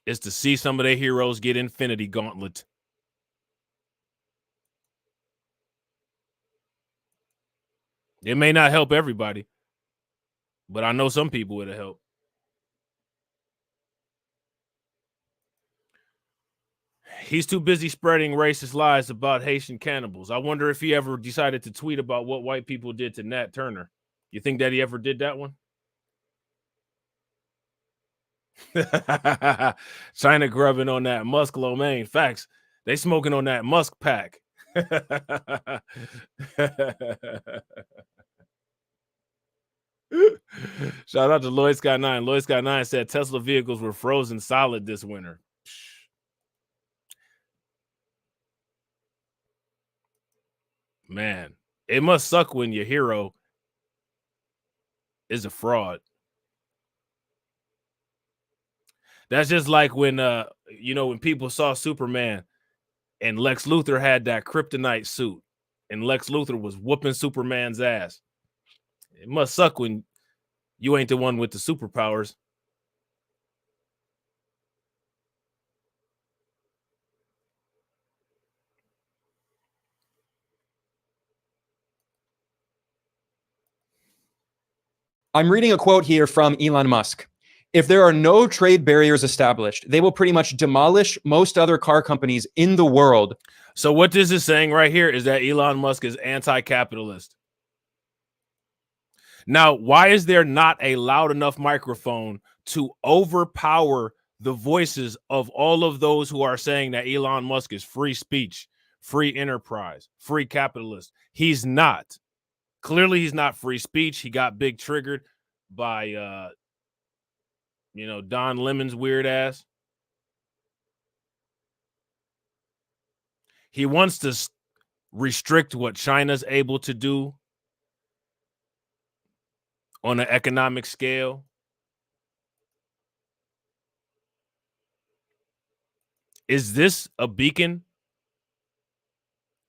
is to see some of their heroes get infinity gauntlet. It may not help everybody, but I know some people it'll help. He's too busy spreading racist lies about Haitian cannibals. I wonder if he ever decided to tweet about what white people did to Nat Turner. You think that he ever did that one? China grubbing on that Musk lo mein. Facts. They smoking on that Musk pack. Shout out to Lloyd Scott 9. Lloyd Scott 9 said Tesla vehicles were frozen solid this winter. Man, it must suck when your hero is a fraud. That's just like when when people saw Superman and Lex Luthor had that kryptonite suit and Lex Luthor was whooping Superman's ass. It must suck when you ain't the one with the superpowers. I'm reading a quote here from Elon Musk. If there are no trade barriers established, they will pretty much demolish most other car companies in the world. So what this is saying right here is that Elon Musk is anti-capitalist. Now, why is there not a loud enough microphone to overpower the voices of all of those who are saying that Elon Musk is free speech, free enterprise, free capitalist? He's not. Clearly, he's not free speech. He got big triggered by, Don Lemon's weird ass. He wants to restrict what China's able to do on an economic scale. Is this a beacon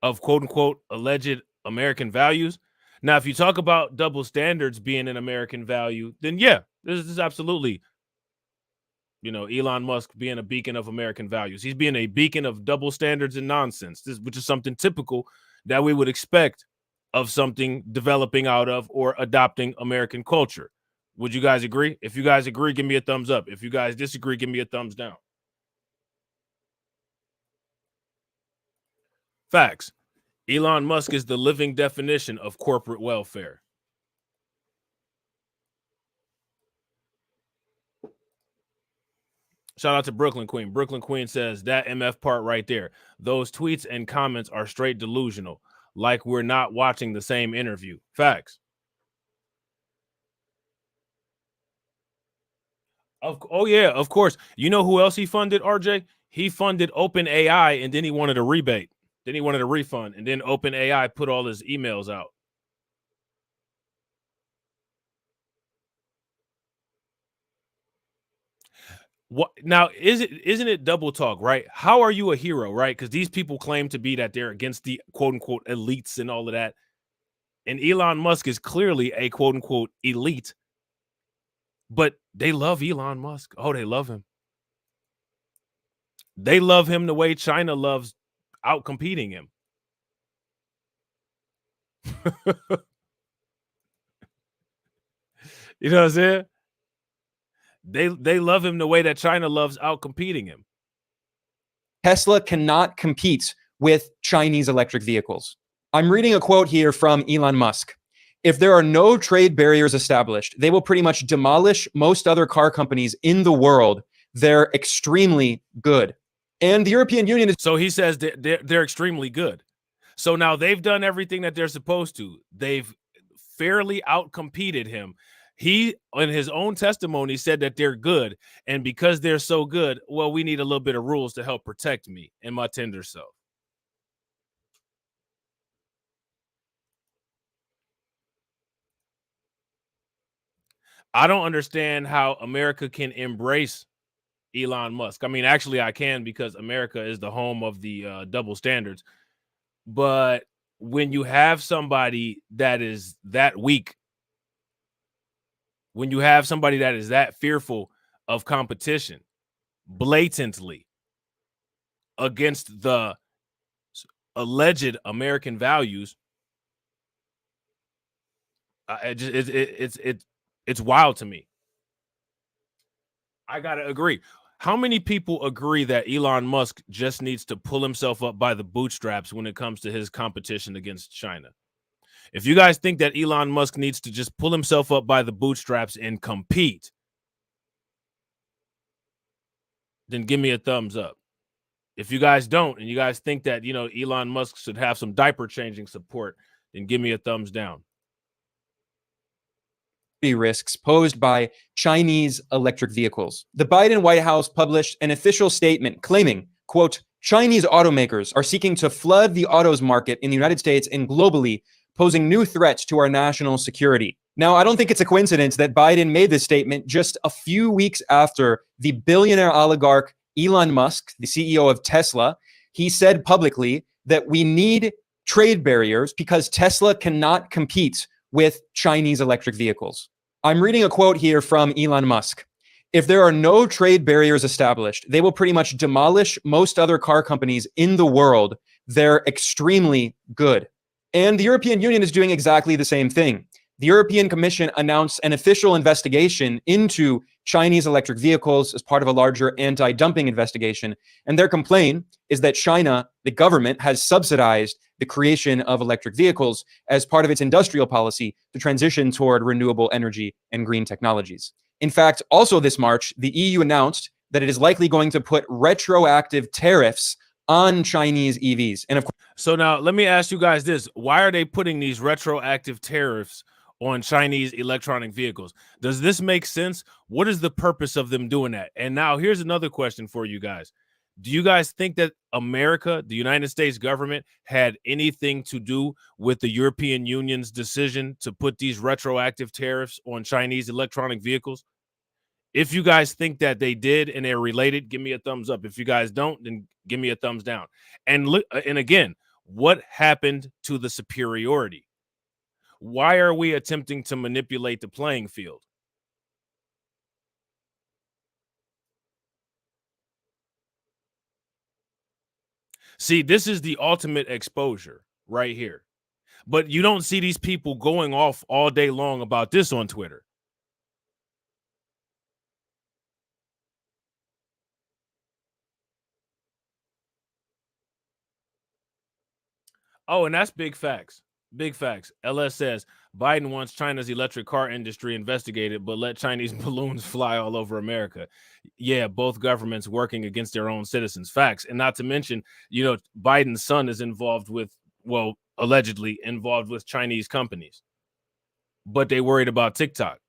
of quote unquote alleged American values? Now, if you talk about double standards being an American value, then yeah, this is absolutely, Elon Musk being a beacon of American values. He's being a beacon of double standards and nonsense, which is something typical that we would expect of something developing out of or adopting American culture. Would you guys agree? If you guys agree, give me a thumbs up. If you guys disagree, give me a thumbs down. Facts. Elon Musk is the living definition of corporate welfare. Shout out to Brooklyn Queen. Brooklyn Queen says that MF part right there. Those tweets and comments are straight delusional. like we're not watching the same interview. Facts. Oh yeah, of course. You know who else he funded, RJ? He funded OpenAI, and then he wanted a rebate. Then he wanted a refund, and then OpenAI put all his emails out. What now? Isn't it double talk, right? How are you a hero, right? Because these people claim to be that they're against the quote unquote elites and all of that. And Elon Musk is clearly a quote unquote elite, but they love Elon Musk. Oh, they love him. They love him the way China loves outcompeting him. You know what I'm saying? They love him the way that China loves outcompeting him. Tesla cannot compete with Chinese electric vehicles. I'm reading a quote here from Elon Musk. If there are no trade barriers established, they will pretty much demolish most other car companies in the world. They're extremely good. And the European Union is... So he says they're extremely good. So now they've done everything that they're supposed to. They've fairly outcompeted him. He, in his own testimony, said that they're good. And because they're so good, well, we need a little bit of rules to help protect me and my tender self. I don't understand how America can embrace Elon Musk. I mean, actually, I can, because America is the home of the double standards. But when you have somebody that is that weak, when you have somebody that is that fearful of competition, blatantly against the alleged American values, it's wild to me. I gotta agree. How many people agree that Elon Musk just needs to pull himself up by the bootstraps when it comes to his competition against China? If you guys think that Elon Musk needs to just pull himself up by the bootstraps and compete, then give me a thumbs up. If you guys don't, and you guys think that, you know, Elon Musk should have some diaper changing support, then give me a thumbs down. Risks posed by Chinese electric vehicles. The Biden White House published an official statement claiming, quote, Chinese automakers are seeking to flood the autos market in the United States and globally, posing new threats to our national security. Now, I don't think it's a coincidence that Biden made this statement just a few weeks after the billionaire oligarch Elon Musk, the CEO of Tesla, he said publicly that we need trade barriers because Tesla cannot compete with Chinese electric vehicles. I'm reading a quote here from Elon Musk. If there are no trade barriers established, they will pretty much demolish most other car companies in the world. They're extremely good. And the European Union is doing exactly the same thing. The European Commission announced an official investigation into Chinese electric vehicles as part of a larger anti-dumping investigation. And their complaint is that China, the government, has subsidized the creation of electric vehicles as part of its industrial policy to transition toward renewable energy and green technologies. In fact, also this March, the EU announced that it is likely going to put retroactive tariffs on Chinese EVs. And of course, so now let me ask you guys this. Why are they putting these retroactive tariffs on Chinese electronic vehicles? Does this make sense? What is the purpose of them doing that? And now here's another question for you guys. Do you guys think that America, the United States government, had anything to do with the European Union's decision to put these retroactive tariffs on Chinese electronic vehicles? If you guys think that they did and they're related, give me a thumbs up. If you guys don't, then give me a thumbs down. And look, and again, what happened to the superiority? Why are we attempting to manipulate the playing field? See, this is the ultimate exposure right here. But you don't see these people going off all day long about this on Twitter. Oh, and that's big facts. Big facts. LS says Biden wants China's electric car industry investigated, but let Chinese balloons fly all over America. Yeah, both governments working against their own citizens. Facts. And not to mention, you know, Biden's son is involved with, well, allegedly involved with Chinese companies, but they worried about TikTok,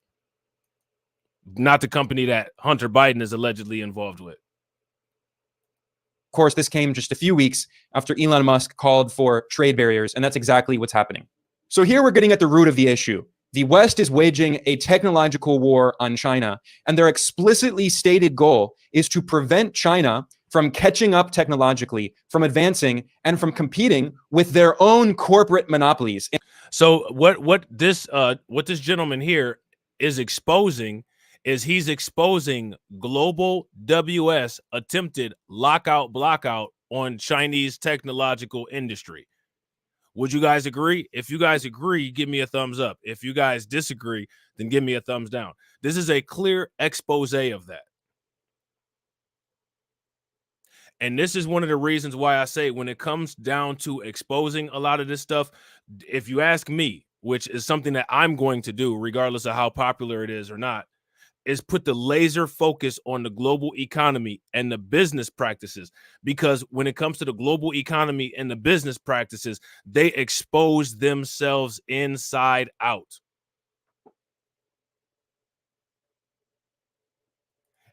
not the company that Hunter Biden is allegedly involved with. Of course, this came just a few weeks after Elon Musk called for trade barriers, and that's exactly what's happening. So here we're getting at the root of the issue. The West is waging a technological war on China, and their explicitly stated goal is to prevent China from catching up technologically, from advancing, and from competing with their own corporate monopolies. So what this gentleman here is exposing is he's exposing global WS attempted lockout blockout on Chinese technological industry. Would you guys agree? If you guys agree, give me a thumbs up. If you guys disagree, then give me a thumbs down. This is a clear expose of that. And this is one of the reasons why I say when it comes down to exposing a lot of this stuff, if you ask me, which is something that I'm going to do regardless of how popular it is or not, is put the laser focus on the global economy and the business practices, because when it comes to the global economy and the business practices, they expose themselves inside out.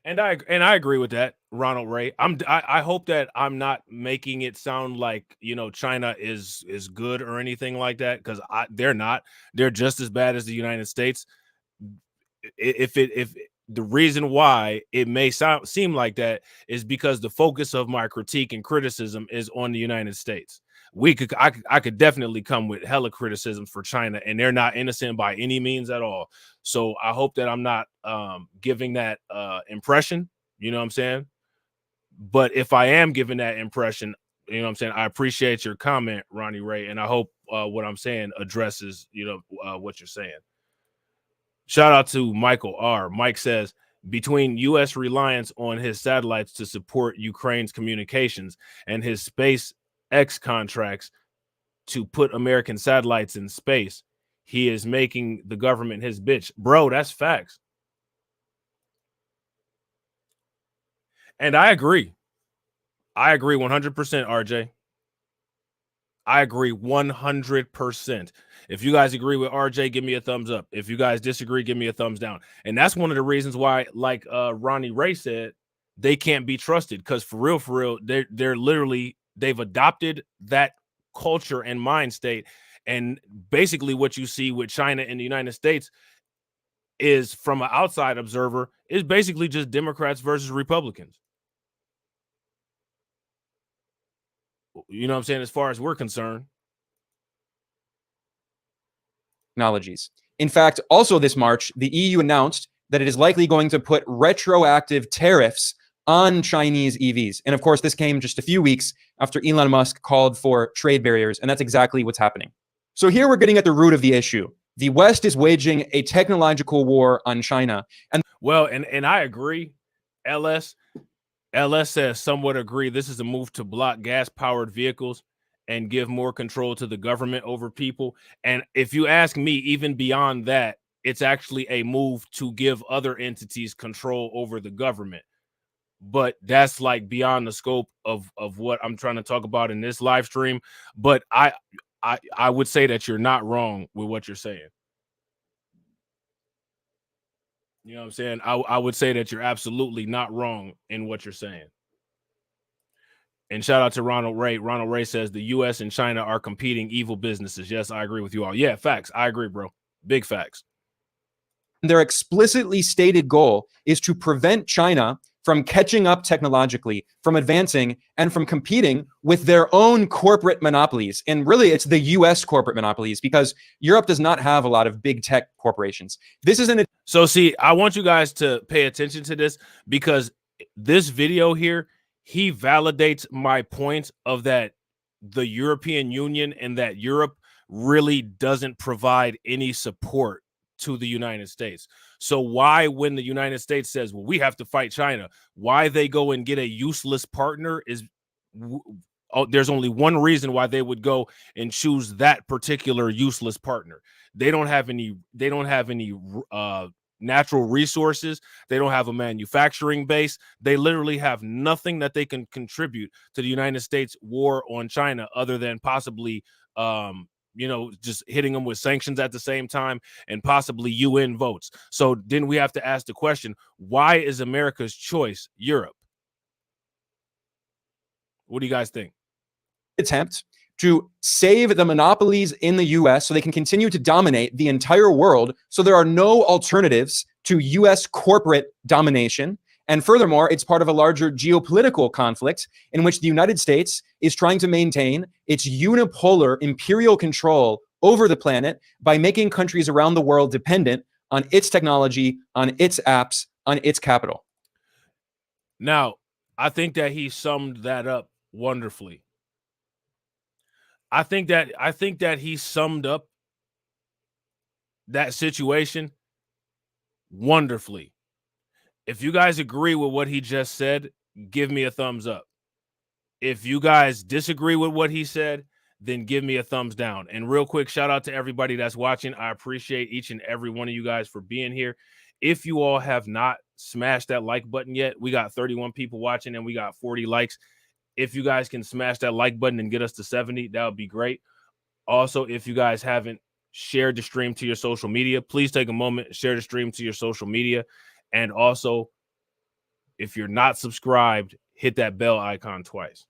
And I agree with that, Ronald Ray. I hope that I'm not making it sound like, you know, China is good or anything like that, because they're not. They're just as bad as the United States. If the reason why it may seem like that is because the focus of my critique and criticism is on the United States. I could definitely come with hella criticisms for China, and they're not innocent by any means at all. So I hope that I'm not giving that impression, you know what I'm saying? But if I am giving that impression, you know what I'm saying, I appreciate your comment, Ronnie Ray, and I hope what I'm saying addresses, you know, what you're saying. Shout out to Michael R. Mike says, between U.S. reliance on his satellites to support Ukraine's communications and his SpaceX contracts to put American satellites in space, he is making the government his bitch. Bro, that's facts. And I agree. I agree 100%, RJ. I agree 100%. If you guys agree with RJ, give me a thumbs up. If you guys disagree, give me a thumbs down. And that's one of the reasons why, like Ronnie Ray said, they can't be trusted, because for real, they're literally, they've adopted that culture and mind state. And basically what you see with China and the United States is, from an outside observer, is basically just Democrats versus Republicans. You know what I'm saying? As far as we're concerned. Technologies. In fact, also this March, the EU announced that it is likely going to put retroactive tariffs on Chinese EVs. And of course, this came just a few weeks after Elon Musk called for trade barriers, and that's exactly what's happening. So here we're getting at the root of the issue. The West is waging a technological war on China. And well, and I agree, LS says, somewhat agree. This is a move to block gas-powered vehicles and give more control to the government over people. And if you ask me, even beyond that, it's actually a move to give other entities control over the government. But that's like beyond the scope of what I'm trying to talk about in this live stream. But I would say that you're not wrong with what you're saying. You know what I'm saying? I would say that you're absolutely not wrong in what you're saying. And shout out to Ronald Ray. Ronald Ray says the U.S. and China are competing evil businesses. Yes, I agree with you all. Yeah, facts. I agree, bro. Big facts. Their explicitly stated goal is to prevent China from catching up technologically, from advancing, and from competing with their own corporate monopolies. And really, it's the U.S. corporate monopolies, because Europe does not have a lot of big tech corporations. This isn't a— So see, I want you guys to pay attention to this, because this video here, he validates my point of that the European Union and that Europe really doesn't provide any support to the United States. So why, when the United States says, well, we have to fight China, why they go and get a useless partner is, there's only one reason why they would go and choose that particular useless partner. They don't have any natural resources. They don't have a manufacturing base. They literally have nothing that they can contribute to the United States war on China, other than possibly just hitting them with sanctions at the same time and possibly UN votes. So then we have to ask the question, why is America's choice Europe? What do you guys think? Attempt to save the monopolies in the US so they can continue to dominate the entire world, so there are no alternatives to US corporate domination. And furthermore, it's part of a larger geopolitical conflict in which the United States is trying to maintain its unipolar imperial control over the planet by making countries around the world dependent on its technology, on its apps, on its capital. Now, I think that he summed that up wonderfully. I think that he summed up that situation wonderfully. If you guys agree with what he just said, give me a thumbs up. If you guys disagree with what he said, then give me a thumbs down. And real quick, shout out to everybody that's watching. I appreciate each and every one of you guys for being here. If you all have not smashed that like button yet, we got 31 people watching and we got 40 likes. If you guys can smash that like button and get us to 70, that would be great. Also, if you guys haven't shared the stream to your social media, please take a moment, share the stream to your social media. And also, if you're not subscribed, hit that bell icon twice.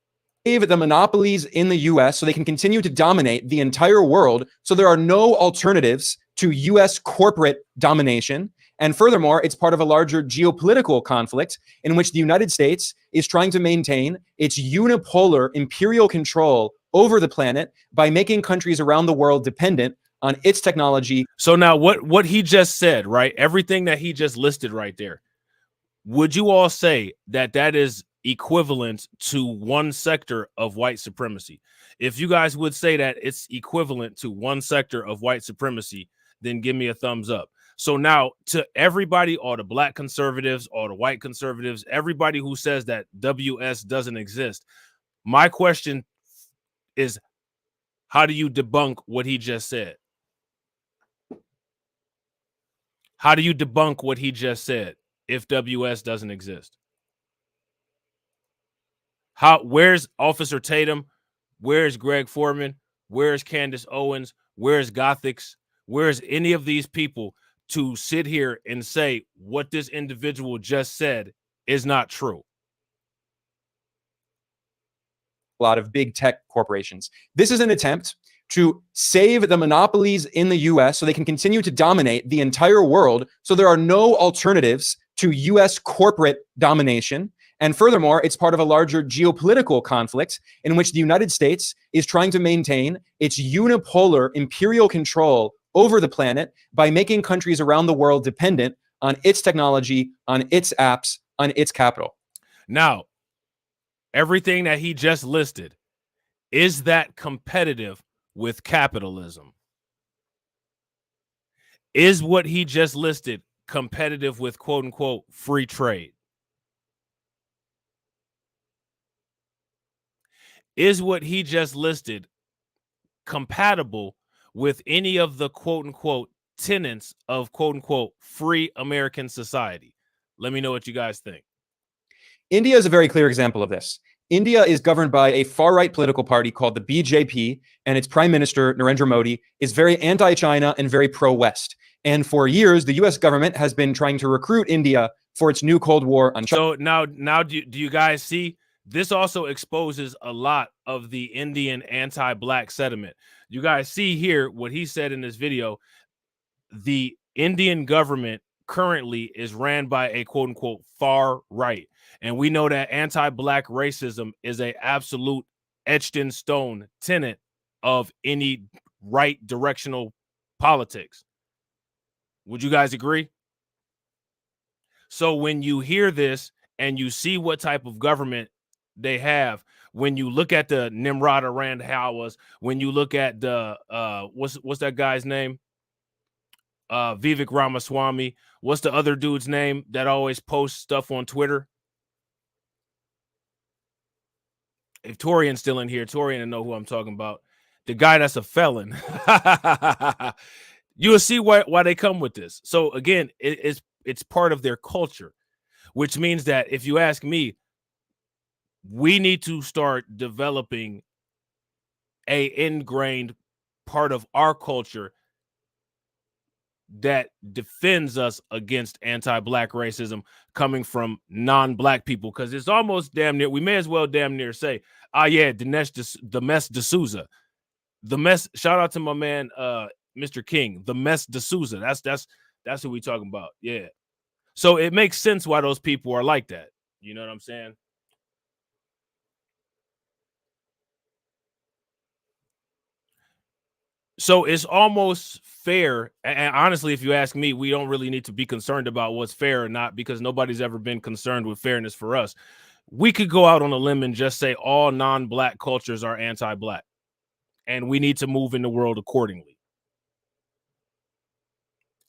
Save the monopolies in the US so they can continue to dominate the entire world, so there are no alternatives to US corporate domination. And furthermore, it's part of a larger geopolitical conflict in which the United States is trying to maintain its unipolar imperial control over the planet by making countries around the world dependent on its technology. So now what he just said, right? Everything that he just listed right there. Would you all say that that is equivalent to one sector of white supremacy? If you guys would say that it's equivalent to one sector of white supremacy, then give me a thumbs up. So now to everybody, all the black conservatives, all the white conservatives, everybody who says that WS doesn't exist, my question is, how do you debunk what he just said? How do you debunk what he just said if WS doesn't exist? Where's Officer Tatum? Where's Greg Foreman? Where's Candace Owens? Where's Gothics? Where's any of these people to sit here and say what this individual just said is not true? A lot of big tech corporations. This is an attempt to save the monopolies in the US so they can continue to dominate the entire world, so there are no alternatives to US corporate domination. And furthermore, it's part of a larger geopolitical conflict in which the United States is trying to maintain its unipolar imperial control over the planet by making countries around the world dependent on its technology, on its apps, on its capital. Now, everything that he just listed, is that competitive with capitalism? Is what he just listed competitive with quote unquote free trade? Is what he just listed compatible with any of the quote unquote tenets of quote unquote free American society? Let me know what you guys think. India is a very clear example of this. India is governed by a far-right political party called the BJP, and its prime minister, Narendra Modi, is very anti-China and very pro-West. And for years, the U.S. government has been trying to recruit India for its new Cold War on China. So now do you guys see? This also exposes a lot of the Indian anti-black sentiment. You guys see here what he said in this video. The Indian government currently is ran by a quote unquote far right. And we know that anti-black racism is a absolute etched in stone tenet of any right directional politics. Would you guys agree? So when you hear this and you see what type of government they have, when you look at the Nimrod Randhawas, when you look at the what's that guy's name? Vivek Ramaswamy. What's the other dude's name that always posts stuff on Twitter? If Torian's still in here, Torian will know who I'm talking about. The guy that's a felon. You'll see why they come with this. So again, it's part of their culture, which means that if you ask me, we need to start developing a ingrained part of our culture that defends us against anti-black racism coming from non-black people, because it's almost damn near, we may as well damn near say, yeah, the mess D'Souza. The mess, shout out to my man Mr. King, the mess D'Souza. That's who we talking about. Yeah. So it makes sense why those people are like that. You know what I'm saying? So it's almost fair. And honestly, if you ask me, we don't really need to be concerned about what's fair or not, because nobody's ever been concerned with fairness for us. We could go out on a limb and just say all non-black cultures are anti-black, and we need to move in the world accordingly.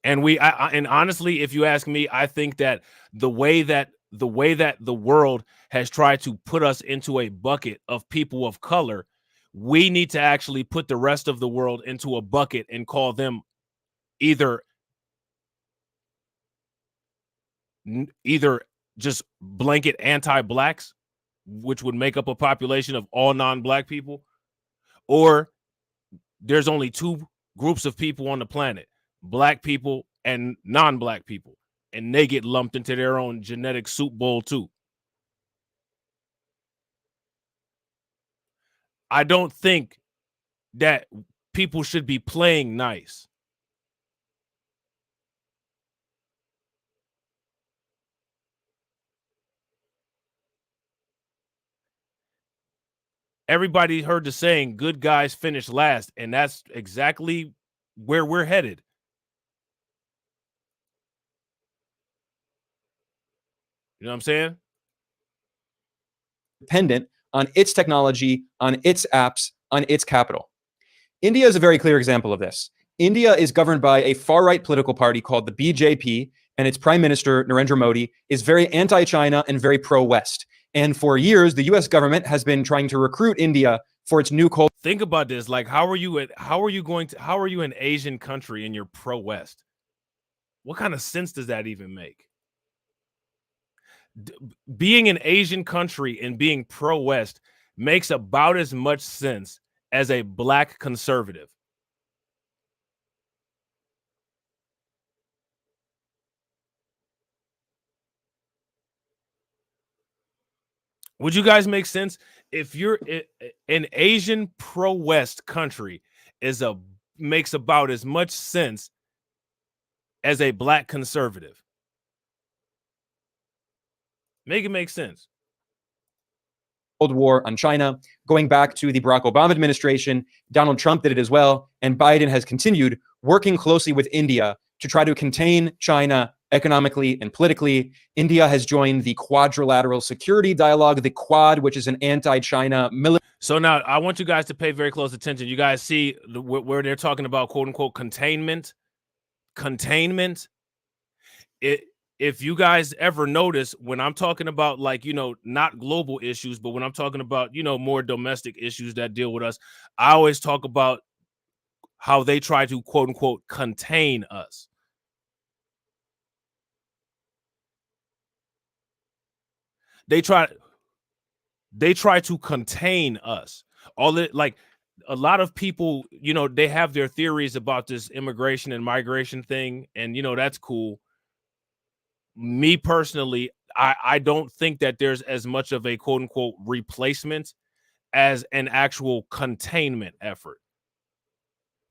And and honestly, if you ask me, I think that the way that the world has tried to put us into a bucket of people of color, we need to actually put the rest of the world into a bucket and call them either just blanket anti-blacks, which would make up a population of all non-black people, or there's only two groups of people on the planet, black people and non-black people, and they get lumped into their own genetic soup bowl too. I don't think that people should be playing nice. Everybody heard the saying, good guys finish last, and that's exactly where we're headed. You know what I'm saying? Dependent on its technology, on its apps, on its capital. India is a very clear example of this. India is governed by a far-right political party called the BJP, and its prime minister, Narendra Modi, is very anti-China and very pro-West. And for years, the US government has been trying to recruit India for its new cold. Think about this. Like, how are you an Asian country and you're pro-West? What kind of sense does that even make? Being an Asian country and being pro-West makes about as much sense as a black conservative. Would you guys make sense if you're an Asian pro-West country makes about as much sense as a black conservative? Make it make sense. Cold War on China, going back to the Barack Obama administration. Donald Trump did it as well, and Biden has continued working closely with India to try to contain China economically and politically. India has joined the Quadrilateral Security Dialogue, the Quad, which is an anti-China military. So now I want you guys to pay very close attention. You guys see where they're talking about quote unquote containment. If you guys ever notice, when I'm talking about, like, you know, not global issues, but when I'm talking about, you know, more domestic issues that deal with us, I always talk about how they try to quote unquote contain us. They try to contain us. Like a lot of people, you know, they have their theories about this immigration and migration thing, and you know, that's cool. Me personally, I don't think that there's as much of a quote unquote replacement as an actual containment effort.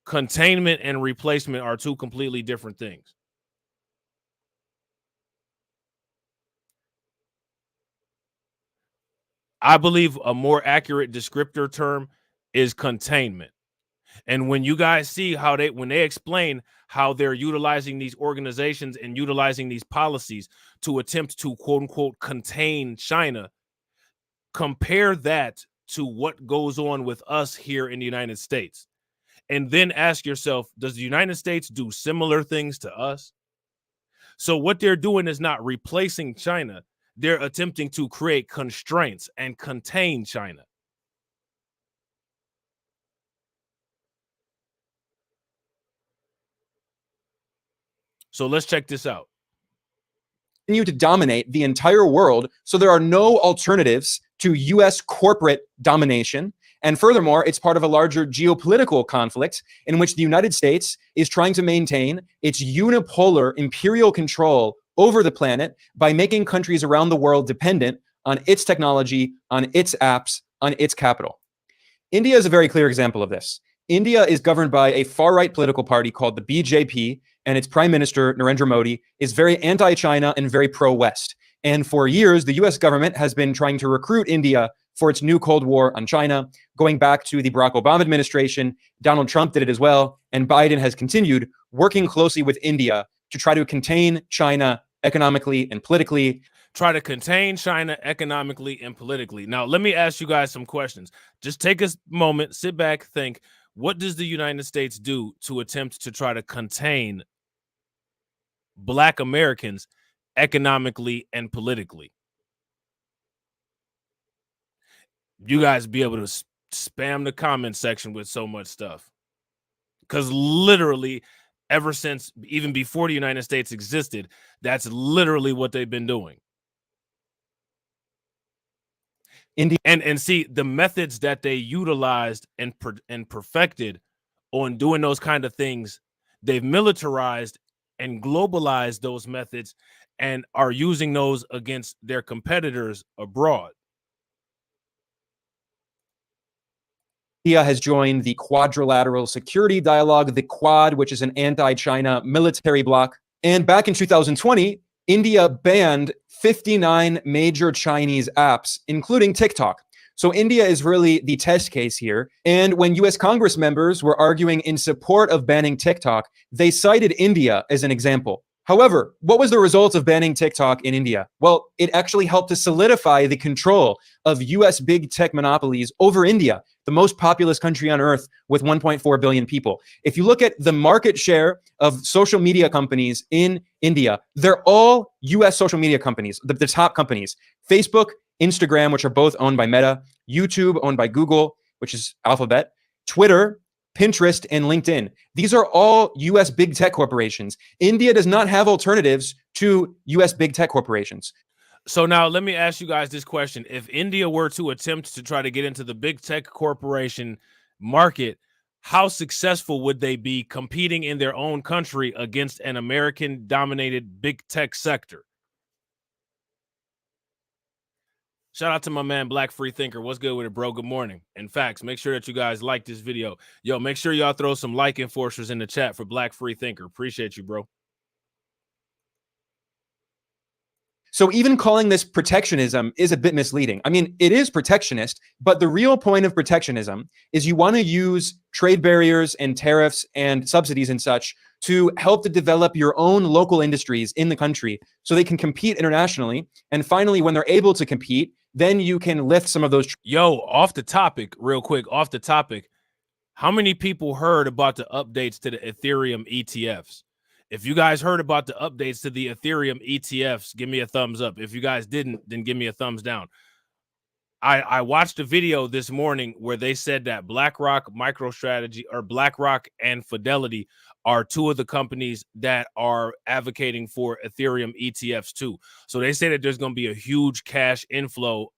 Containment and replacement are two completely different things. I believe a more accurate descriptor term is containment. And when you guys see how when they explain how they're utilizing these organizations and utilizing these policies to attempt to quote unquote contain China, compare that to what goes on with us here in the United States. And then ask yourself, does the United States do similar things to us? So what they're doing is not replacing China. They're attempting to create constraints and contain China. So let's check this out. Continue to dominate the entire world, so there are no alternatives to US corporate domination. And furthermore, it's part of a larger geopolitical conflict in which the United States is trying to maintain its unipolar imperial control over the planet by making countries around the world dependent on its technology, on its apps, on its capital. India is a very clear example of this. India is governed by a far-right political party called the BJP, and its prime minister, Narendra Modi, is very anti-China and very pro-West. And for years, the US government has been trying to recruit India for its new Cold War on China, going back to the Barack Obama administration. Donald Trump did it as well, and Biden has continued working closely with India to try to contain China economically and politically. Try to contain China economically and politically. Now, let me ask you guys some questions. Just take a moment, sit back, think. What does the United States do to attempt to try to contain Black Americans economically and politically? You guys be able to spam the comment section with so much stuff, because literally ever since, even before the United States existed, that's literally what they've been doing. And see, the methods that they utilized and perfected on doing those kind of things, they've militarized and globalized those methods and are using those against their competitors abroad. India has joined the Quadrilateral Security Dialogue, the Quad, which is an anti-China military bloc. And back in 2020, India banned 59 major Chinese apps, including TikTok. So India is really the test case here. And when US Congress members were arguing in support of banning TikTok, they cited India as an example. However, what was the result of banning TikTok in India? Well, it actually helped to solidify the control of US big tech monopolies over India, the most populous country on earth with 1.4 billion people. If you look at the market share of social media companies in India, they're all US social media companies, the top companies. Facebook, Instagram, which are both owned by Meta, YouTube, owned by Google, which is Alphabet, Twitter, Pinterest, and LinkedIn. These are all US big tech corporations. India does not have alternatives to US big tech corporations. So now let me ask you guys this question. If India were to attempt to try to get into the big tech corporation market, how successful would they be competing in their own country against an American-dominated big tech sector? Shout out to my man, Black Free Thinker. What's good with it, bro? Good morning. In fact, make sure that you guys like this video. Yo, make sure y'all throw some like enforcers in the chat for Black Free Thinker. Appreciate you, bro. So even calling this protectionism is a bit misleading. I mean, it is protectionist, but the real point of protectionism is you want to use trade barriers and tariffs and subsidies and such to help to develop your own local industries in the country so they can compete internationally. And finally, when they're able to compete, then you can lift some of those. Yo, off the topic, real quick, off the topic. How many people heard about the updates to the Ethereum ETFs? If you guys heard about the updates to the Ethereum ETFs, give me a thumbs up. If you guys didn't, then give me a thumbs down. I watched a video this morning where they said that BlackRock, MicroStrategy, or BlackRock and Fidelity are two of the companies that are advocating for Ethereum ETFs too. So they say that there's going to be a huge cash inflow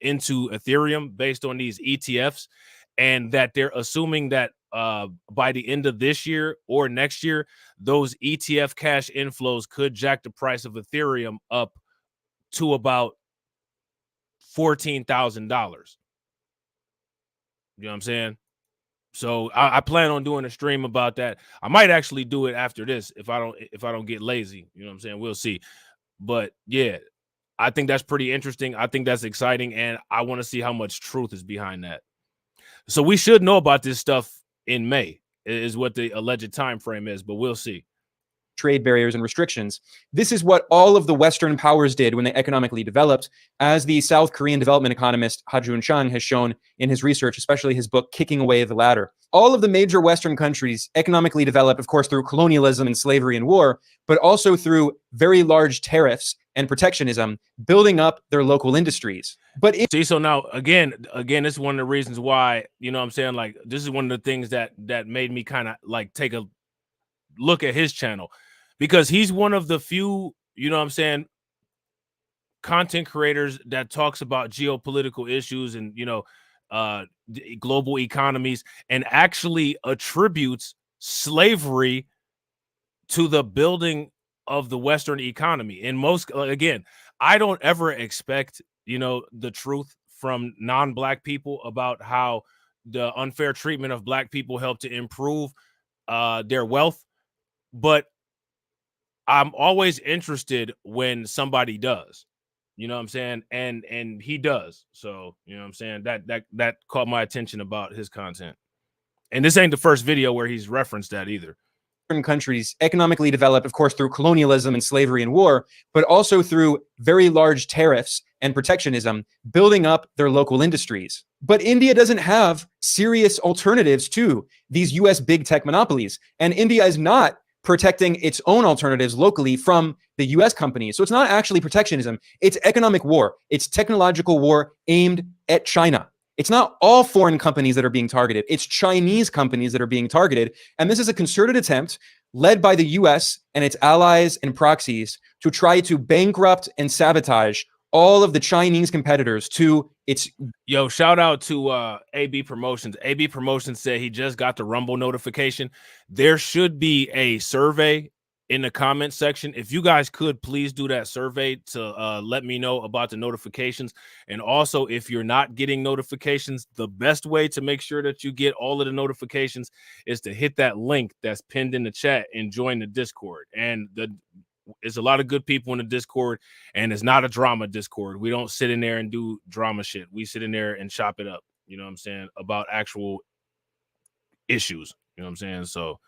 into Ethereum based on these ETFs, and that they're assuming that by the end of this year or next year, those ETF cash inflows could jack the price of Ethereum up to about $14,000. You know what I'm saying? So I plan on doing a stream about that. I might actually do it after this if I don't get lazy. You know what I'm saying? We'll see. But yeah, I think that's pretty interesting. I think that's exciting, and I want to see how much truth is behind that. So we should know about this stuff in May, is what the alleged time frame is, but we'll see. Trade barriers and restrictions. This is what all of the Western powers did when they economically developed, as the South Korean development economist Ha-Joon Chang has shown in his research, especially his book, Kicking Away the Ladder. All of the major Western countries economically developed, of course, through colonialism and slavery and war, but also through very large tariffs and protectionism, building up their local industries. But see, so now again, this is one of the reasons why, you know what I'm saying, like, this is one of the things that made me kind of like take a look at his channel, because he's one of the few, you know what I'm saying, content creators that talks about geopolitical issues and, you know, global economies and actually attributes slavery to the building of the Western economy. And most, again, I don't ever expect, the truth from non-Black people about how the unfair treatment of Black people helped to improve their wealth. But I'm always interested when somebody does. You know what I'm saying? And he does. So, you know what I'm saying? That caught my attention about his content. And this ain't the first video where he's referenced that either. Countries economically developed, of course, through colonialism and slavery and war, but also through very large tariffs and protectionism, building up their local industries. But India doesn't have serious alternatives to these US big tech monopolies. And India is not protecting its own alternatives locally from the US companies. So it's not actually protectionism. It's economic war. It's technological war aimed at China. It's not all foreign companies that are being targeted. It's Chinese companies that are being targeted. And this is a concerted attempt led by the US and its allies and proxies to try to bankrupt and sabotage all of the Chinese competitors to its... Yo, shout out to AB Promotions. AB Promotions said he just got the Rumble notification. There should be a survey in the comment section. If you guys could please do that survey to let me know about the notifications. And also, if you're not getting notifications, the best way to make sure that you get all of the notifications is to hit that link that's pinned in the chat and join the Discord. And there's a lot of good people in the Discord, and it's not a drama Discord. We don't sit in there and do drama shit. We sit in there and chop it up, you know what I'm saying, about actual issues, you know what I'm saying? So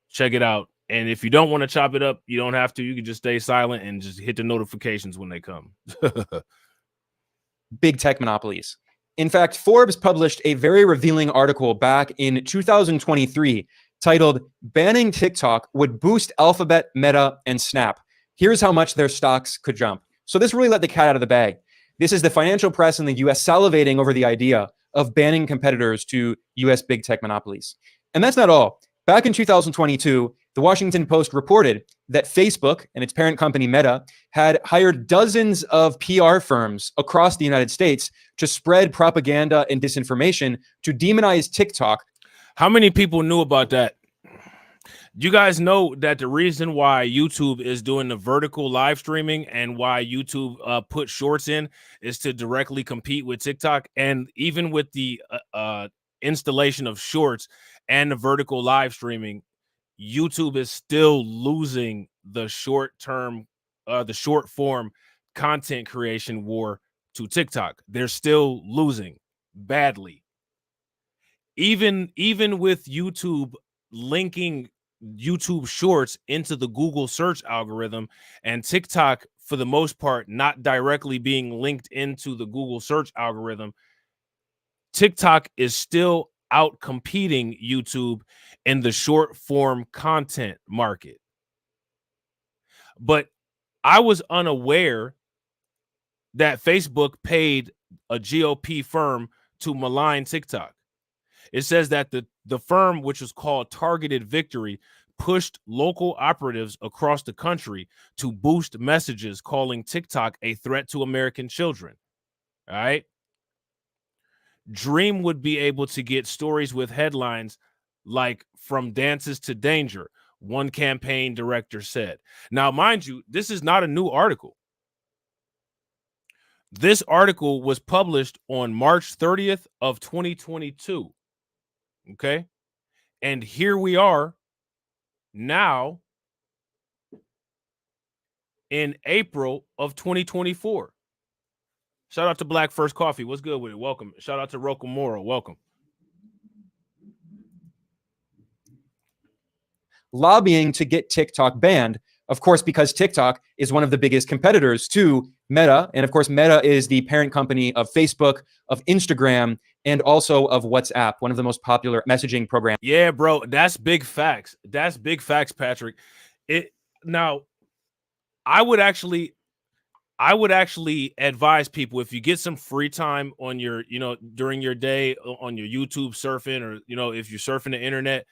check it out. And if you don't want to chop it up, you don't have to. You can just stay silent and just hit the notifications when they come. Big tech monopolies. In fact, Forbes published a very revealing article back in 2023 titled "Banning TikTok Would Boost Alphabet, Meta, and Snap. Here's how much their stocks could jump." So this really let the cat out of the bag. This is the financial press in the US salivating over the idea of banning competitors to US big tech monopolies. And that's not all. Back in 2022, the Washington Post reported that Facebook and its parent company Meta had hired dozens of PR firms across the United States to spread propaganda and disinformation to demonize TikTok. How many people knew about that? You guys know that the reason why YouTube is doing the vertical live streaming and why YouTube put shorts in is to directly compete with TikTok. And even with the installation of shorts and the vertical live streaming, YouTube is still losing the short form content creation war to TikTok. They're still losing badly. Even with YouTube linking YouTube shorts into the Google search algorithm and TikTok, for the most part, not directly being linked into the Google search algorithm, TikTok is still out competing YouTube in the short form content market. But I was unaware that Facebook paid a GOP firm to malign TikTok. It says that the firm, which is called Targeted Victory, pushed local operatives across the country to boost messages calling TikTok a threat to American children. All right. Dream would be able to get stories with headlines like "From Dances to Danger," one campaign director said. Now, mind you, this is not a new article. This article was published on March 30th of 2022. Okay. And here we are now in April of 2024. Shout out to Black First Coffee. What's good with it? Welcome. Shout out to Rocco Moro. Welcome. Lobbying to get TikTok banned, of course, because TikTok is one of the biggest competitors to Meta. And of course, Meta is the parent company of Facebook, of Instagram, and also of WhatsApp, one of the most popular messaging programs. Yeah, bro, that's big facts. That's big facts, Patrick. Now, I would actually advise people, if you get some free time on your, during your day on your YouTube surfing, or, if you're surfing the internet,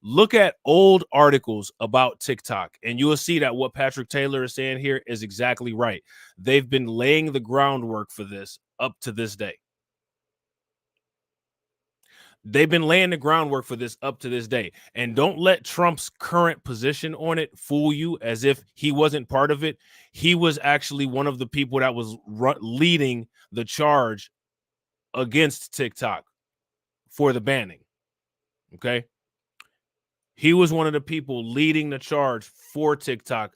look at old articles about TikTok, and you will see that what Patrick Taylor is saying here is exactly right. They've been laying the groundwork for this up to this day. They've been laying the groundwork for this up to this day. And don't let Trump's current position on it fool you as if he wasn't part of it. He was actually one of the people that was leading the charge against TikTok for the banning. Okay. He was one of the people leading the charge for TikTok.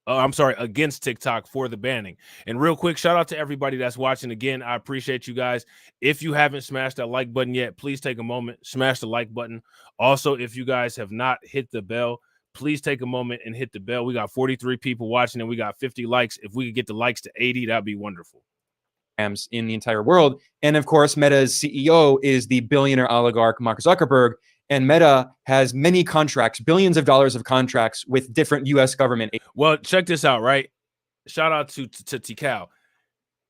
Against TikTok for the banning. And real quick, shout out to everybody that's watching. Again, I appreciate you guys. If you haven't smashed that like button yet, please take a moment, smash the like button. Also, if you guys have not hit the bell, please take a moment and hit the bell. We got 43 people watching and we got 50 likes. If we could get the likes to 80, that'd be wonderful. In the entire world. And of course, Meta's CEO is the billionaire oligarch Mark Zuckerberg. And Meta has many contracts, billions of dollars of contracts with different U.S. government. Well, check this out, right? Shout out to Tikal.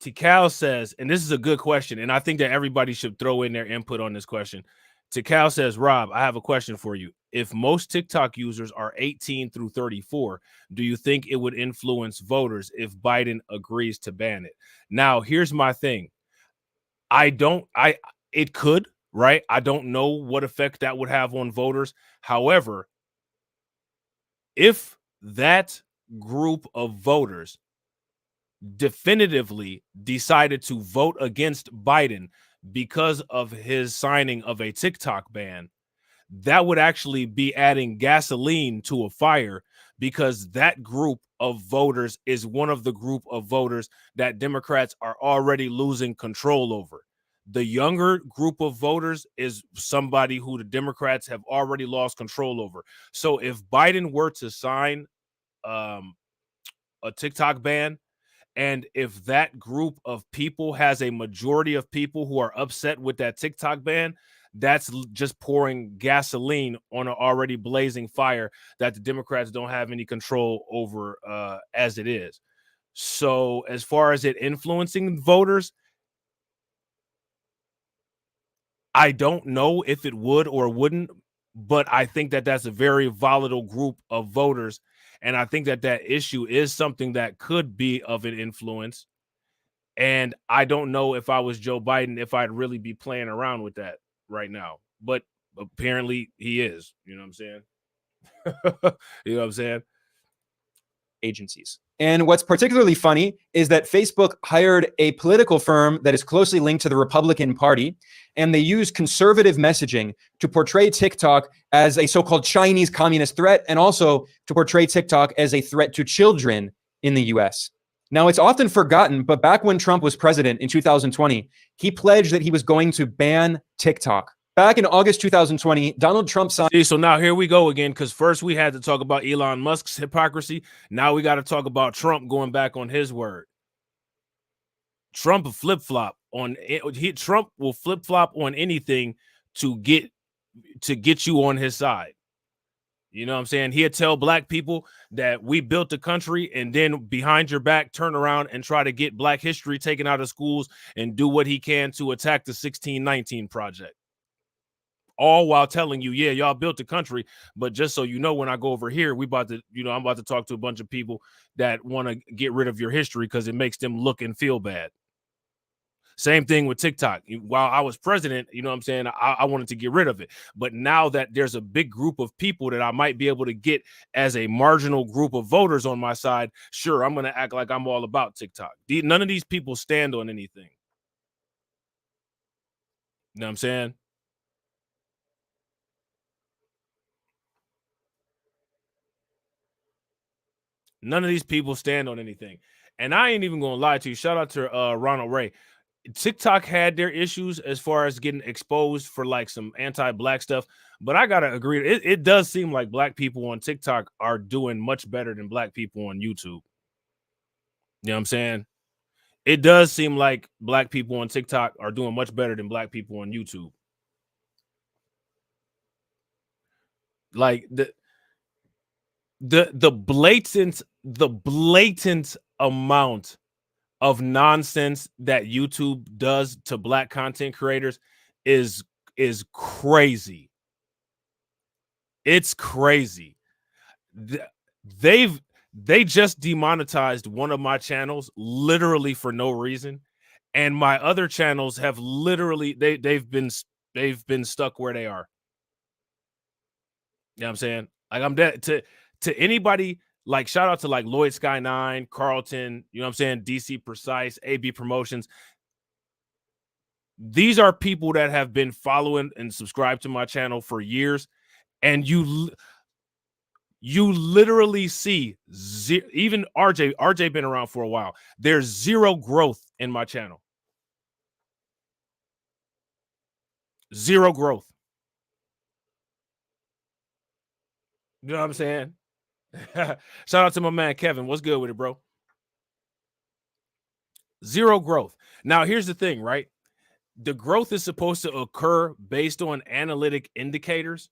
Tikal says, and this is a good question, and I think that everybody should throw in their input on this question. Tikal says, Rob, I have a question for you. If most TikTok users are 18 through 34, do you think it would influence voters if Biden agrees to ban it? Now, here's my thing. It could. Right? I don't know what effect that would have on voters. However, if that group of voters definitively decided to vote against Biden because of his signing of a TikTok ban, that would actually be adding gasoline to a fire, because that group of voters is one of the group of voters that Democrats are already losing control over. The younger group of voters is somebody who the Democrats have already lost control over. So if Biden were to sign a TikTok ban, and if that group of people has a majority of people who are upset with that TikTok ban, that's just pouring gasoline on an already blazing fire that the Democrats don't have any control over as it is. So as far as it influencing voters, I don't know if it would or wouldn't, but I think that that's a very volatile group of voters. And I think that that issue is something that could be of an influence. And I don't know if I was Joe Biden, if I'd really be playing around with that right now. But apparently he is. You know what I'm saying? You know what I'm saying? Agencies. And what's particularly funny is that Facebook hired a political firm that is closely linked to the Republican Party, and they use conservative messaging to portray TikTok as a so-called Chinese communist threat, and also to portray TikTok as a threat to children in the US. Now, it's often forgotten, but back when Trump was president in 2020, he pledged that he was going to ban TikTok. Back in August 2020, Donald Trump signed. See, so now here we go again, because first we had to talk about Elon Musk's hypocrisy. Now we got to talk about Trump going back on his word. Trump flip-flop on it. Trump will flip-flop on anything to get you on his side. You know what I'm saying? He'll tell black people that we built the country, and then behind your back turn around and try to get black history taken out of schools and do what he can to attack the 1619 Project. All while telling you, yeah, y'all built the country, but just so you know, when I go over here, I'm about to talk to a bunch of people that want to get rid of your history because it makes them look and feel bad. Same thing with TikTok. While I was president, you know what I'm saying, I wanted to get rid of it. But now that there's a big group of people that I might be able to get as a marginal group of voters on my side, sure, I'm going to act like I'm all about TikTok. None of these people stand on anything. You know what I'm saying? None of these people stand on anything. And I ain't even going to lie to you. Shout out to Ronald Ray. TikTok had their issues as far as getting exposed for like some anti-black stuff. But I got to agree. It does seem like black people on TikTok are doing much better than black people on YouTube. You know what I'm saying? It does seem like black people on TikTok are doing much better than black people on YouTube. Like the blatant amount of nonsense that YouTube does to black content creators is crazy. It's crazy. They just demonetized one of my channels literally for no reason, And my other channels have literally they've been stuck where they are. You know what I'm saying? Like, I'm dead to anybody, like, shout out to like Lloyd Sky 9, Carlton, you know what I'm saying, DC Precise, AB Promotions. These are people that have been following and subscribed to my channel for years, and you literally see even RJ been around for a while. There's zero growth in my channel. Zero growth. You know what I'm saying? Shout out to my man Kevin. What's good with it, bro? Zero growth. Now, here's the thing, right? The growth is supposed to occur based on analytic indicators.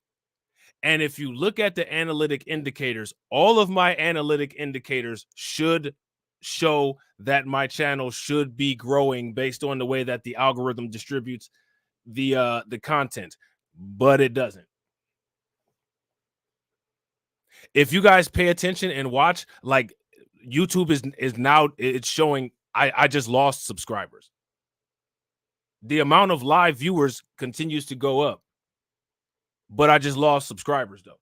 And if you look at the analytic indicators, all of my analytic indicators should show that my channel should be growing based on the way that the algorithm distributes the content, but it doesn't. If you guys pay attention and watch, like, YouTube is now, it's showing I just lost subscribers. The amount of live viewers continues to go up, but I just lost subscribers though.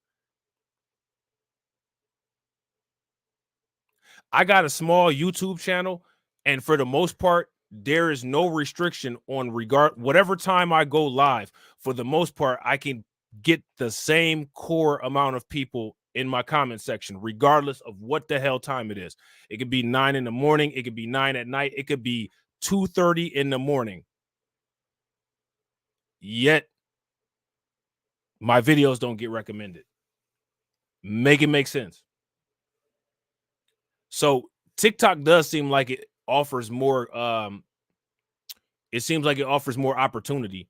I got a small YouTube channel, and for the most part, there is no restriction on whatever time I go live. For the most part, I can get the same core amount of people in my comment section, regardless of what the hell time it is. It could be 9 in the morning, it could be 9 at night, it could be 2:30 in the morning. Yet my videos don't get recommended. Make it make sense. So TikTok does seem like it offers more it seems like it offers more opportunity.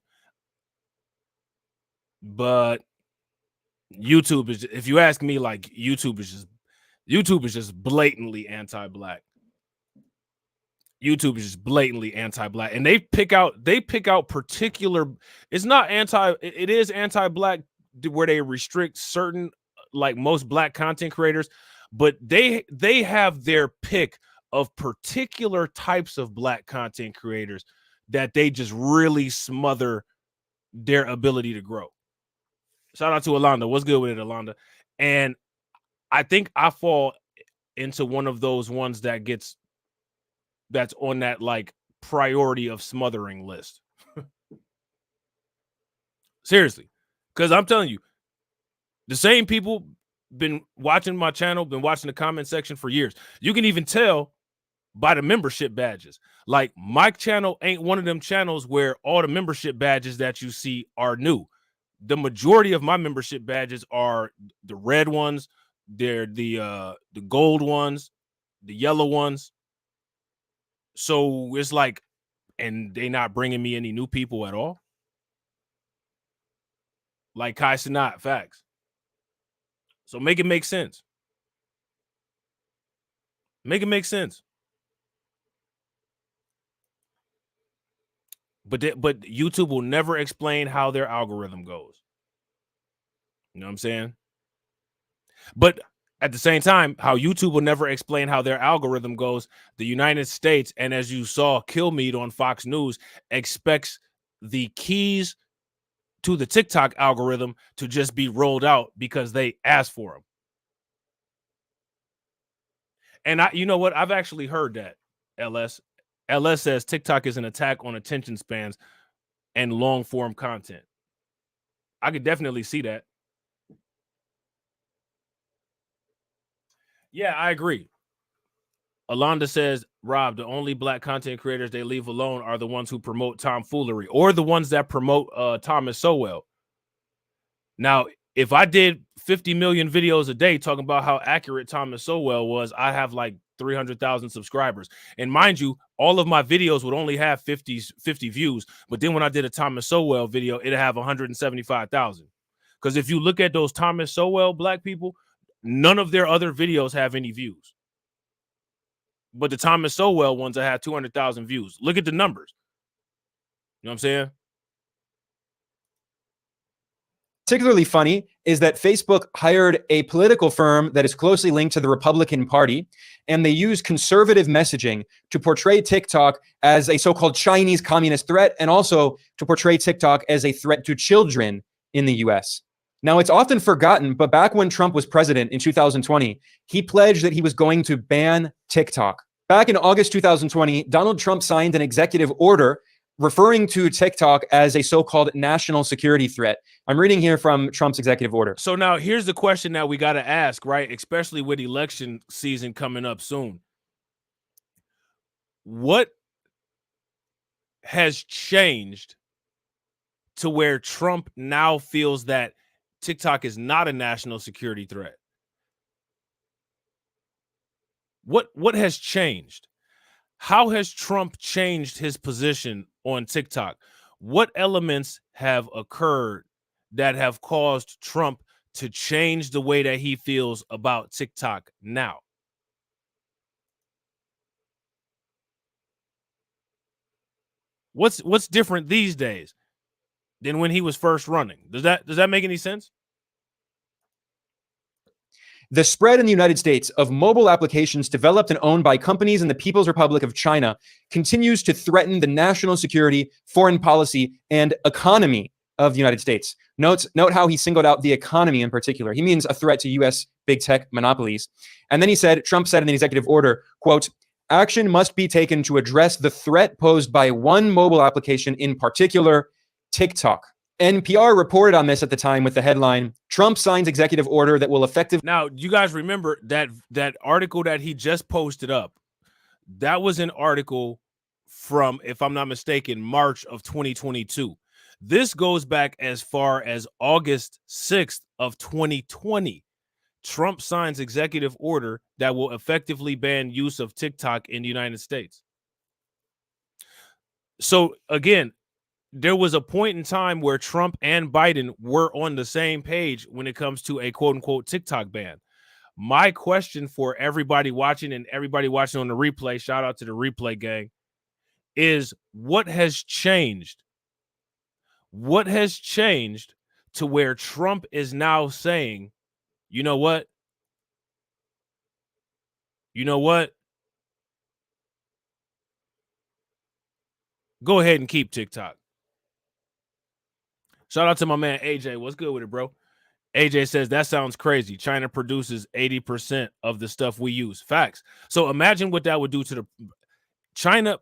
But YouTube is, if you ask me, like, YouTube is just blatantly anti-black. YouTube is just blatantly anti-black, and they pick out particular, it's not it is anti-black where they restrict certain, like, most black content creators, but they have their pick of particular types of black content creators that they just really smother their ability to grow. Shout out to Alonda. What's good with it, Alonda? And I think I fall into one of those ones that's on that, like, priority of smothering list. Seriously. Because I'm telling you, the same people been watching my channel, been watching the comment section for years. You can even tell by the membership badges. Like, my channel ain't one of them channels where all the membership badges that you see are new. The majority of my membership badges are the red ones, they're the gold ones, the yellow ones. So it's like, and they not bringing me any new people at all. Like Kai Cenat, facts. So make it make sense. Make it make sense. But YouTube will never explain how their algorithm goes. You know what I'm saying? But at the same time, how YouTube will never explain how their algorithm goes, the United States, and as you saw Killmeat on Fox News, expects the keys to the TikTok algorithm to just be rolled out because they asked for them. And you know what? I've actually heard that, LS. LS says TikTok is an attack on attention spans and long form content. I could definitely see that. Yeah, I agree. Alonda says, Rob, the only black content creators they leave alone are the ones who promote tomfoolery or the ones that promote Thomas Sowell. Now, if I did 50 million videos a day talking about how accurate Thomas Sowell was, I have like 300,000 subscribers. And mind you, all of my videos would only have 50 views. But then when I did a Thomas Sowell video, it'd have 175,000. Because if you look at those Thomas Sowell black people, none of their other videos have any views. But the Thomas Sowell ones, I had 200,000 views. Look at the numbers. You know what I'm saying? particularly funny is that Facebook hired a political firm that is closely linked to the Republican Party, and they use conservative messaging to portray TikTok as a so-called Chinese communist threat, and also to portray TikTok as a threat to children in the US. Now, it's often forgotten, but back when Trump was president in 2020, he pledged that he was going to ban TikTok. Back in August 2020, Donald Trump signed an executive order referring to TikTok as a so-called national security threat. I'm reading here from Trump's executive order. So now here's the question that we got to ask, right? Especially with election season coming up soon. What has changed to where Trump now feels that TikTok is not a national security threat? What has changed? How has Trump changed his position on TikTok? What elements have occurred that have caused Trump to change the way that he feels about TikTok now? What's different these days than when he was first running? Does that make any sense? The spread in the United States of mobile applications developed and owned by companies in the People's Republic of China continues to threaten the national security, foreign policy, and economy of the United States. Note how he singled out the economy in particular. He means a threat to U.S. big tech monopolies. And then Trump said in the executive order, quote, action must be taken to address the threat posed by one mobile application in particular, TikTok. NPR reported on this at the time with the headline, Trump signs executive order that will effectively... Now, you guys remember that article that he just posted up? That was an article from, if I'm not mistaken, March of 2022. This goes back as far as August 6th of 2020. Trump signs executive order that will effectively ban use of TikTok in the United States. So again, there was a point in time where Trump and Biden were on the same page when it comes to a quote unquote TikTok ban. My question for everybody watching and everybody watching on the replay, shout out to the replay gang, is what has changed? What has changed to where Trump is now saying, you know what? You know what? Go ahead and keep TikTok. Shout out to my man AJ. What's good with it, bro? AJ says that sounds crazy. China produces 80% of the stuff we use. Facts. So imagine what that would do to the China.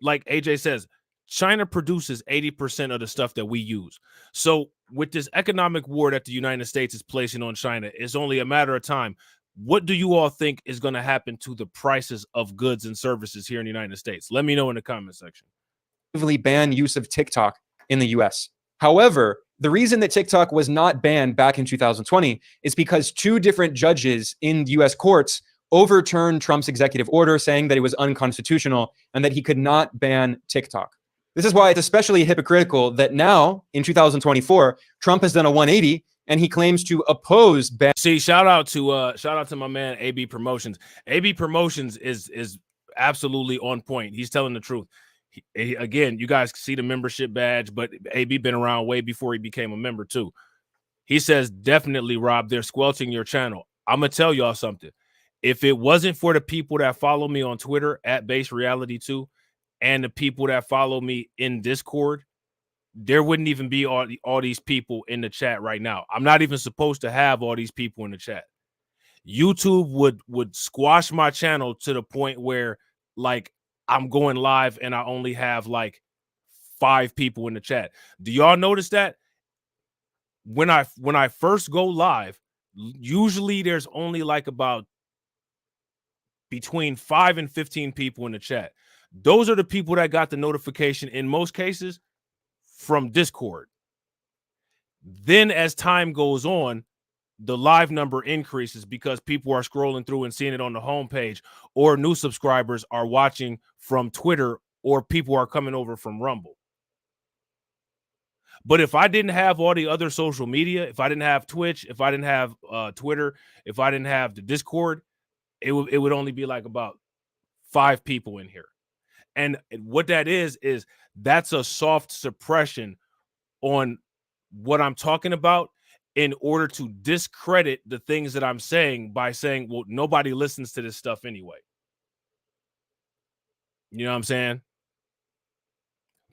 Like AJ says, China produces 80% of the stuff that we use. So with this economic war that the United States is placing on China, it's only a matter of time. What do you all think is going to happen to the prices of goods and services here in the United States? Let me know in the comment section. Ban use of TikTok in the US. However, the reason that TikTok was not banned back in 2020 is because two different judges in US courts overturned Trump's executive order saying that it was unconstitutional and that he could not ban TikTok. This is why it's especially hypocritical that now in 2024, Trump has done a 180 and he claims to oppose ban. See, shout out to my man AB Promotions. AB Promotions is absolutely on point. He's telling the truth. Again, you guys see the membership badge, but AB been around way before he became a member too. He says, definitely, Rob, they're squelching your channel. I'm going to tell y'all something. If it wasn't for the people that follow me on Twitter at Base Reality 2 and the people that follow me in Discord, there wouldn't even be all these people in the chat right now. I'm not even supposed to have all these people in the chat. YouTube would squash my channel to the point where, like, I'm going live and I only have like 5 people in the chat. Do y'all notice that? When I first go live, usually there's only like about between 5 and 15 people in the chat. Those are the people that got the notification in most cases from Discord. Then as time goes on, the live number increases because people are scrolling through and seeing it on the homepage, or new subscribers are watching from Twitter, or people are coming over from Rumble. But if I didn't have all the other social media, if I didn't have Twitch, if I didn't have Twitter, if I didn't have the Discord, it would only be like about 5 people in here. And what that is that's a soft suppression on what I'm talking about, in order to discredit the things that I'm saying by saying, well, nobody listens to this stuff anyway. You know what I'm saying?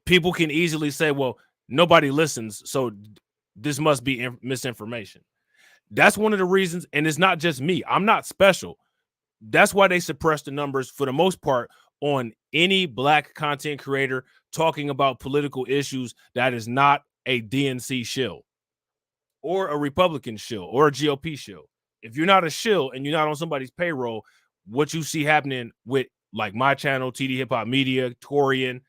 People can easily say, well, nobody listens, so this must be misinformation. That's one of the reasons, and it's not just me. I'm not special. That's why they suppress the numbers for the most part on any black content creator talking about political issues that is not a DNC shill or a Republican shill or a GOP shill. If you're not a shill and you're not on somebody's payroll, what you see happening with like my channel, TD Hip Hop Media, Torian,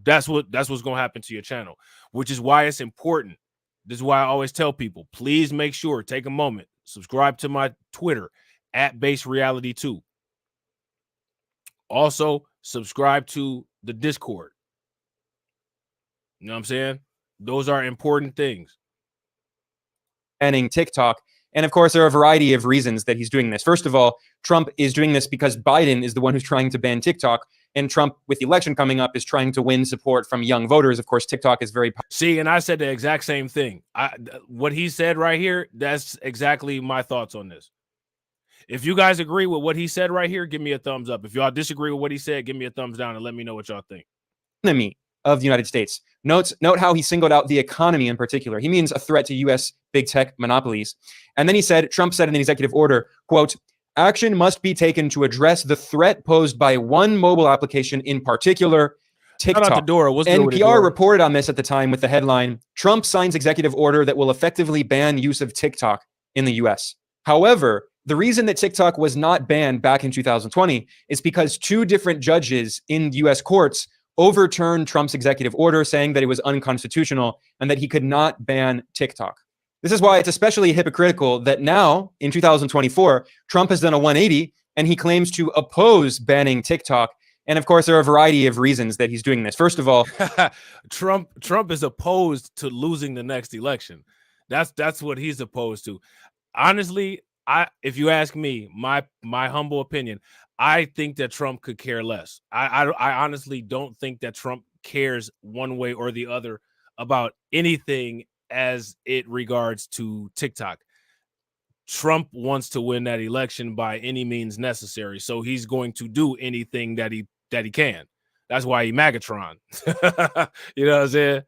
that's what's going to happen to your channel, which is why it's important. This is why I always tell people, please make sure, take a moment, subscribe to my Twitter at Base Reality 2. Also, subscribe to the Discord. You know what I'm saying? Those are important things. Banning TikTok. And of course, there are a variety of reasons that he's doing this. First of all, Trump is doing this because Biden is the one who's trying to ban TikTok. And Trump, with the election coming up, is trying to win support from young voters. Of course, TikTok is very... See, and I said the exact same thing. What he said right here, that's exactly my thoughts on this. If you guys agree with what he said right here, give me a thumbs up. If y'all disagree with what he said, give me a thumbs down and let me know what y'all think. Enemy of the United States. Note how he singled out the economy in particular. He means a threat to U.S. big tech monopolies. And then he said, Trump said in an executive order, quote, action must be taken to address the threat posed by one mobile application in particular, TikTok. Shout out to Dora. What's good with it, NPR Dora? reported on this at the time with the headline, Trump signs executive order that will effectively ban use of TikTok in the U.S. However, the reason that TikTok was not banned back in 2020 is because two different judges in U.S. courts overturned Trump's executive order saying that it was unconstitutional and that he could not ban TikTok. This is why it's especially hypocritical that now, in 2024, Trump has done a 180 and he claims to oppose banning TikTok. And of course, there are a variety of reasons that he's doing this. First of all, Trump is opposed to losing the next election. That's what he's opposed to. Honestly, if you ask me, my humble opinion, I think that Trump could care less. I honestly don't think that Trump cares one way or the other about anything as it regards to TikTok. Trump wants to win that election by any means necessary, so he's going to do anything that he can. That's why he Magatron. You know what I'm saying?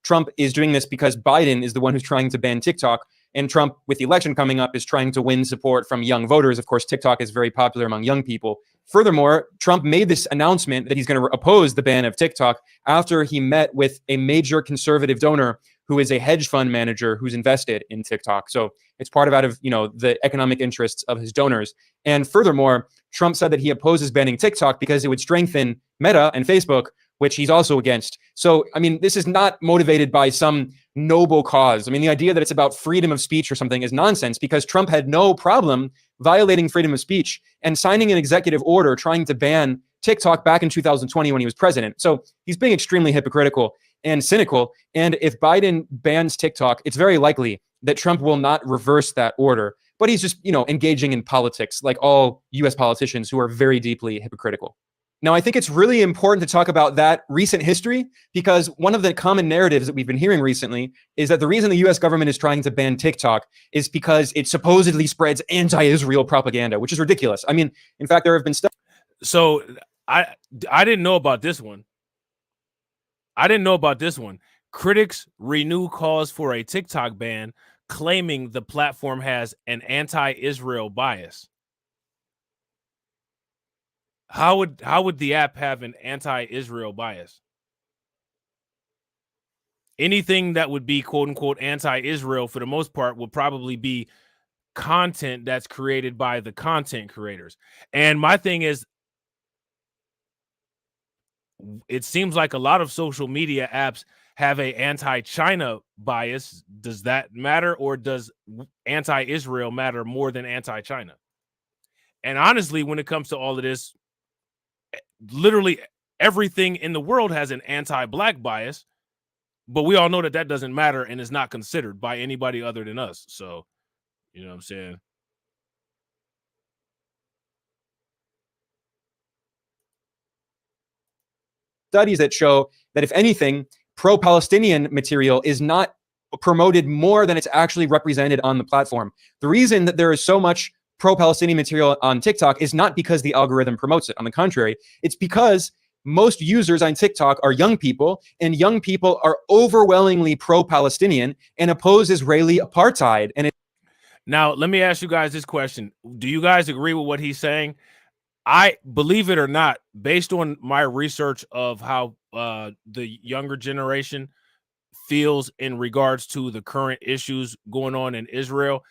Trump is doing this because Biden is the one who's trying to ban TikTok. And Trump, with the election coming up, is trying to win support from young voters. Of course, TikTok is very popular among young people. Furthermore, Trump made this announcement that he's going to oppose the ban of TikTok after he met with a major conservative donor who is a hedge fund manager who's invested in TikTok. So it's part of the economic interests of his donors. And furthermore, Trump said that he opposes banning TikTok because it would strengthen Meta and Facebook, which he's also against. So, I mean, this is not motivated by some noble cause. I mean, the idea that it's about freedom of speech or something is nonsense because Trump had no problem violating freedom of speech and signing an executive order trying to ban TikTok back in 2020 when he was president. So he's being extremely hypocritical and cynical. And if Biden bans TikTok, it's very likely that Trump will not reverse that order. But he's just, engaging in politics like all U.S. politicians who are very deeply hypocritical. Now, I think it's really important to talk about that recent history because one of the common narratives that we've been hearing recently is that the reason the U.S. government is trying to ban TikTok is because it supposedly spreads anti-Israel propaganda, which is ridiculous. I mean, in fact, there have been stuff. So I didn't know about this one. Critics renew calls for a TikTok ban, claiming the platform has an anti-Israel bias. How would the app have an anti-Israel bias? Anything that would be quote unquote anti-Israel for the most part would probably be content that's created by the content creators. And my thing is, it seems like a lot of social media apps have a anti-China bias. Does that matter, or does anti-Israel matter more than anti-China? And honestly, when it comes to all of this, literally everything in the world has an anti-black bias, but we all know that doesn't matter and is not considered by anybody other than us. So, you know what I'm saying? Studies that show that if anything, pro-Palestinian material is not promoted more than it's actually represented on the platform. The reason that there is so much pro-Palestinian material on TikTok is not because the algorithm promotes it. On the contrary, it's because most users on TikTok are young people, and young people are overwhelmingly pro-Palestinian and oppose Israeli apartheid. And now, let me ask you guys this question. Do you guys agree with what he's saying? I believe it or not, based on my research of how the younger generation feels in regards to the current issues going on in Israel,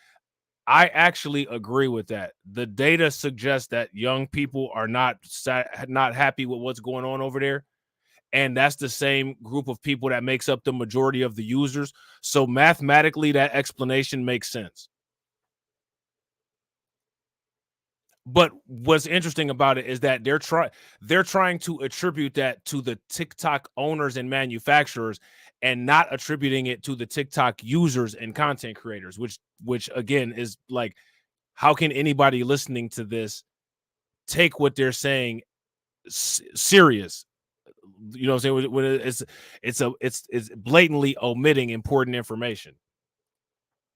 I actually agree with that. The data suggests that young people are not happy with what's going on over there. And that's the same group of people that makes up the majority of the users. So mathematically, that explanation makes sense. But what's interesting about it is that they're trying to attribute that to the TikTok owners and manufacturers, and not attributing it to the TikTok users and content creators, which again is like, how can anybody listening to this take what they're saying serious? You know what I'm saying? When it's blatantly omitting important information.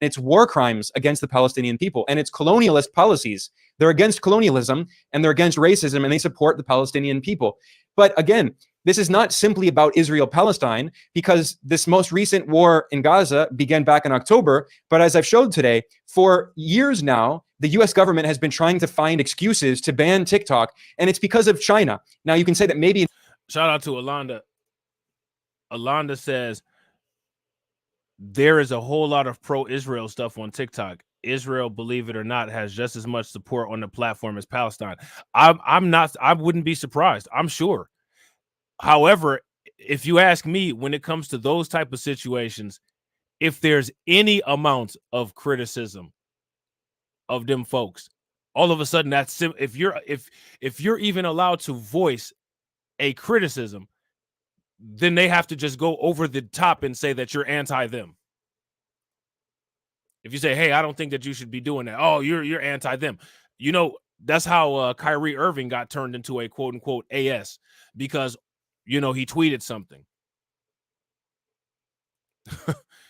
it's war crimes against the Palestinian people, and it's colonialist policies. They're against colonialism, and they're against racism, and they support the Palestinian people. But again, this is not simply about Israel-Palestine, because this most recent war in Gaza began back in October. But as I've showed today, for years now, the US government has been trying to find excuses to ban TikTok, and it's because of China. Now, you can say that maybe... Shout out to Alonda. Alonda says, there is a whole lot of pro-Israel stuff on TikTok. Israel, believe it or not, has just as much support on the platform as Palestine. I wouldn't be surprised. I'm sure. However, if you ask me, when it comes to those type of situations, if there's any amount of criticism of them folks, all of a sudden that's if you're even allowed to voice a criticism, then they have to just go over the top and say that you're anti them. If you say, hey, I don't think that you should be doing that. Oh, you're anti them. You know, that's how Kyrie Irving got turned into a quote unquote AS, because, you know, he tweeted something.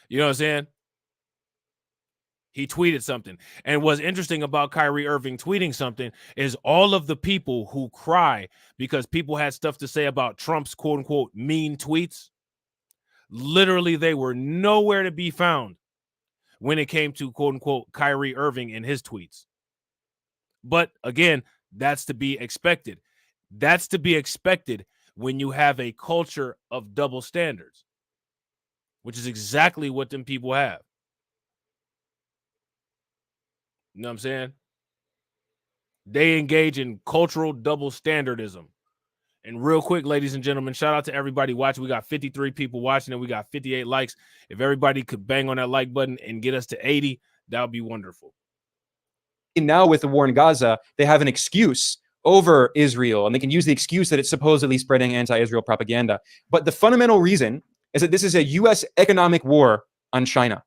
You know what I'm saying? He tweeted something. And what's interesting about Kyrie Irving tweeting something is all of the people who cry because people had stuff to say about Trump's quote unquote mean tweets. Literally, they were nowhere to be found when it came to quote unquote Kyrie Irving and his tweets. But again, that's to be expected. That's to be expected when you have a culture of double standards, which is exactly what them people have. You know what I'm saying? They engage in cultural double standardism. And real quick, ladies and gentlemen, shout out to everybody watching. We got 53 people watching and we got 58 likes. If everybody could bang on that like button and get us to 80, that would be wonderful. Now with the war in Gaza, they have an excuse over Israel, and they can use the excuse that it's supposedly spreading anti-Israel propaganda. But the fundamental reason is that this is a U.S. economic war on China.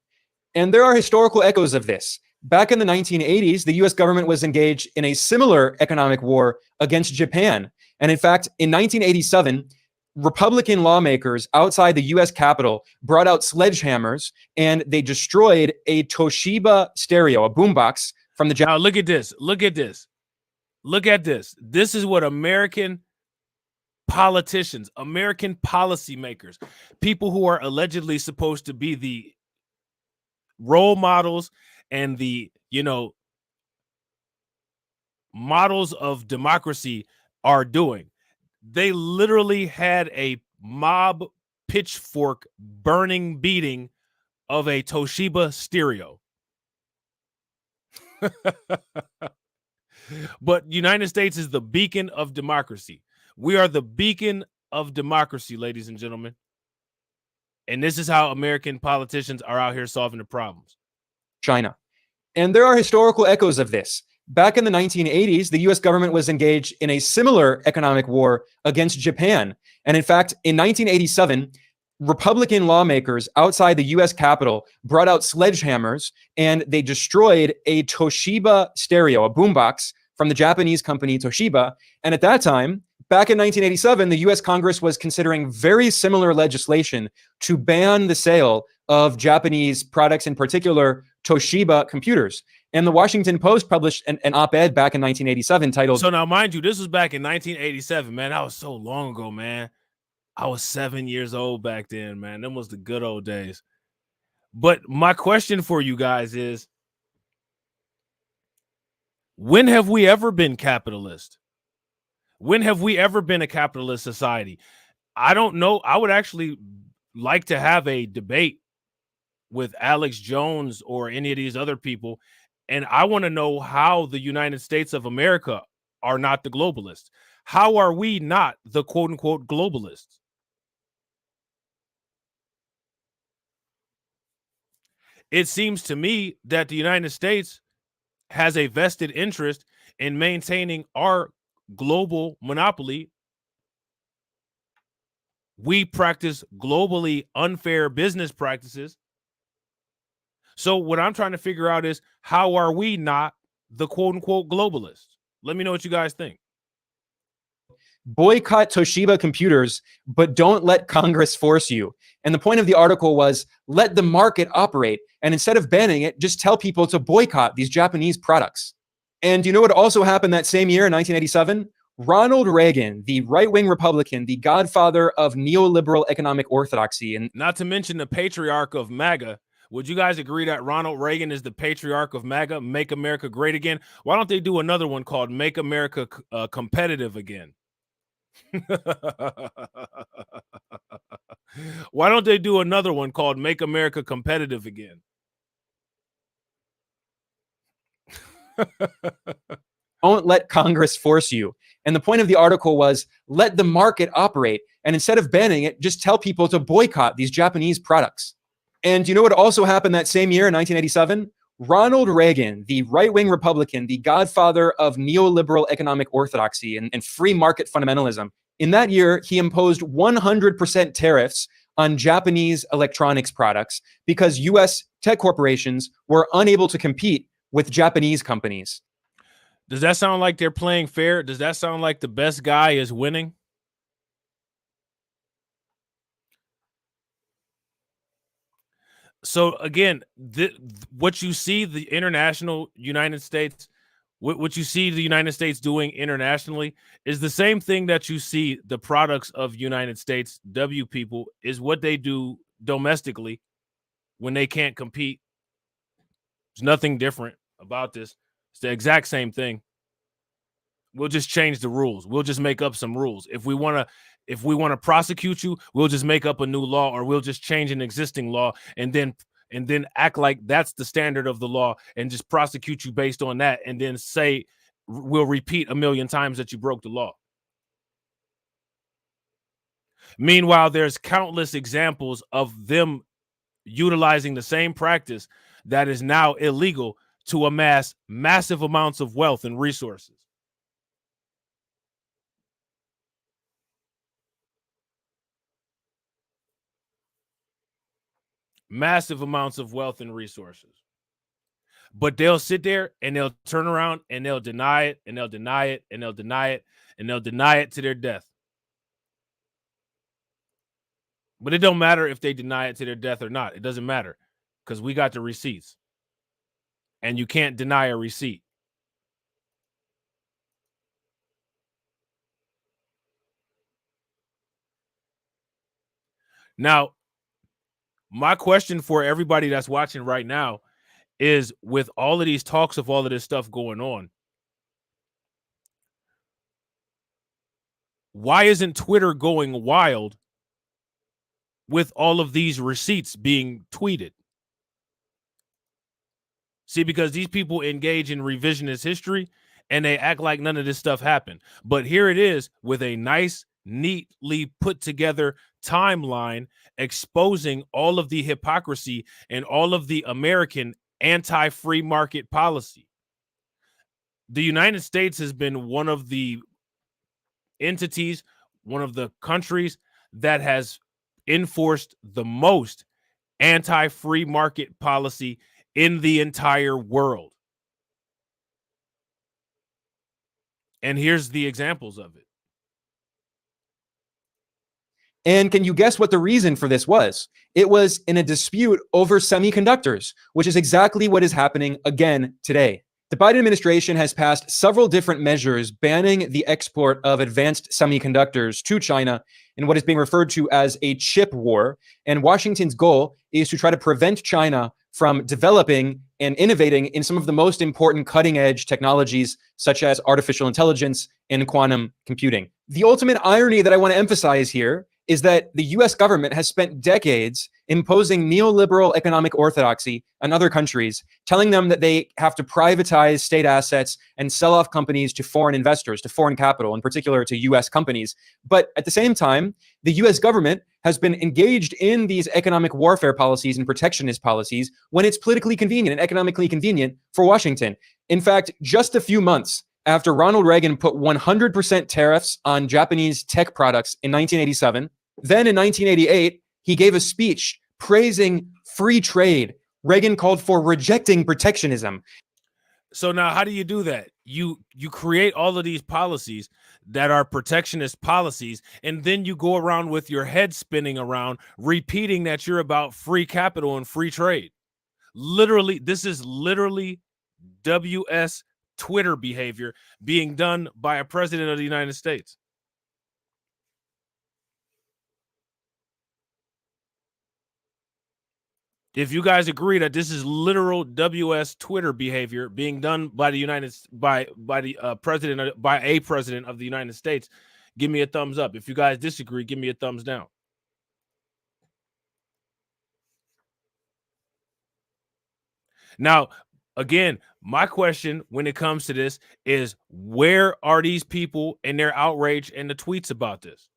And there are historical echoes of this. Back in the 1980s, the U.S. government was engaged in a similar economic war against Japan. And in fact, in 1987, Republican lawmakers outside the U.S. Capitol brought out sledgehammers and they destroyed a Toshiba stereo, a boombox from the... Now, look at this. Look at this. Look at this. This is what American politicians, American policymakers, people who are allegedly supposed to be the role models and the, you know, models of democracy are doing. They literally had a mob pitchfork burning beating of a Toshiba stereo. But United States is the beacon of democracy. We are the beacon of democracy, ladies and gentlemen. And this is how American politicians are out here solving the problems. China. And there are historical echoes of this. Back in the 1980s, the US government was engaged in a similar economic war against Japan. And in fact, in 1987, Republican lawmakers outside the US Capitol brought out sledgehammers and they destroyed a Toshiba stereo, a boombox from the Japanese company Toshiba. And at that time, back in 1987, the US Congress was considering very similar legislation to ban the sale of Japanese products, in particular Toshiba computers. And the Washington Post published an op-ed back in 1987 titled... So now, mind you, this was back in 1987, man. That was so long ago, man. I was 7 years old back then, man. Them was the good old days. But my question for you guys is, when have we ever been capitalist? When have we ever been a capitalist society? I don't know. I would actually like to have a debate with Alex Jones or any of these other people. And I want to know how the United States of America are not the globalists. How are we not the quote unquote globalists? It seems to me that the United States has a vested interest in maintaining our global monopoly. We practice globally unfair business practices. So what I'm trying to figure out is, how are we not the quote unquote globalists? Let me know what you guys think. Boycott Toshiba computers, but don't let Congress force you. And the point of the article was, let the market operate. And instead of banning it, just tell people to boycott these Japanese products. And you know what also happened that same year in 1987? Ronald Reagan, the right-wing Republican, the godfather of neoliberal economic orthodoxy. And not to mention the patriarch of MAGA. Would you guys agree that Ronald Reagan is the patriarch of MAGA, Make America Great Again? Why don't they do another one called Make America Competitive Again? Why don't they do another one called Make America Competitive Again? Don't let Congress force you. And the point of the article was, let the market operate. And instead of banning it, just tell people to boycott these Japanese products. And you know what also happened that same year in 1987? Ronald Reagan, the right-wing Republican, the godfather of neoliberal economic orthodoxy and free market fundamentalism. In that year, he imposed 100% tariffs on Japanese electronics products because US tech corporations were unable to compete with Japanese companies. Does that sound like they're playing fair? Does that sound like the best guy is winning? So again, what you see the international United States, what you see the United States doing internationally is the same thing that you see the products of United States W people is what they do domestically when they can't compete. There's nothing different about this. It's the exact same thing. We'll just change the rules. We'll just make up some rules. If we want to prosecute you, we'll just make up a new law, or we'll just change an existing law and then act like that's the standard of the law and just prosecute you based on that, and then say we'll repeat 1,000,000 times that you broke the law. Meanwhile, there's countless examples of them utilizing the same practice that is now illegal to amass massive amounts of wealth and resources. Massive amounts of wealth and resources. But they'll sit there and they'll turn around and they'll deny it, and they'll deny it, and they'll deny it, and they'll deny it to their death. But it don't matter if they deny it to their death or not. It doesn't matter, because we got the receipts. And you can't deny a receipt. Now, my question for everybody that's watching right now is, with all of these talks of all of this stuff going on, why isn't Twitter going wild with all of these receipts being tweeted? See, because these people engage in revisionist history and they act like none of this stuff happened. But here it is with a nice, neatly put together timeline exposing all of the hypocrisy and all of the American anti-free market policy. The United States has been one of the entities, one of the countries that has enforced the most anti-free market policy in the entire world. And here's the examples of it. And can you guess what the reason for this was? It was in a dispute over semiconductors, which is exactly what is happening again today. The Biden administration has passed several different measures banning the export of advanced semiconductors to China in what is being referred to as a chip war. And Washington's goal is to try to prevent China from developing and innovating in some of the most important cutting edge technologies, such as artificial intelligence and quantum computing. The ultimate irony that I want to emphasize here is that the US government has spent decades imposing neoliberal economic orthodoxy on other countries, telling them that they have to privatize state assets and sell off companies to foreign investors, to foreign capital, in particular to US companies. But at the same time, the US government has been engaged in these economic warfare policies and protectionist policies when it's politically convenient and economically convenient for Washington. In fact, just a few months after Ronald Reagan put 100% tariffs on Japanese tech products in 1987, then in 1988, he gave a speech praising free trade. Reagan called for rejecting protectionism. So now how do you do that? You create all of these policies that are protectionist policies, and then you go around with your head spinning around, repeating that you're about free capital and free trade. Literally, this is literally WS Twitter behavior being done by a president of the United States. If you guys agree that this is literal WS Twitter behavior being done by the by a president of the United States, give me a thumbs up. If you guys disagree, give me a thumbs down. Now, again, my question when it comes to this is, where are these people and their outrage and the tweets about this?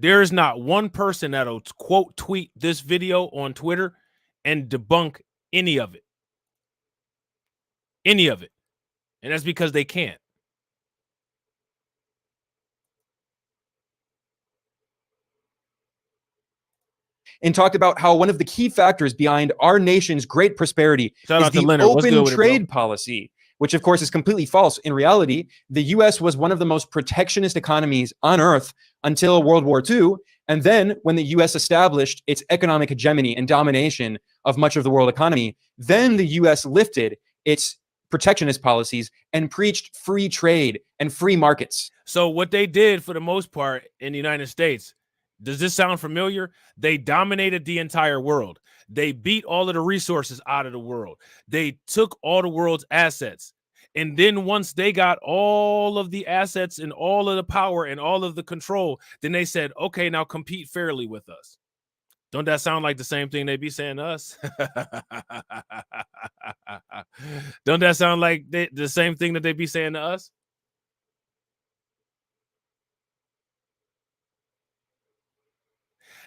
There is not one person that'll quote tweet this video on Twitter and debunk any of it. Any of it. And that's because they can't. And talked about how one of the key factors behind our nation's great prosperity Shout is out to the Leonard. What's good open with it, bro? trade policy, which of course is completely false. In reality, the US was one of the most protectionist economies on earth until World War II. And then when the US established its economic hegemony and domination of much of the world economy, then the US lifted its protectionist policies and preached free trade and free markets. So what they did for the most part in the United States, does this sound familiar? They dominated the entire world. They beat all of the resources out of the world. They took all the world's assets. And then once they got all of the assets and all of the power and all of the control, then they said, okay, now compete fairly with us. Don't that sound like the same thing they be saying to us? Don't that sound like the same thing that they be saying to us?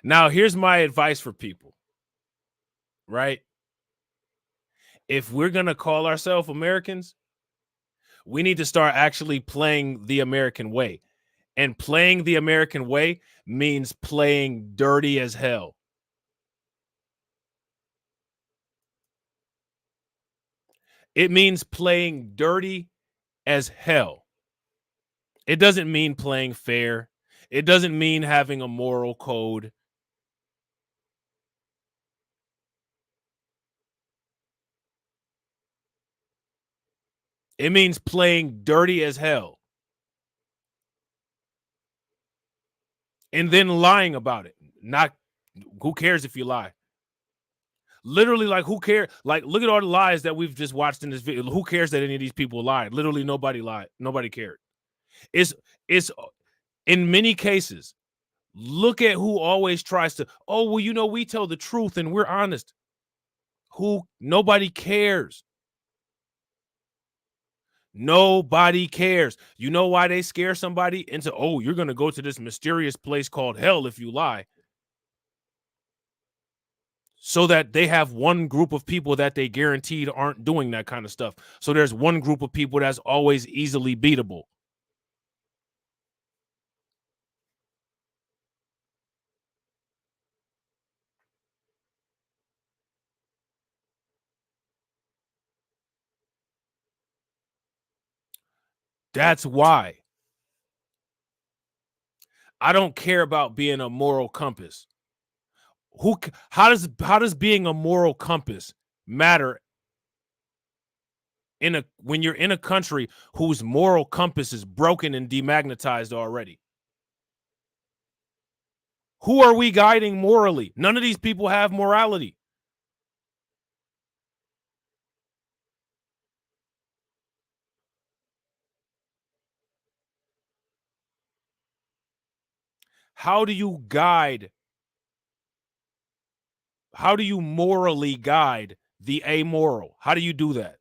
Now, here's my advice for people, right? If we're going to call ourselves Americans, we need to start actually playing the American way. And playing the American way means playing dirty as hell. It means playing dirty as hell. It doesn't mean playing fair. It doesn't mean having a moral code. It means playing dirty as hell. And then lying about it. Not, who cares if you lie? Literally, like, who cares? Like, look at all the lies that we've just watched in this video. Who cares that any of these people lied? Literally, nobody lied. Nobody cared. It's in many cases, look at who always tries to, oh, well, you know, we tell the truth and we're honest. Nobody cares. Nobody cares. You know why they scare somebody into, oh, you're going to go to this mysterious place called hell if you lie? So that they have one group of people that they guaranteed aren't doing that kind of stuff. So there's one group of people that's always easily beatable. That's why I don't care about being a moral compass. How does being a moral compass matter when you're in a country whose moral compass is broken and demagnetized already? Who are we guiding morally? None of these people have morality. How do you morally guide the amoral? How do you do that?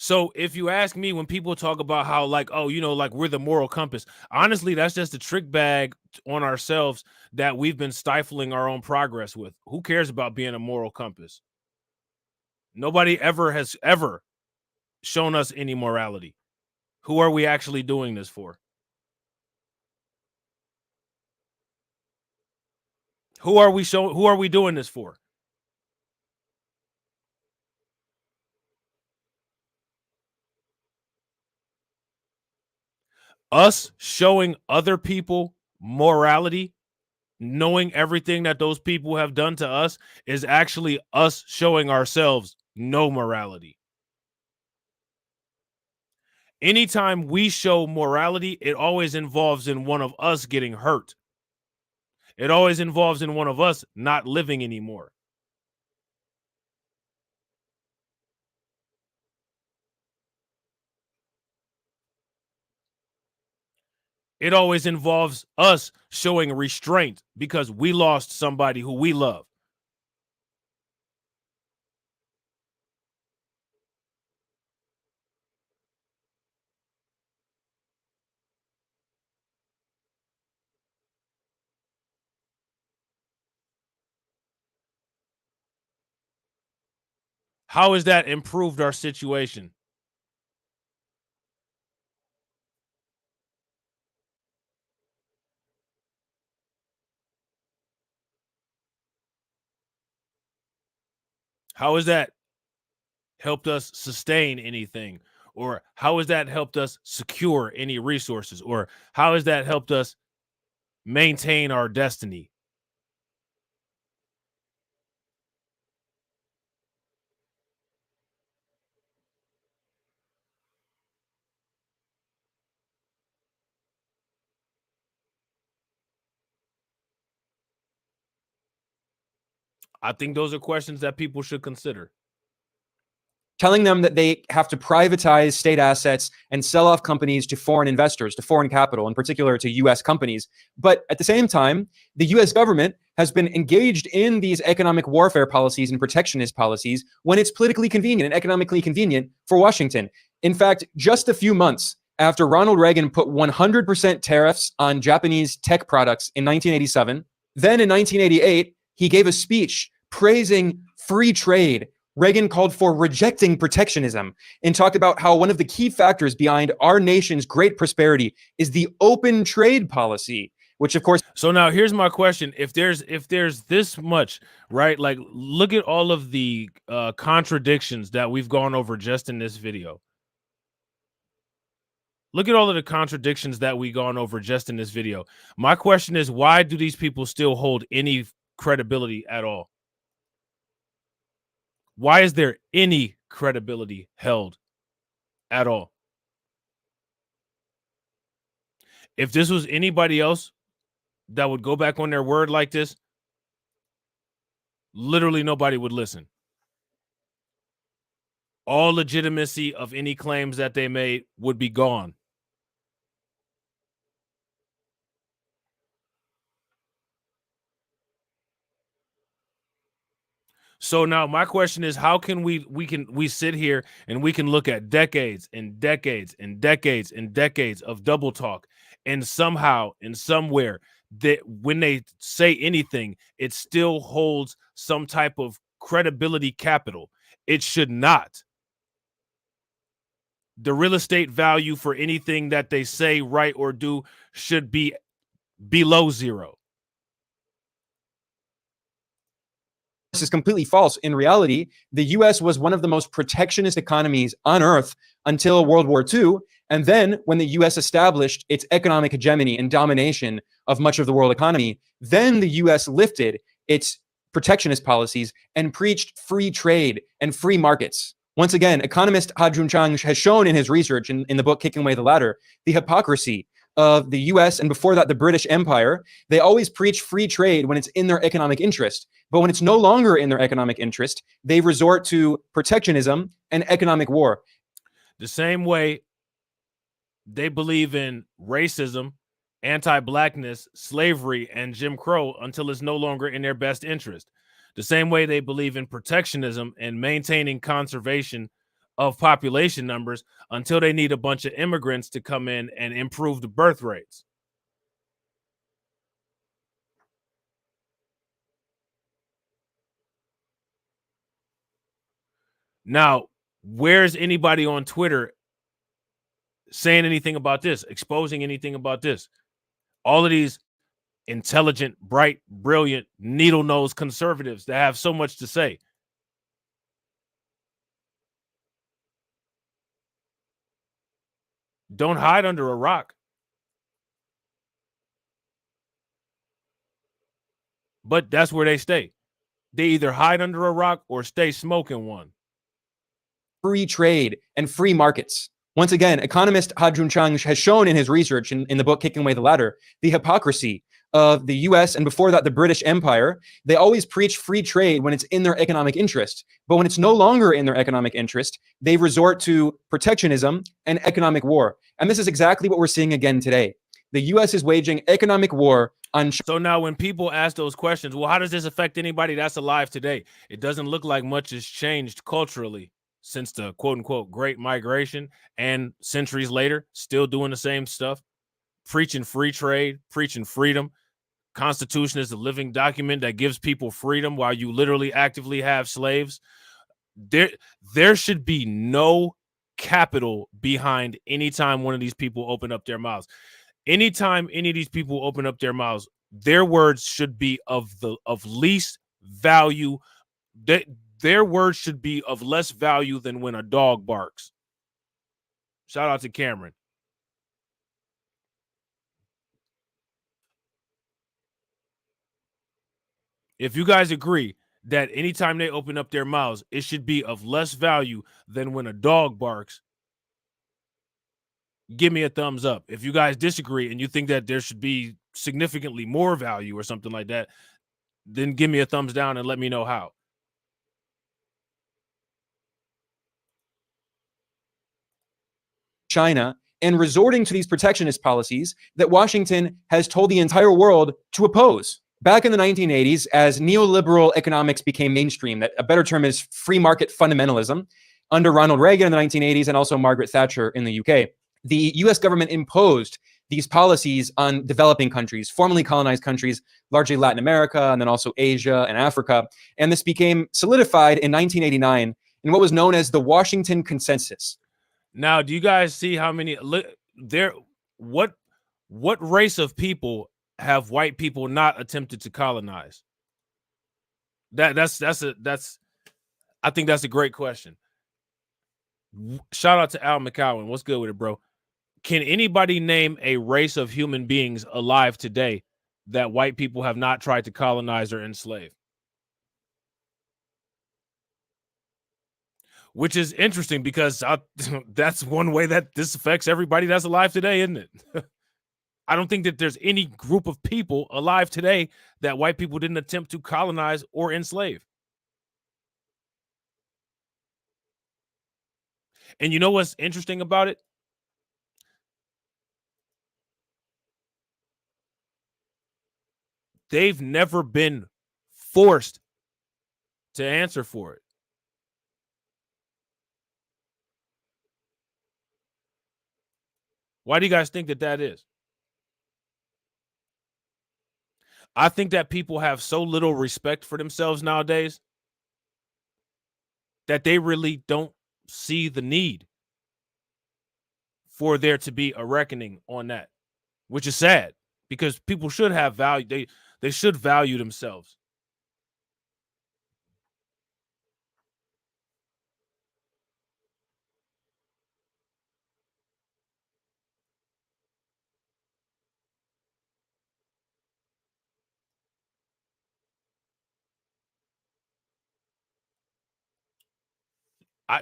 So if you ask me, when people talk about how like, oh, like we're the moral compass, honestly, that's just a trick bag on ourselves that we've been stifling our own progress with. Who cares about being a moral compass? Nobody has ever shown us any morality. Who are we actually doing this for? Who are we doing this for? Us showing other people morality, knowing everything that those people have done to us, is actually us showing ourselves no morality. Anytime we show morality, it always involves in one of us getting hurt. It always involves in one of us not living anymore. It always involves us showing restraint because we lost somebody who we love. How has that improved our situation? How has that helped us sustain anything? Or how has that helped us secure any resources? Or how has that helped us maintain our destiny? I think those are questions that people should consider. Telling them that they have to privatize state assets and sell off companies to foreign investors, to foreign capital, in particular to US companies. But at the same time, the US government has been engaged in these economic warfare policies and protectionist policies when it's politically convenient and economically convenient for Washington. In fact, just a few months after Ronald Reagan put 100% tariffs on Japanese tech products in 1987, then in 1988, he gave a speech praising free trade. Reagan called for rejecting protectionism and talked about how one of the key factors behind our nation's great prosperity is the open trade policy, which of course. So now here's my question. If there's this much, right? Like, look at all of the contradictions that we've gone over just in this video. Look at all of the contradictions that we've gone over just in this video. My question is, why do these people still hold any credibility at all? Why is there any credibility held at all? If this was anybody else that would go back on their word like this, literally nobody would listen. All legitimacy of any claims that they made would be gone. So now my question is, how can we sit here and we can look at decades and decades and decades and decades of double talk, and somehow and somewhere that when they say anything, it still holds some type of credibility capital. It should not. the real estate value for anything that they say, write, or do should be below zero. This is completely false. In reality, the US was one of the most protectionist economies on earth until World War II. And then when the US established its economic hegemony and domination of much of the world economy, then the US lifted its protectionist policies and preached free trade and free markets. Once again, economist Ha-Joon Chang has shown in his research in the book Kicking Away the Ladder the hypocrisy of the US and before that the British Empire. They always preach free trade when it's in their economic interest. But when it's no longer in their economic interest, they resort to protectionism and economic war. The same way they believe in racism, anti-blackness, slavery, and Jim Crow until it's no longer in their best interest. The same way they believe in protectionism and maintaining conservation of population numbers until they need a bunch of immigrants to come in and improve the birth rates. Now, where's anybody on Twitter saying anything about this, exposing anything about this? All of these intelligent, bright, brilliant, needle-nosed conservatives that have so much to say. Don't hide under a rock. But that's where they stay. They either hide under a rock or stay smoking one. Free trade and free markets. Once again, economist Ha-Joon Chang has shown in his research in the book Kicking Away the Ladder the hypocrisy of the US and before that the British Empire. They always preach free trade when it's in their economic interest. But when it's no longer in their economic interest, they resort to protectionism and economic war. And this is exactly what we're seeing again today. The US is waging economic war on China. So now when people ask those questions, well, how does this affect anybody that's alive today? It doesn't look like much has changed culturally since the quote-unquote Great Migration, and centuries later, still doing the same stuff, preaching free trade, preaching freedom. Constitution is a living document that gives people freedom while you literally actively have slaves. There should be no capital behind any time one of these people open up their mouths. Anytime any of these people open up their mouths, their words should be of least value. Their words should be of less value than when a dog barks. Shout out to Cameron. If you guys agree that anytime they open up their mouths, it should be of less value than when a dog barks, give me a thumbs up. If you guys disagree and you think that there should be significantly more value or something like that, then give me a thumbs down and let me know how. China and resorting to these protectionist policies that Washington has told the entire world to oppose. Back in the 1980s, as neoliberal economics became mainstream, that a better term is free market fundamentalism, under Ronald Reagan in the 1980s and also Margaret Thatcher in the UK, the US government imposed these policies on developing countries, formerly colonized countries, largely Latin America, and then also Asia and Africa. And this became solidified in 1989 in what was known as the Washington Consensus. Now, do you guys see how many what race of people have white people not attempted to colonize? I think that's a great question. Shout out to Al McCowan. What's good with it, bro? Can anybody name a race of human beings alive today that white people have not tried to colonize or enslave? Which is interesting because that's one way that this affects everybody that's alive today, isn't it? I don't think that there's any group of people alive today that white people didn't attempt to colonize or enslave. And you know what's interesting about it? They've never been forced to answer for it. Why do you guys think that is? I think that people have so little respect for themselves nowadays that they really don't see the need. for there to be a reckoning on that, which is sad because people should have value. They should value themselves.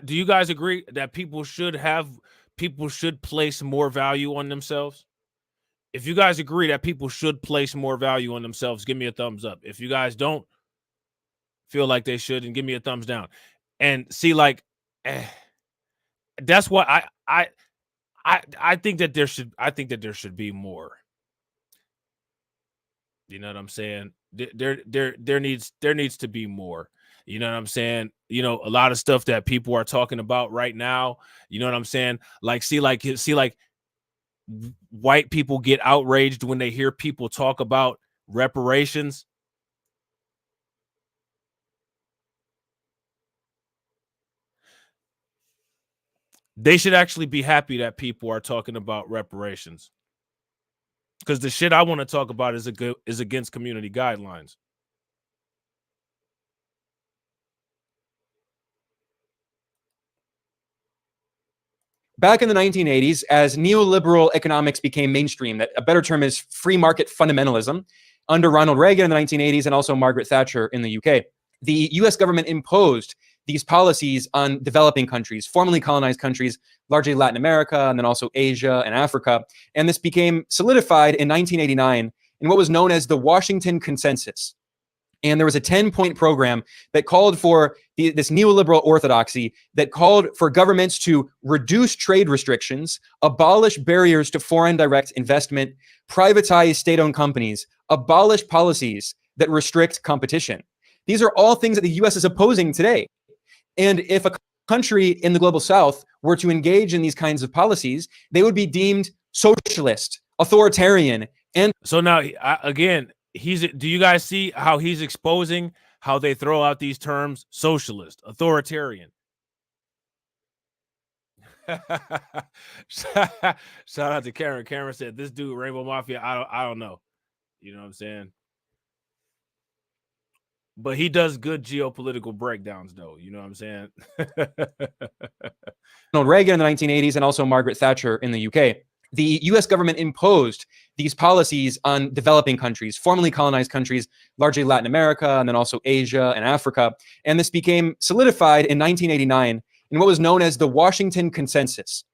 Do you guys agree that people should place more value on themselves? If you guys agree that people should place more value on themselves, give me a thumbs up. If you guys don't feel like they should, and give me a thumbs down. And see, like, that's what I think that there should be more. You know what I'm saying? There needs to be more. You know what I'm saying? You know, a lot of stuff that people are talking about right now. You know what I'm saying? Like, see, white people get outraged when they hear people talk about reparations. They should actually be happy that people are talking about reparations, because the shit I want to talk about is against community guidelines. Back in the 1980s, as neoliberal economics became mainstream, that a better term is free market fundamentalism, under Ronald Reagan in the 1980s and also Margaret Thatcher in the UK, the US government imposed these policies on developing countries, formerly colonized countries, largely Latin America, and then also Asia and Africa. And this became solidified in 1989 in what was known as the Washington Consensus. And there was a 10-point program that called for this neoliberal orthodoxy that called for governments to reduce trade restrictions, abolish barriers to foreign direct investment, privatize state-owned companies, abolish policies that restrict competition. These are all things that the US is opposing today. And if a country in the global south were to engage in these kinds of policies, they would be deemed socialist, authoritarian, and so now again, do you guys see how he's exposing how they throw out these terms: socialist, authoritarian? Shout out to Karen. Karen said, "This dude, Rainbow Mafia, I don't know." You know what I'm saying? But he does good geopolitical breakdowns, though. You know what I'm saying? Ronald Reagan in the 1980s and also Margaret Thatcher in the UK. The US government imposed these policies on developing countries, formerly colonized countries, largely Latin America, and then also Asia and Africa. And this became solidified in 1989 in what was known as the Washington Consensus.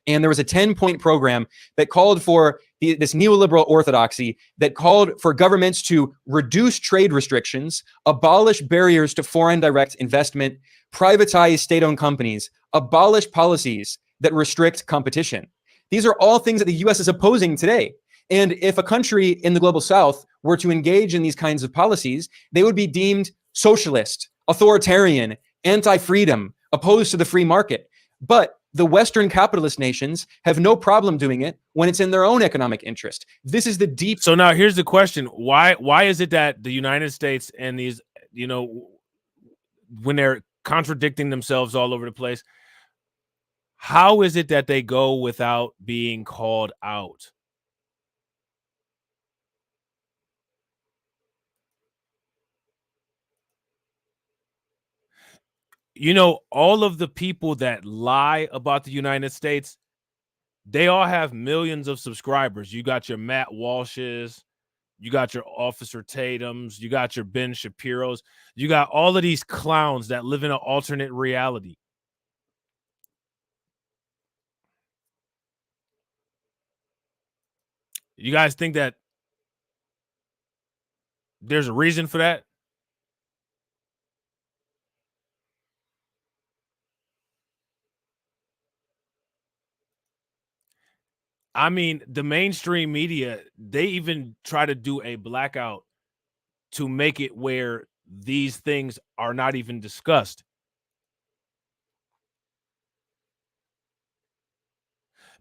And there was a 10-point program that called for this neoliberal orthodoxy that called for governments to reduce trade restrictions, abolish barriers to foreign direct investment, privatize state-owned companies, abolish policies that restrict competition. These are all things that the US is opposing today. And if a country in the global south were to engage in these kinds of policies, they would be deemed socialist, authoritarian, anti-freedom, opposed to the free market. But the Western capitalist nations have no problem doing it when it's in their own economic interest. This is the deep. So now here's the question. Why is it that the United States and these, you know, when they're contradicting themselves all over the place, how is it that they go without being called out? You know, all of the people that lie about the United States, they all have millions of subscribers. You got your Matt Walshes, you got your Officer Tatums, you got your Ben Shapiros, you got all of these clowns that live in an alternate reality. You guys think that there's a reason for that? I mean, the mainstream media, they even try to do a blackout to make it where these things are not even discussed,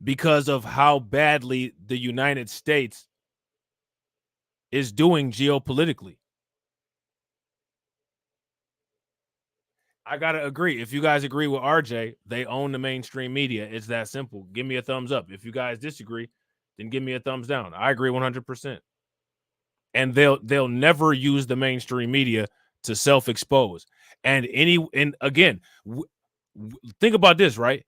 because of how badly the United States is doing geopolitically. I gotta agree. If you guys agree with RJ, they own the mainstream media. It's that simple. Give me a thumbs up. If you guys disagree, then give me a thumbs down. I agree 100%. And they'll never use the mainstream media to self-expose. And again, think about this, right?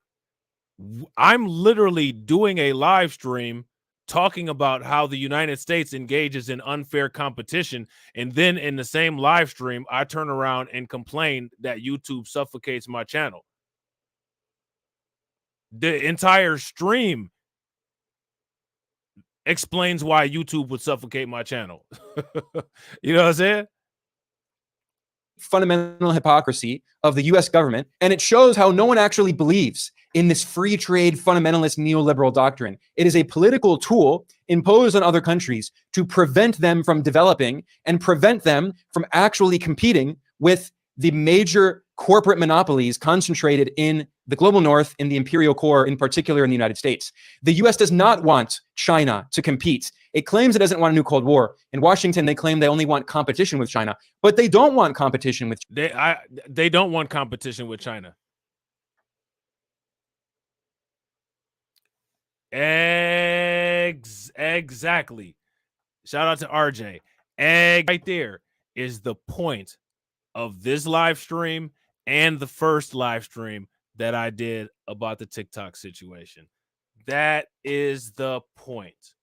I'm literally doing a live stream talking about how the United States engages in unfair competition, and then in the same live stream, I turn around and complain that YouTube suffocates my channel. The entire stream explains why YouTube would suffocate my channel. You know what I'm saying? Fundamental hypocrisy of the US government, and it shows how no one actually believes in this free trade fundamentalist neoliberal doctrine. It is a political tool imposed on other countries to prevent them from developing and prevent them from actually competing with the major corporate monopolies concentrated in the global north, in the imperial core, in particular in the United States. The US does not want China to compete. It claims it doesn't want a new Cold War. In Washington, they claim they only want competition with China, but they don't want competition with they don't want competition with China. Exactly. Shout out to RJ. Right there is the point of this live stream and the first live stream that I did about the TikTok situation. That is the point.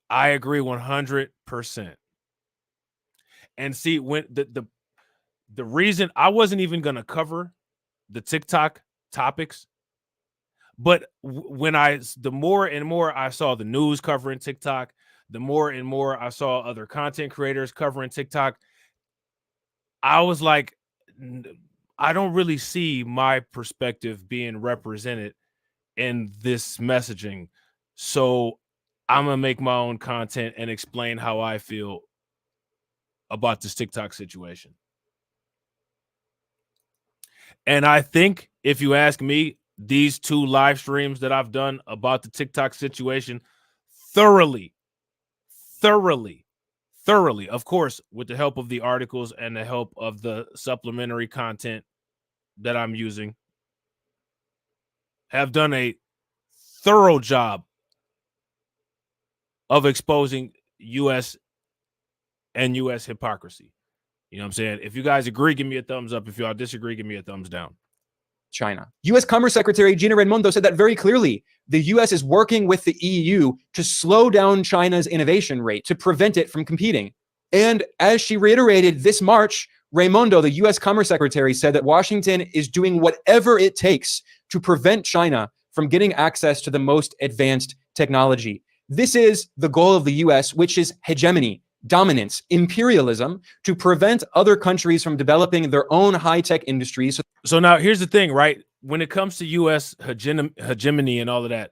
I agree 100%. And see, when the reason I wasn't even going to cover the TikTok topics, but the more and more I saw the news covering TikTok, the more and more I saw other content creators covering TikTok, I was like, I don't really see my perspective being represented in this messaging. So I'm going to make my own content and explain how I feel about this TikTok situation. And I think, if you ask me, these 2 live streams that I've done about the TikTok situation thoroughly, of course, with the help of the articles and the help of the supplementary content that I'm using, have done a thorough job of exposing U.S. and U.S. hypocrisy. You know what I'm saying? If you guys agree, give me a thumbs up. If y'all disagree, give me a thumbs down. China. U.S. Commerce Secretary Gina Raimondo said that very clearly. The U.S. is working with the EU to slow down China's innovation rate, to prevent it from competing. And as she reiterated this March, Raimondo, the U.S. Commerce Secretary, said that Washington is doing whatever it takes to prevent China from getting access to the most advanced technology. This is the goal of the U.S., which is hegemony, dominance, imperialism, to prevent other countries from developing their own high-tech industries. So now here's the thing, right? When it comes to U.S. hegemony and all of that,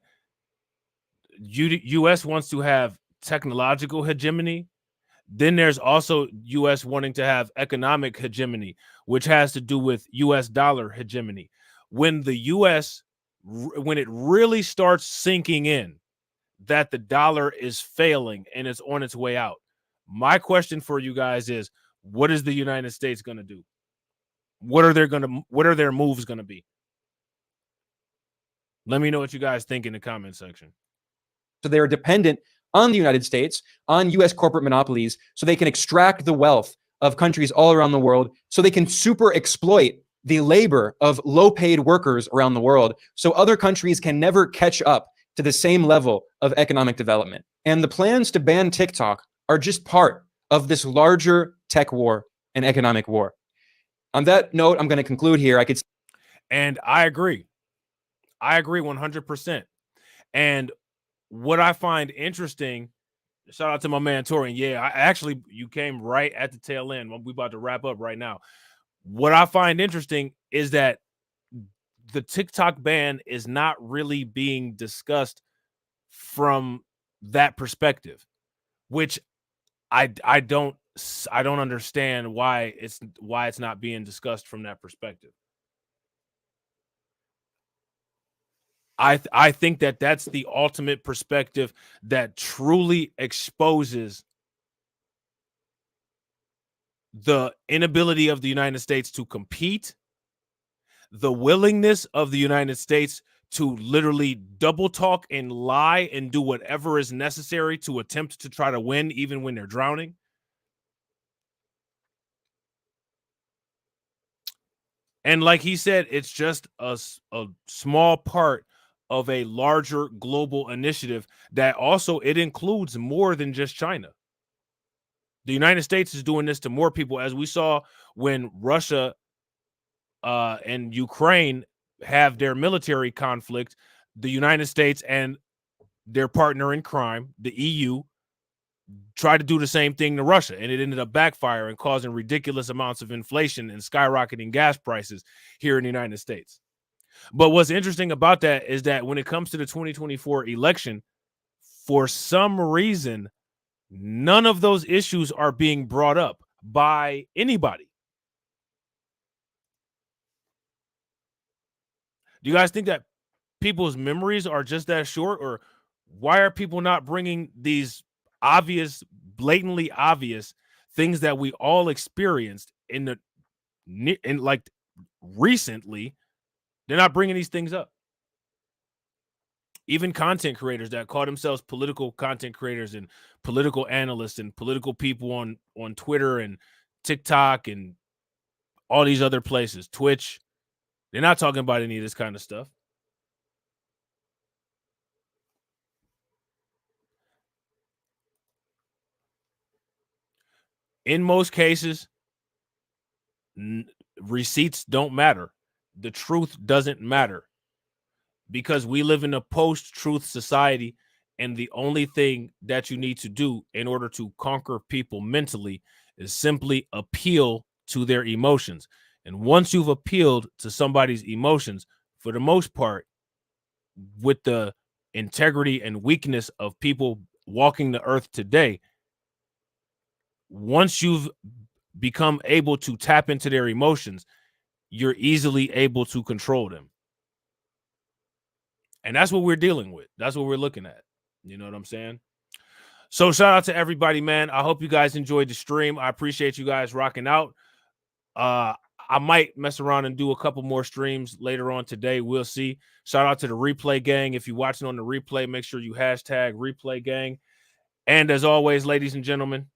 U.S. wants to have technological hegemony. Then there's also U.S. wanting to have economic hegemony, which has to do with U.S. dollar hegemony. When the U.S., when it really starts sinking in that the dollar is failing and it's on its way out, my question for you guys is, what is the United States going to do? What are their moves going to be? Let me know what you guys think in the comment section. So they are dependent on the United States, on U.S. corporate monopolies, so they can extract the wealth of countries all around the world, so they can super exploit the labor of low-paid workers around the world, so other countries can never catch up to the same level of economic development. And the plans to ban TikTok are just part of this larger tech war and economic war. On that note, I'm going to conclude here. And I agree. I agree 100%. And what I find interesting, shout out to my man Torian. Yeah, you came right at the tail end. We're about to wrap up right now. What I find interesting is that the TikTok ban is not really being discussed from that perspective, which I don't understand why it's not being discussed from that perspective. I think that's the ultimate perspective that truly exposes the inability of the United States to compete, the willingness of the United States to literally double talk and lie and do whatever is necessary to attempt to try to win, even when they're drowning. And like he said, it's just a small part of a larger global initiative that also it includes more than just China. The United States is doing this to more people, as we saw when Russia and Ukraine have their military conflict. The United States and their partner in crime, the EU, tried to do the same thing to Russia, and it ended up backfiring, causing ridiculous amounts of inflation and skyrocketing gas prices here in the United States. But what's interesting about that is that when it comes to the 2024 election, for some reason, none of those issues are being brought up by anybody. Do you guys think that people's memories are just that short, or why are people not bringing these obvious, blatantly obvious things that we all experienced in like recently? They're not bringing these things up. Even content creators that call themselves political content creators and political analysts and political people on Twitter and TikTok and all these other places, Twitch, they're not talking about any of this kind of stuff. In most cases, receipts don't matter. The truth doesn't matter, because we live in a post-truth society, and the only thing that you need to do in order to conquer people mentally is simply appeal to their emotions. And once you've appealed to somebody's emotions, for the most part, with the integrity and weakness of people walking the earth today, once you've become able to tap into their emotions, you're easily able to control them. And that's what we're dealing with. That's what we're looking at. You know what I'm saying? So shout out to everybody, man. I hope you guys enjoyed the stream. I appreciate you guys rocking out. I might mess around and do a couple more streams later on today. We'll see. Shout out to the replay gang. If you're watching on the replay, make sure you hashtag replay gang. And as always, ladies and gentlemen,